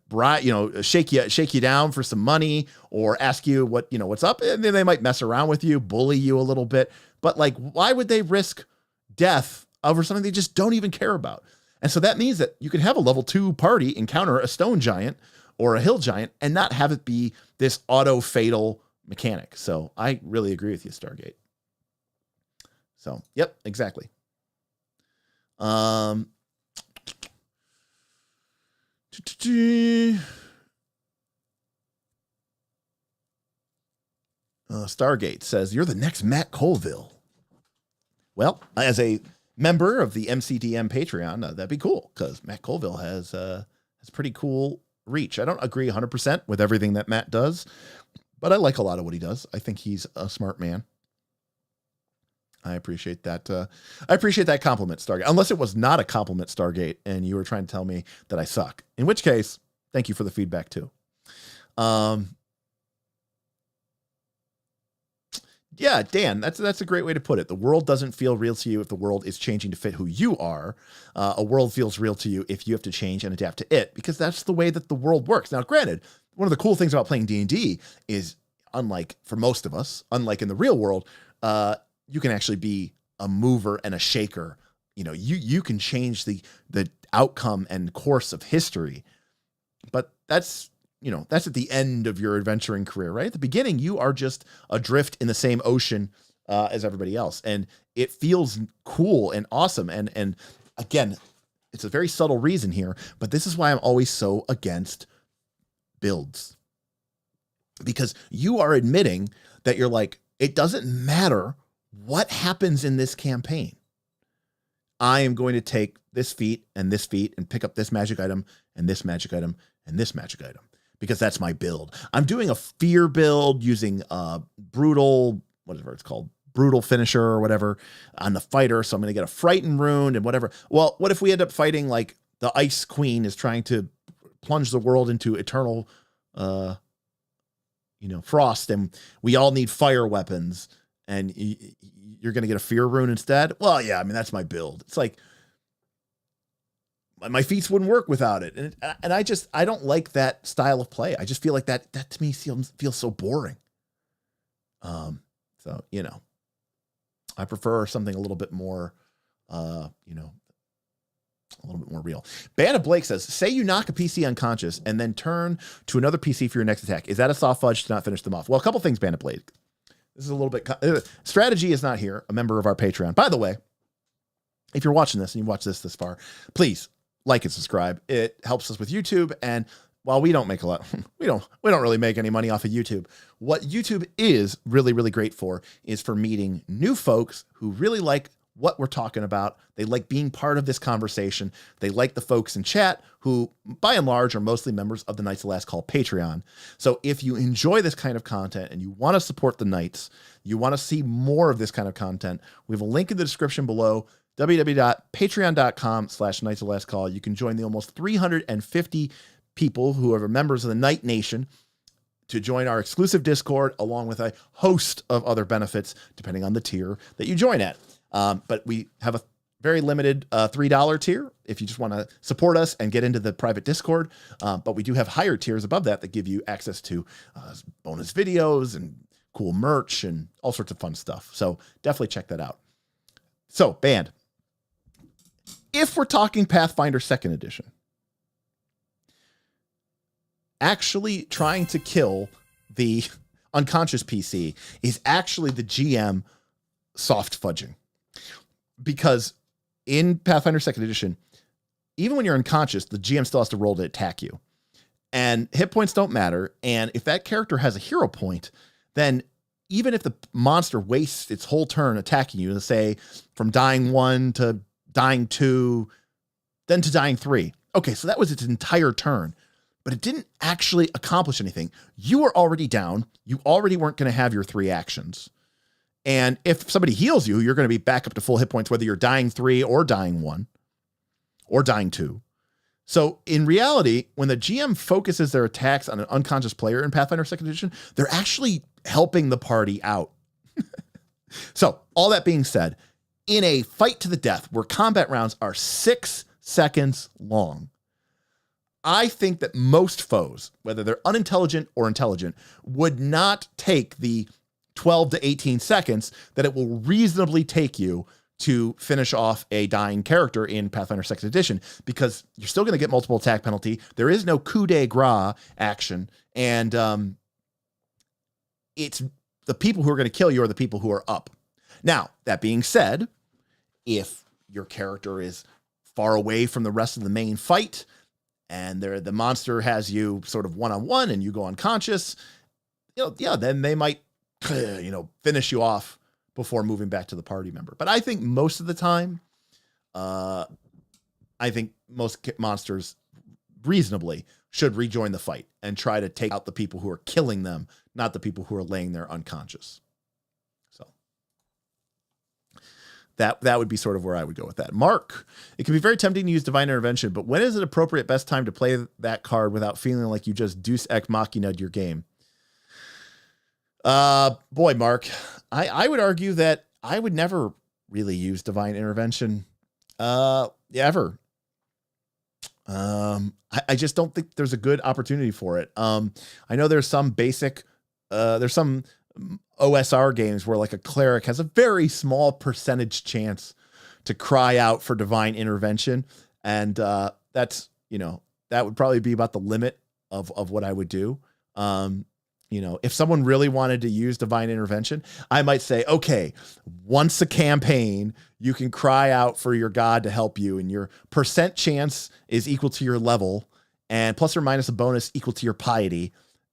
shake you down for some money or ask you what's up. And then they might mess around with you, bully you a little bit. But like, why would they risk death over something they just don't even care about? And so that means that you can have a level 2 party encounter a stone giant or a hill giant and not have it be this auto fatal mechanic. So I really agree with you, Stargate. So, yep, exactly. Stargate says, you're the next Matt Colville. Well, as a member of the MCDM Patreon, that'd be cool, because Matt Colville has pretty cool reach. I don't agree 100% with everything that Matt does, but I like a lot of what he does. I think he's a smart man. I appreciate that. I appreciate that compliment, Stargate. Unless it was not a compliment, Stargate, and you were trying to tell me that I suck. In which case, thank you for the feedback too. Yeah, Dan, that's a great way to put it. The world doesn't feel real to you if the world is changing to fit who you are. A world feels real to you if you have to change and adapt to it, because that's the way that the world works. Now, granted, one of the cool things about playing D&D is, unlike for most of us, unlike in the real world, you can actually be a mover and a shaker. You can change the outcome and course of history, but that's at the end of your adventuring career, right? At the beginning, you are just adrift in the same ocean as everybody else. And it feels cool and awesome. And again, it's a very subtle reason here, but this is why I'm always so against builds, because you are admitting that you're like, it doesn't matter what happens in this campaign. I am going to take this feat and pick up this magic item and this magic item and this magic item, because that's my build. I'm doing a fear build using brutal, whatever it's called, brutal finisher or whatever on the fighter. So I'm going to get a frighten rune and whatever. Well, what if we end up fighting like the Ice Queen is trying to plunge the world into eternal, frost, and we all need fire weapons, and you're going to get a fear rune instead? Well, yeah, I mean, that's my build. It's like, my feats wouldn't work without it. And I don't like that style of play. I just feel like that to me feels so boring. So, I prefer something a little bit more, a little bit more real. Banna Blake says, say you knock a PC unconscious and then turn to another PC for your next attack. Is that a soft fudge to not finish them off? Well, a couple things, Banna Blake. This is a little bit, Strategy is not here, a member of our Patreon. By the way, if you're watching this and you watch this far, please like and subscribe. It helps us with YouTube, and while we don't make a lot, we don't really make any money off of YouTube. What YouTube is really, really great for is for meeting new folks who really like what we're talking about. They like being part of this conversation. They like the folks in chat who, by and large, are mostly members of the Knights of the Last Call Patreon. So if you enjoy this kind of content and you want to support the Knights, you want to see more of this kind of content, we have a link in the description below, www.patreon.com/Knights of the Last Call. You can join the almost 350 people who are members of the Knight Nation to join our exclusive Discord, along with a host of other benefits, depending on the tier that you join at. But we have a very limited $3 tier if you just want to support us and get into the private Discord. But we do have higher tiers above that give you access to bonus videos and cool merch and all sorts of fun stuff. So definitely check that out. So, Band, if we're talking Pathfinder 2nd Edition, actually trying to kill the unconscious PC is actually the GM soft fudging. Because in Pathfinder 2nd Edition, even when you're unconscious, the GM still has to roll to attack you. And hit points don't matter. And if that character has a hero point, then even if the monster wastes its whole turn attacking you, let's say from dying 1 to dying 2, then to dying 3. Okay, so that was its entire turn. But it didn't actually accomplish anything. You were already down. You already weren't going to have your 3 actions. And if somebody heals you, you're going to be back up to full hit points, whether you're dying 3 or dying 1 or dying 2. So in reality, when the GM focuses their attacks on an unconscious player in Pathfinder 2nd Edition, they're actually helping the party out. So all that being said, in a fight to the death where combat rounds are 6 seconds long, I think that most foes, whether they're unintelligent or intelligent, would not take the 12 to 18 seconds that it will reasonably take you to finish off a dying character in Pathfinder 2nd Edition, because you're still going to get multiple attack penalty. There is no coup de grace action. And it's the people who are going to kill you are the people who are up. Now, that being said, if your character is far away from the rest of the main fight and the monster has you sort of one-on-one and you go unconscious, then they might finish you off before moving back to the party member. But I think most of the time, I think most monsters reasonably should rejoin the fight and try to take out the people who are killing them, not the people who are laying there unconscious. So that would be sort of where I would go with that. Mark, it can be very tempting to use Divine Intervention, but when is it appropriate best time to play that card without feeling like you just Deus Ex Machina'd your game? Boy, Mark, I would argue that I would never really use Divine Intervention, ever. I just don't think there's a good opportunity for it. I know there's some basic, there's some OSR games where like a cleric has a very small percentage chance to cry out for Divine Intervention. And, that's, that would probably be about the limit of what I would do. If someone really wanted to use Divine Intervention, I might say, okay, once a campaign, you can cry out for your god to help you, and your percent chance is equal to your level, and plus or minus a bonus equal to your piety,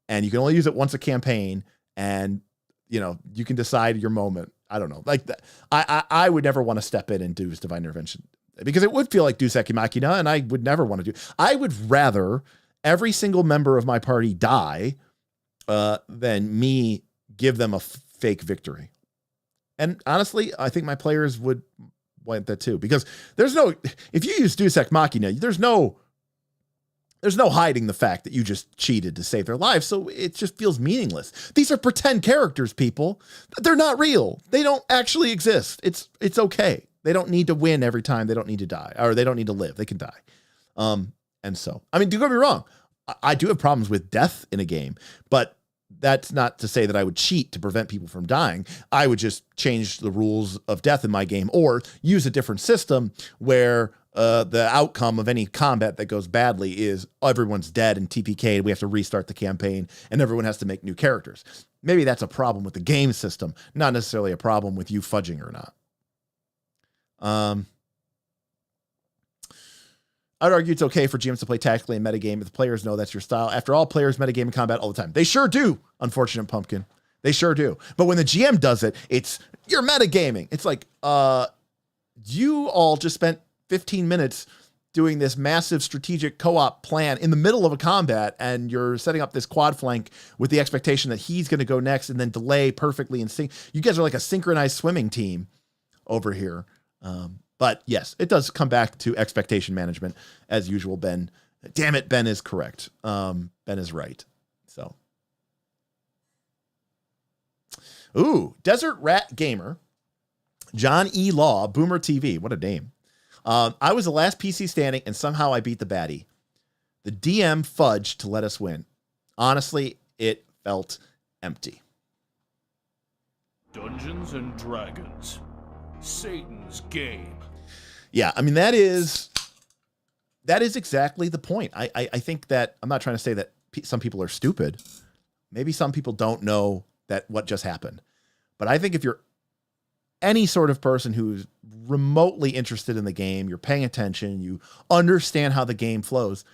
and you can only use it once a campaign, and you can decide your moment. I don't know, like that. I would never want to step in and do Divine Intervention, because it would feel like Deus Ex Machina, and I would never want to do. I would rather every single member of my party die than me give them a fake victory. And honestly, I think my players would want that too, because if you use Deus Ex Machina, there's no hiding the fact that you just cheated to save their lives. So it just feels meaningless. These are pretend characters, people. They're not real. They don't actually exist. It's okay. They don't need to win every time. They don't need to die, or they don't need to live. They can die. And so, I mean, don't get me wrong. I do have problems with death in a game, but that's not to say that I would cheat to prevent people from dying. I would just change the rules of death in my game, or use a different system where the outcome of any combat that goes badly is everyone's dead and TPK'd. We have to restart the campaign and everyone has to make new characters. Maybe that's a problem with the game system, not necessarily a problem with you fudging or not. I'd argue it's okay for GMs to play tactically and metagame if the players know that's your style. After all, players metagame in combat all the time. They sure do, unfortunate pumpkin. They sure do. But when the GM does it, it's, you're metagaming. It's like, you all just spent 15 minutes doing this massive strategic co-op plan in the middle of a combat, and you're setting up this quad flank with the expectation that he's going to go next and then delay perfectly in sync. You guys are like a synchronized swimming team over here. But yes, it does come back to expectation management as usual, Ben. Damn it, Ben is correct. Ben is right. So, ooh, Desert Rat Gamer, John E. Law, Boomer TV. What a name. I was the last PC standing, and somehow I beat the baddie. The DM fudged to let us win. Honestly, it felt empty. Dungeons and Dragons. Satan's game. Yeah, I mean, that is exactly the point. I think that, I'm not trying to say that some people are stupid. Maybe some people don't know that what just happened. But I think if you're any sort of person who's remotely interested in the game, you're paying attention, you understand how the game flows,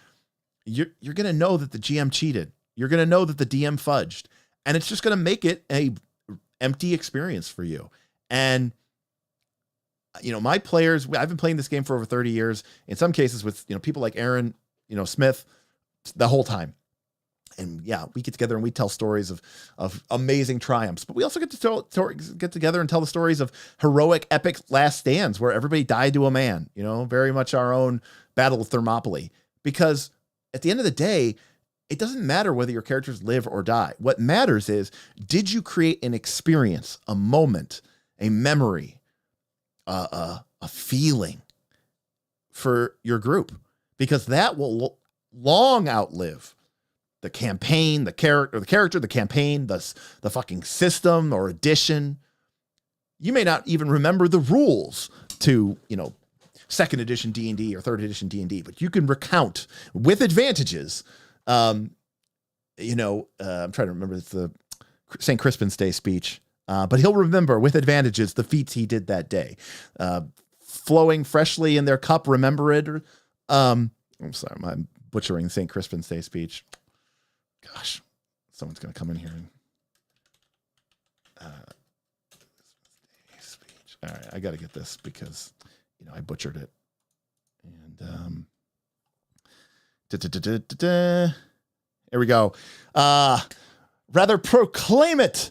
you're going to know that the GM cheated. You're going to know that the DM fudged, and it's just going to make it a empty experience for you. And, you know, my players, I've been playing this game for over 30 years, in some cases with, you know, people like Aaron, you know, Smith, the whole time. And yeah, we get together and we tell stories of amazing triumphs, but we also get to get together and tell the stories of heroic, epic last stands where everybody died to a man, you know, very much our own Battle of Thermopylae. Because at the end of the day, it doesn't matter whether your characters live or die. What matters is, did you create an experience, a moment, a memory, a feeling for your group? Because that will long outlive the campaign, the character, the campaign, the fucking system or edition. You may not even remember the rules to, you know, 2nd edition D&D or 3rd edition D&D, but you can recount with advantages. You know, I'm trying to remember, it's the St. Crispin's Day speech, but he'll remember with advantages the feats he did that day. Flowing freshly in their cup, remember it. I'm sorry, I'm butchering St. Crispin's Day speech. Gosh, someone's going to come in here and speech. All right, I got to get this because, you know, I butchered it. And here we go. Rather proclaim it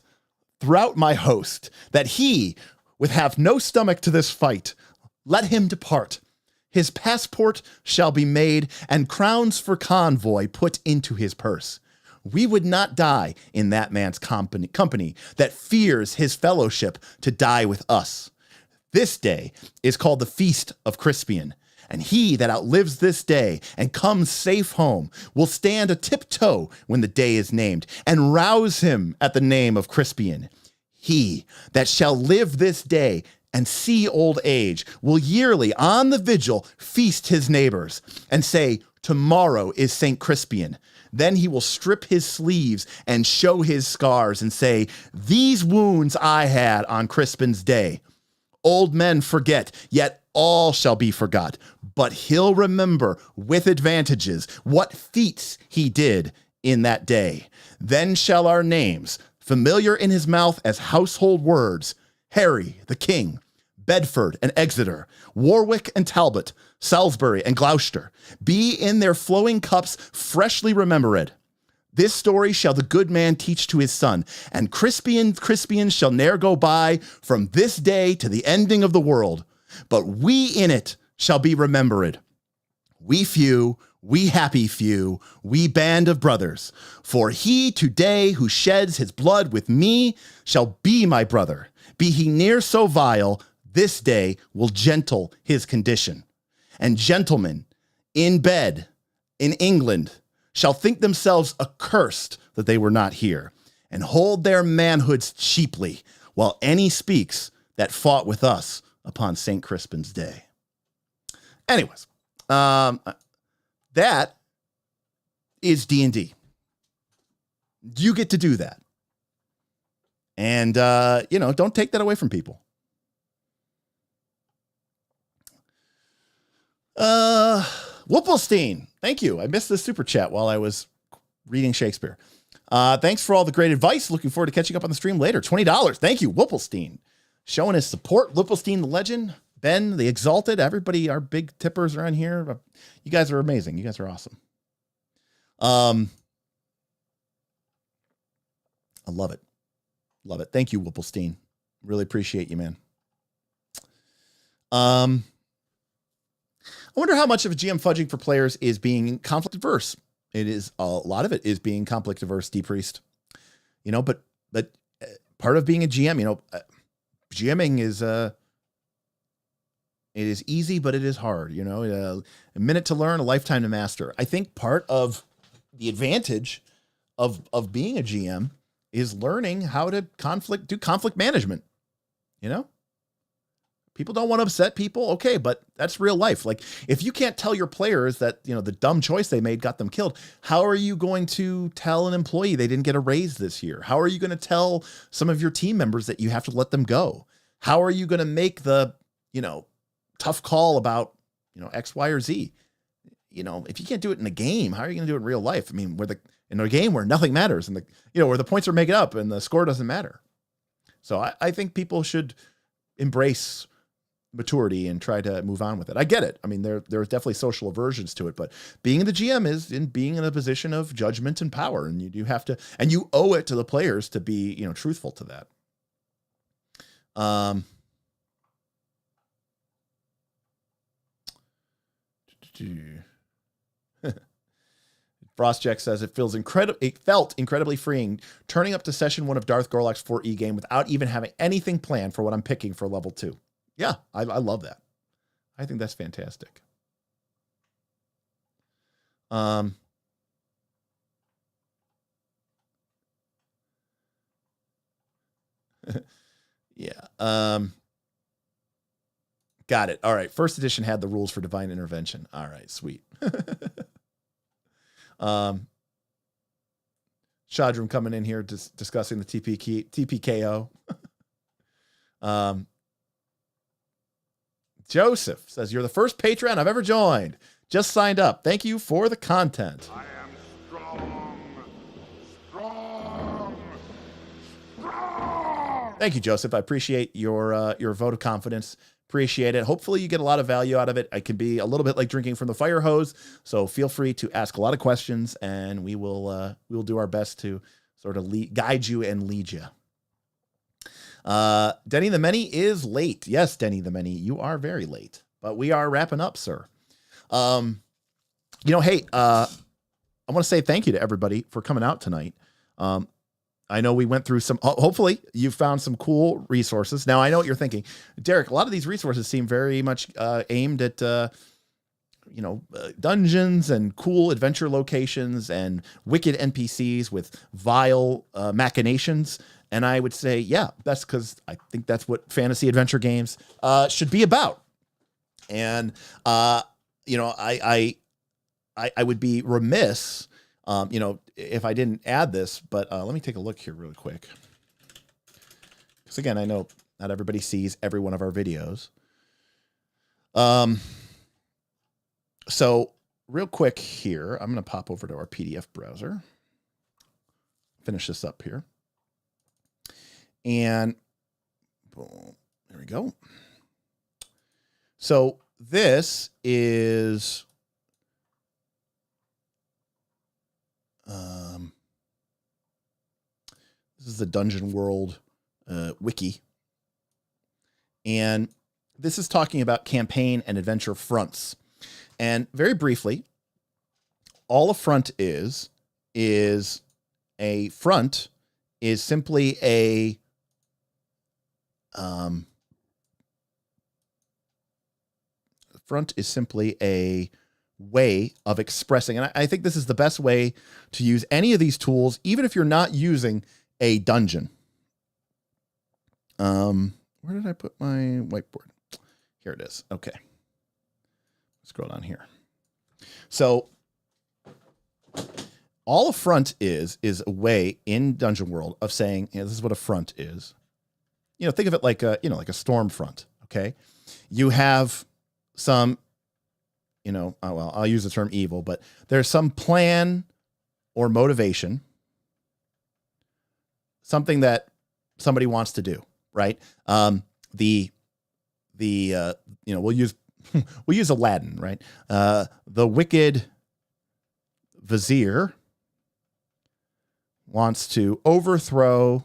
throughout my host that he would have no stomach to this fight. Let him depart. His passport shall be made and crowns for convoy put into his purse. We would not die in that man's company that fears his fellowship to die with us. This day is called the Feast of Crispian, and he that outlives this day and comes safe home will stand a tiptoe when the day is named and rouse him at the name of Crispian. He that shall live this day and see old age will yearly on the vigil feast his neighbors and say, tomorrow is St. Crispian. Then he will strip his sleeves and show his scars and say, these wounds I had on Crispin's day. Old men forget, yet all shall be forgot. But he'll remember with advantages what feats he did in that day. Then shall our names, familiar in his mouth as household words, Harry the King, Bedford and Exeter, Warwick and Talbot, Salisbury and Gloucester, be in their flowing cups freshly remembered. This story shall the good man teach to his son, and Crispian shall ne'er go by from this day to the ending of the world. But we in it shall be remembered. We few, we happy few, we band of brothers. For he today who sheds his blood with me shall be my brother. Be he near so vile, this day will gentle his condition. And gentlemen in bed in England shall think themselves accursed that they were not here, and hold their manhoods cheaply, while any speaks that fought with us upon St. Crispin's Day. Anyways, that is D&D. You get to do that. And, you know, don't take that away from people. Whoopelstein, thank you. I missed the super chat while I was reading Shakespeare. Thanks for all the great advice. Looking forward to catching up on the stream later. $20. Thank you, Whoopelstein. Showing his support. Whoopelstein, the legend. Ben, the exalted. Everybody, our big tippers around here. You guys are amazing. You guys are awesome. I love it. Love it. Thank you, Whoopelstein. Really appreciate you, man. I wonder how much of a GM fudging for players is being conflict averse. It is a lot of it is being conflict averse, D-Priest. You know, but part of being a GM, you know, GMing is it is easy, but it is hard. You know, a minute to learn, a lifetime to master. I think part of the advantage of being a GM is learning how to do conflict management. You know, people don't want to upset people. Okay. But that's real life. Like if you can't tell your players that, you know, the dumb choice they made got them killed, how are you going to tell an employee they didn't get a raise this year? How are you going to tell some of your team members that you have to let them go? How are you going to make the, you know, tough call about, you know, X, Y, or Z? You know, if you can't do it in a game, how are you going to do it in real life? I mean, in a game where nothing matters and where the points are made up and the score doesn't matter. So I think people should embrace maturity and try to move on with it. I get it. I mean, there are definitely social aversions to it, but being the GM is in being in a position of judgment and power, and you have to, and you owe it to the players to be, you know, truthful to that. Frostjack says it felt incredibly freeing turning up to session 1 of Darth Gorlok's 4E game without even having anything planned for what I'm picking for level 2. Yeah, I love that. I think that's fantastic. Yeah. Got it. All right. First edition had the rules for divine intervention. All right, sweet. Shadrum coming in here discussing the TPKO. Joseph says, you're the first Patreon I've ever joined. Just signed up. Thank you for the content. I am strong. Thank you, Joseph. I appreciate your vote of confidence. Appreciate it. Hopefully you get a lot of value out of it. It can be a little bit like drinking from the fire hose. So feel free to ask a lot of questions and we will do our best to sort of guide you and lead you. Denny the Many is late. Yes, Denny the Many, you are very late, but we are wrapping up, sir. Hey, I want to say thank you to everybody for coming out tonight. I know we went through hopefully you found some cool resources. Now I know what you're thinking, Derek, a lot of these resources seem very much, aimed at, dungeons and cool adventure locations and wicked NPCs with vile, machinations. And I would say, yeah, that's because I think that's what fantasy adventure games should be about. And I would be remiss, if I didn't add this. But let me take a look here really quick. Because again, I know not everybody sees every one of our videos. So real quick here, I'm going to pop over to our PDF browser. Finish this up here. And boom, there we go. So this is the Dungeon World wiki. And this is talking about campaign and adventure fronts. And very briefly, all a front is a front is simply a front is simply a way of expressing. And I think this is the best way to use any of these tools, even if you're not using a dungeon. Where did I put my whiteboard? Here it is. Okay. Scroll down here. So all a front is a way in Dungeon World of saying, this is what a front is. Think of it like a storm front. Okay. You have some well, I'll use the term evil, but there's some plan or motivation, something that somebody wants to do, right? We'll use Aladdin, right? The wicked vizier wants to overthrow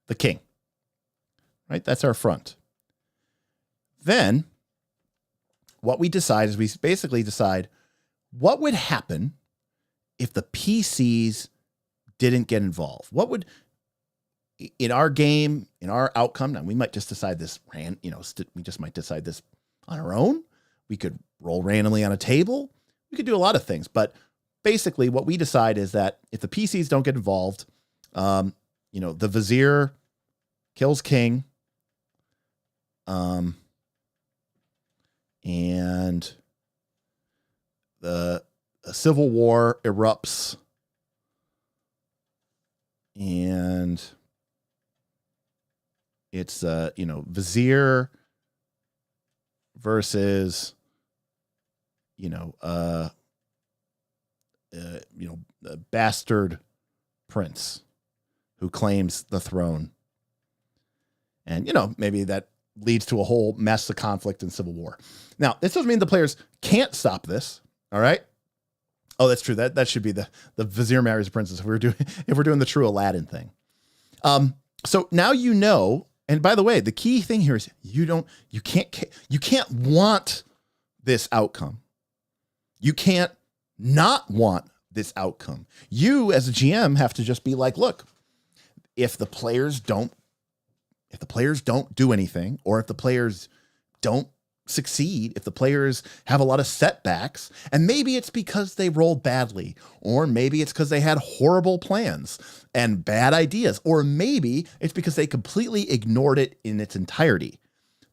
the king, right? That's our front. Then what we decide is we basically decide what would happen if the PCs didn't get involved. What would, in our game, in our outcome, now we might just decide this, we just might decide this on our own. We could roll randomly on a table. We could do a lot of things, but basically what we decide is that if the PCs don't get involved, the vizier kills king, and a civil war erupts, and it's vizier versus a bastard prince who claims the throne, and maybe that leads to a whole mess of conflict and civil war. Now, this doesn't mean the players can't stop this. All right. Oh, that's true. That should be the vizier marries a princess if we're doing the true Aladdin thing. So now and by the way, the key thing here is you can't want this outcome. You can't not want this outcome. You as a GM have to just be like, look, if the players don't do anything, or if the players don't succeed, if the players have a lot of setbacks, and maybe it's because they rolled badly, or maybe it's because they had horrible plans and bad ideas, or maybe it's because they completely ignored it in its entirety.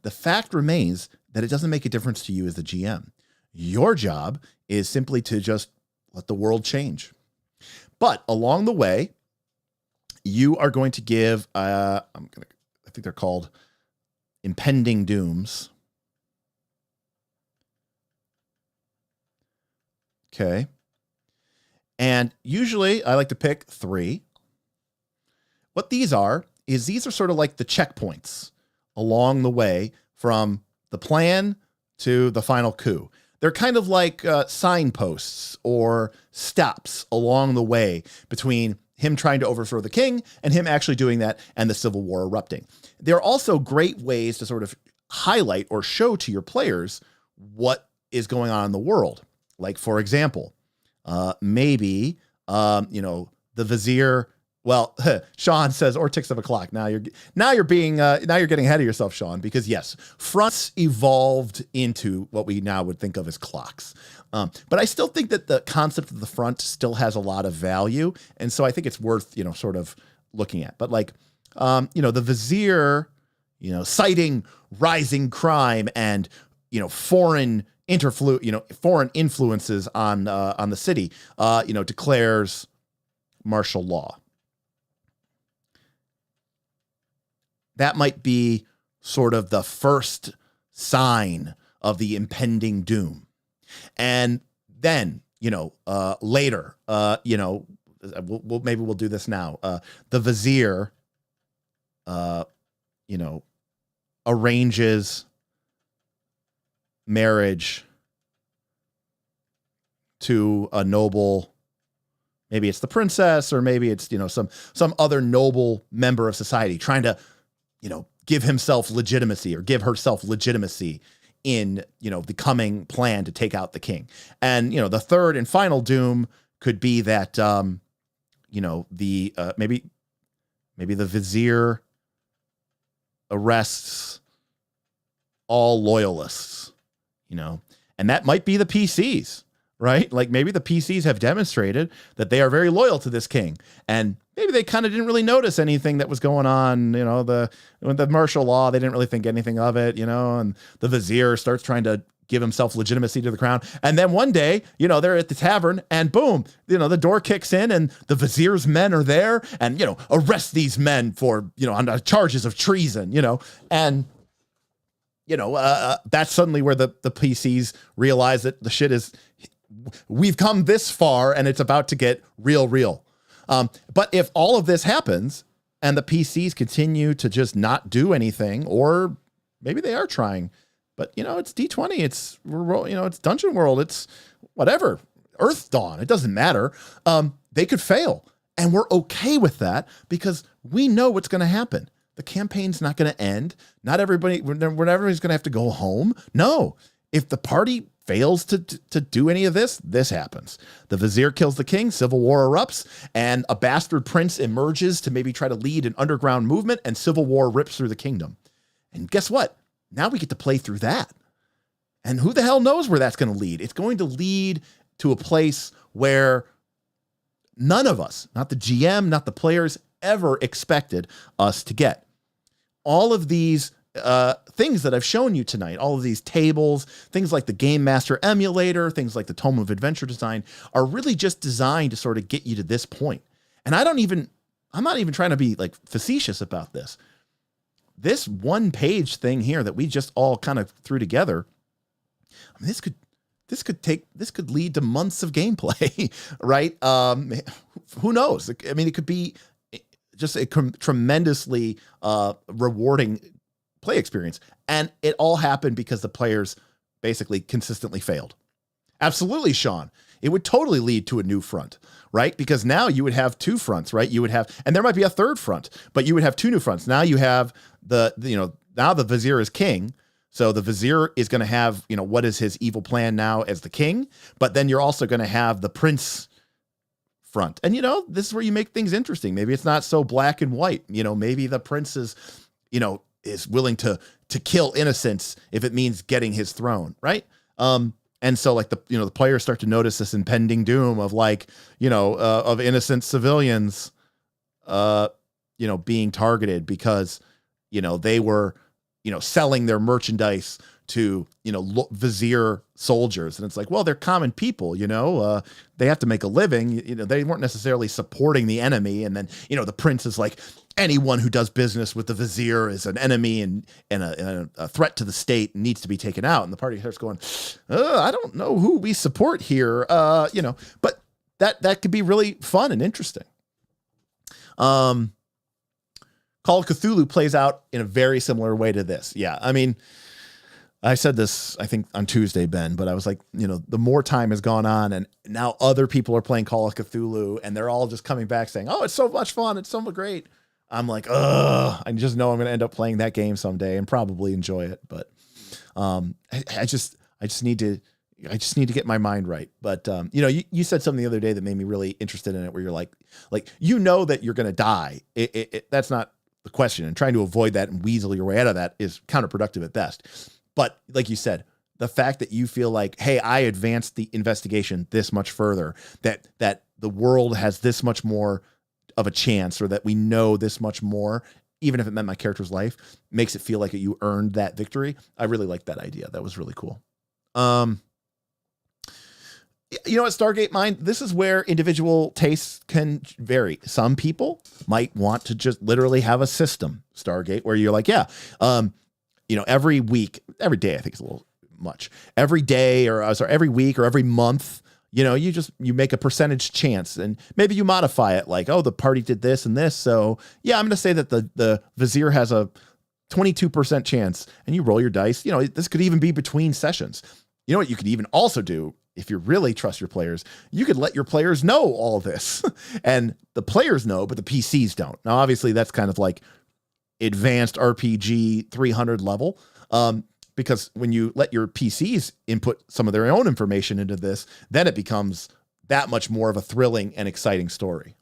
The fact remains that it doesn't make a difference to you as the GM. Your job is simply to just let the world change. But along the way, you are going to give, I think they're called impending dooms. Okay. And usually I like to pick 3. What these are sort of like the checkpoints along the way from the plan to the final coup. They're kind of like signposts or stops along the way between him trying to overthrow the king and him actually doing that and the civil war erupting. They're also great ways to sort of highlight or show to your players what is going on in the world. Like, for example, maybe, the vizier, well, Sean says, or ticks of a clock. Now you're getting ahead of yourself, Sean, because yes, fronts evolved into what we now would think of as clocks. But I still think that the concept of the front still has a lot of value. And so I think it's worth, sort of looking at. But like, the vizier, citing rising crime and, foreign influences on the city, declares martial law. That might be sort of the first sign of the impending doom. And then, later, maybe we'll do this now. The vizier, arranges marriage to a noble. Maybe it's the princess, or maybe it's, some other noble member of society trying to, give himself legitimacy or give herself legitimacy in, the coming plan to take out the king. And, the third and final doom could be that, maybe the vizier arrests all loyalists, and that might be the PCs, right? Like maybe the PCs have demonstrated that they are very loyal to this king, and maybe they kind of didn't really notice anything that was going on, the martial law, they didn't really think anything of it, and the vizier starts trying to give himself legitimacy to the crown. And then one day, they're at the tavern and boom, the door kicks in and the vizier's men are there and, arrest these men for, on charges of treason, and that's suddenly where the PCs realize that the shit is, we've come this far and it's about to get real. But if all of this happens and the PCs continue to just not do anything, or maybe they are trying, but it's D20, it's Dungeon World, it's whatever, Earth Dawn, it doesn't matter. They could fail, and we're okay with that because we know what's going to happen. The campaign's not going to end. Not everybody's going to have to go home. No, if the party fails to do any of this, this happens. The vizier kills the king, civil war erupts, and a bastard prince emerges to maybe try to lead an underground movement, and civil war rips through the kingdom. And guess what? Now we get to play through that. And who the hell knows where that's going to lead? It's going to lead to a place where none of us, not the GM, not the players, ever expected us to get. All of these things that I've shown you tonight, all of these tables, things like the Game Master emulator, things like the Tome of Adventure Design, are really just designed to sort of get you to this point. And I'm not even trying to be like facetious about this. This one page thing here that we just all kind of threw together, I mean, this could lead to months of gameplay, right? Who knows? I mean, it could be just a tremendously rewarding play experience. And it all happened because the players basically consistently failed. Absolutely, Sean. It would totally lead to a new front, right? Because now you would have two fronts, right? You would have, and there might be a third front, but you would have two new fronts. Now you have now the vizier is king. So the vizier is going to have, what is his evil plan now as the king, but then you're also going to have the prince front. And, this is where you make things interesting. Maybe it's not so black and white. Maybe the prince is willing to kill innocents if it means getting his throne, right? And so like the players start to notice this impending doom of of innocent civilians, being targeted because, they were, selling their merchandise to, vizier soldiers. And it's like, well, they're common people, they have to make a living. They weren't necessarily supporting the enemy. And then, the prince is like, anyone who does business with the vizier is an enemy and a threat to the state and needs to be taken out. And the party starts going, I don't know who we support here. But that could be really fun and interesting. Call of Cthulhu plays out in a very similar way to this. Yeah. I mean, I said this, I think on Tuesday, Ben, but I was like, the more time has gone on and now other people are playing Call of Cthulhu and they're all just coming back saying, oh, it's so much fun. It's so great. I'm like, I just know I'm going to end up playing that game someday and probably enjoy it. But I just need to get my mind right. But you said something the other day that made me really interested in it, where you're like that you're going to die. That's not the question, and trying to avoid that and weasel your way out of that is counterproductive at best. But like you said, the fact that you feel like, hey, I advanced the investigation this much further, that the world has this much more of a chance, or that we know this much more, even if it meant my character's life, makes it feel like you earned that victory. I really like that idea. That was really cool. At Stargate Mind, this is where individual tastes can vary. Some people might want to just literally have a system, Stargate, where you're like, every week, every day, I think it's a little much. Every day, every week or every month, you make a percentage chance, and maybe you modify it like, oh, the party did this and this. So yeah, I'm going to say that the vizier has a 22% chance, and you roll your dice. This could even be between sessions. You know what you could even also do, if you really trust your players, you could let your players know all this and the players know, but the PCs don't. Now, obviously that's kind of like advanced RPG 300 level. Because when you let your PCs input some of their own information into this, then it becomes that much more of a thrilling and exciting story.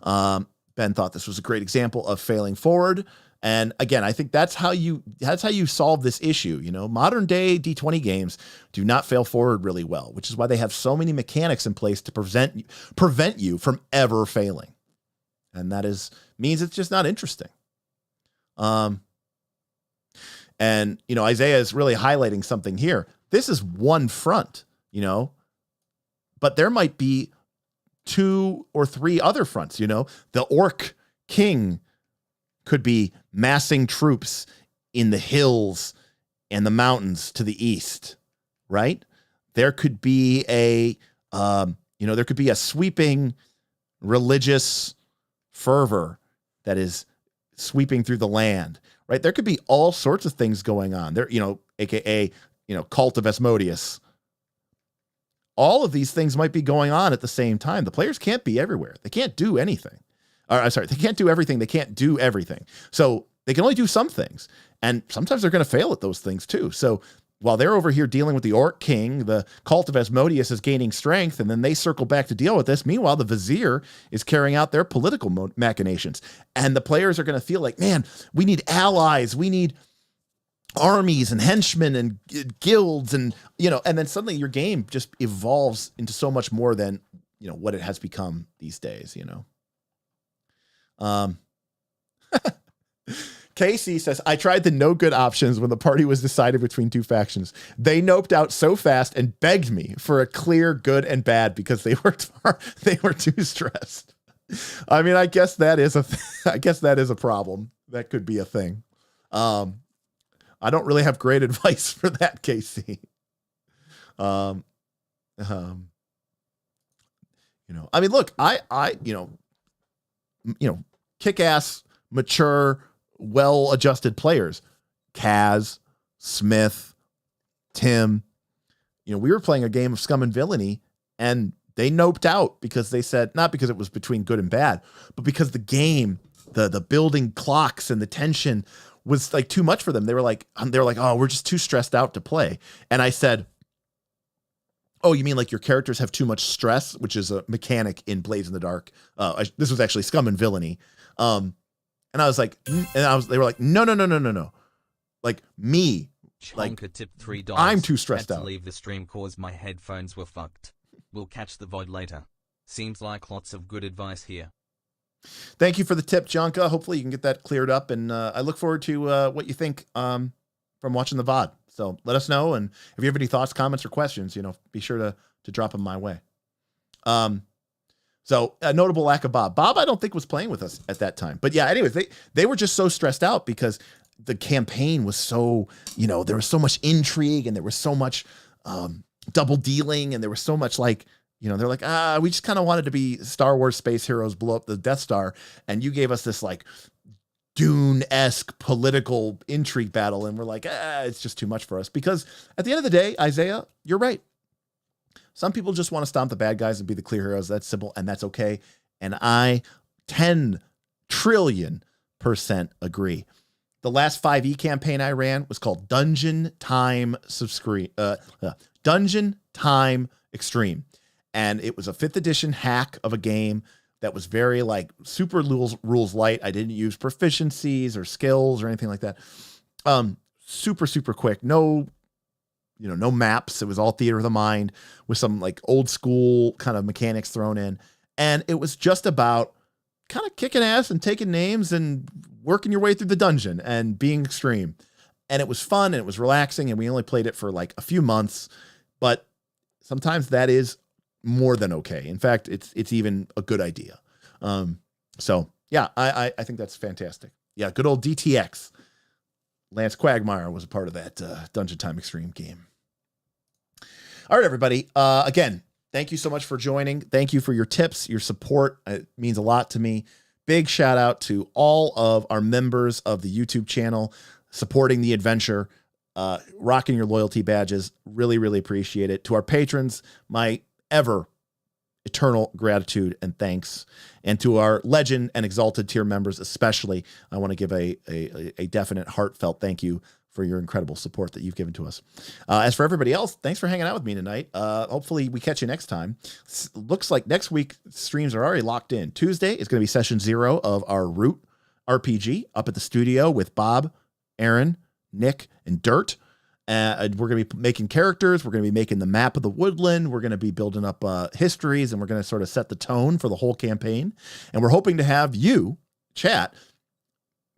Ben thought this was a great example of failing forward. And again, I think that's how you solve this issue. Modern day D20 games do not fail forward really well, which is why they have so many mechanics in place to prevent you from ever failing. And that means it's just not interesting. And, Isaiah is really highlighting something here. This is one front, but there might be 2 or 3 other fronts, the Orc King could be massing troops in the hills and the mountains to the east, right? There could be there could be a sweeping religious fervor that is sweeping through the land, right? There could be all sorts of things going on there, AKA, cult of Asmodeus. All of these things might be going on at the same time. The players can't be everywhere. They can't do anything. They can't do everything. They can't do everything. So they can only do some things. And sometimes they're going to fail at those things too. So while they're over here dealing with the Orc King, the cult of Asmodeus is gaining strength, and then they circle back to deal with this. Meanwhile, the Vizier is carrying out their political machinations. And the players are going to feel like, man, we need allies. We need armies and henchmen and guilds, and then suddenly your game just evolves into so much more than what it has become these days. Casey says, I tried the no good options when the party was decided between two factions. They noped out so fast and begged me for a clear good and bad because they were too stressed. I mean, I guess that is a problem. That could be a thing. I don't really have great advice for that, Casey. I mean, look, I kick-ass, mature, well-adjusted players, Kaz, Smith, Tim, we were playing a game of Scum and Villainy, and they noped out because they said, not because it was between good and bad, but because the game, the building clocks and the tension was like too much for them. They were like, oh, we're just too stressed out to play. And I said, oh, you mean like your characters have too much stress, which is a mechanic in Blades in the Dark. This was actually Scum and Villainy. And I was like, they were like, no. Like me, Chonka tipped $3. I'm too stressed Had out. to leave the stream cause my headphones were fucked. We'll catch the VOD later. Seems like lots of good advice here. Thank you for the tip, Jonka. Hopefully you can get that cleared up. And I look forward to what you think from watching the VOD. So let us know. And if you have any thoughts, comments, or questions, be sure to drop them my way. So a notable lack of Bob. Bob, I don't think was playing with us at that time. But yeah, anyways, they were just so stressed out because the campaign was so, there was so much intrigue and there was so much double dealing and there was so much they're like, we just kind of wanted to be Star Wars space heroes, blow up the Death Star. And you gave us this like Dune-esque political intrigue battle. And we're like, it's just too much for us. Because at the end of the day, Isaiah, you're right. Some people just want to stomp the bad guys and be the clear heroes. That's simple and that's okay. And I 10 trillion% agree. The last 5e campaign I ran was called Dungeon Time Extreme. And it was a 5th edition hack of a game that was very like super rules light. I didn't use proficiencies or skills or anything like that. Super, super quick. No maps. It was all theater of the mind with some like old school kind of mechanics thrown in. And it was just about kind of kicking ass and taking names and working your way through the dungeon and being extreme. And it was fun and it was relaxing. And we only played it for like a few months, but sometimes that is more than okay. In fact, it's even a good idea. So yeah, I think that's fantastic. Yeah. Good old DTX. Lance Quagmire was a part of that Dungeon Time Extreme game. All right, everybody. Again, thank you so much for joining. Thank you for your tips, your support. It means a lot to me. Big shout out to all of our members of the YouTube channel supporting the adventure, rocking your loyalty badges. Really, really appreciate it. To our patrons, my ever eternal gratitude and thanks. And to our legend and exalted tier members, especially, I want to give a definite heartfelt thank you for your incredible support that you've given to us. As for everybody else, thanks for hanging out with me tonight. Hopefully we catch you next time. Looks like next week streams are already locked in. Tuesday is going to be session 0 of our Root RPG up at the studio with Bob, Aaron, Nick, and Dirt. We're going to be making characters. We're going to be making the map of the woodland. We're going to be building up histories, and we're going to sort of set the tone for the whole campaign. And we're hoping to have you, chat,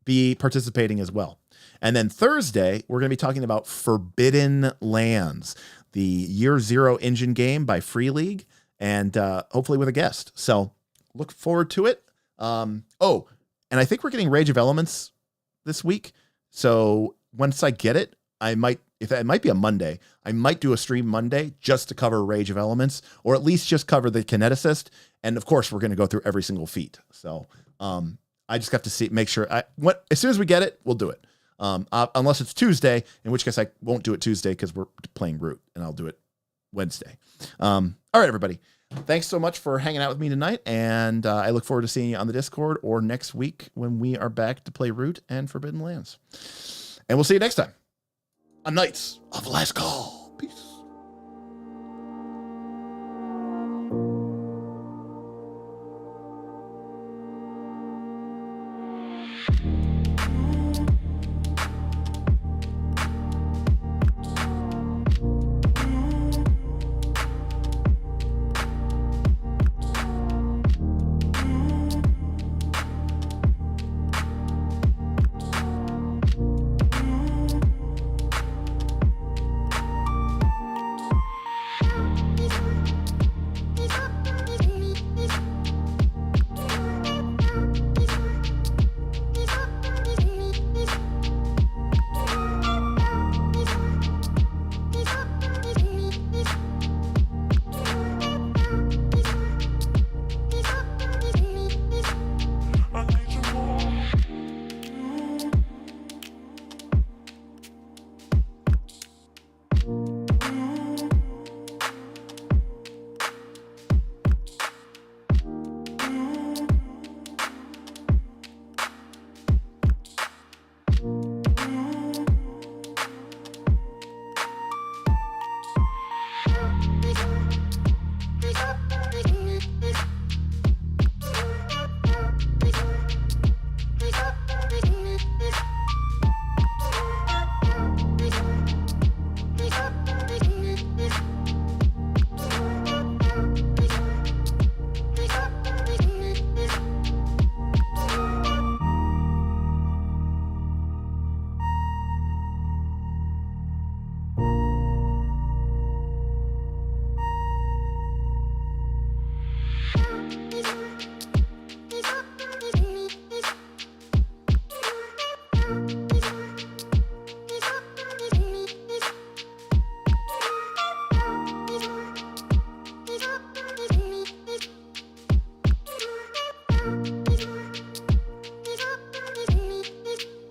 be participating as well. And then Thursday, we're going to be talking about Forbidden Lands, the Year Zero engine game by Free League, and hopefully with a guest. So look forward to it. And I think we're getting Rage of Elements this week. So once I get it, I might, if it might be a Monday, I might do a stream Monday just to cover Rage of Elements, or at least just cover the Kineticist. And of course, we're going to go through every single feat. So I just have to make sure as soon as we get it, we'll do it. Unless it's Tuesday, in which case I won't do it Tuesday because we're playing Root, and I'll do it Wednesday. All right, everybody. Thanks so much for hanging out with me tonight, and I look forward to seeing you on the Discord or next week when we are back to play Root and Forbidden Lands. And we'll see you next time on Knights of Last Call. Peace.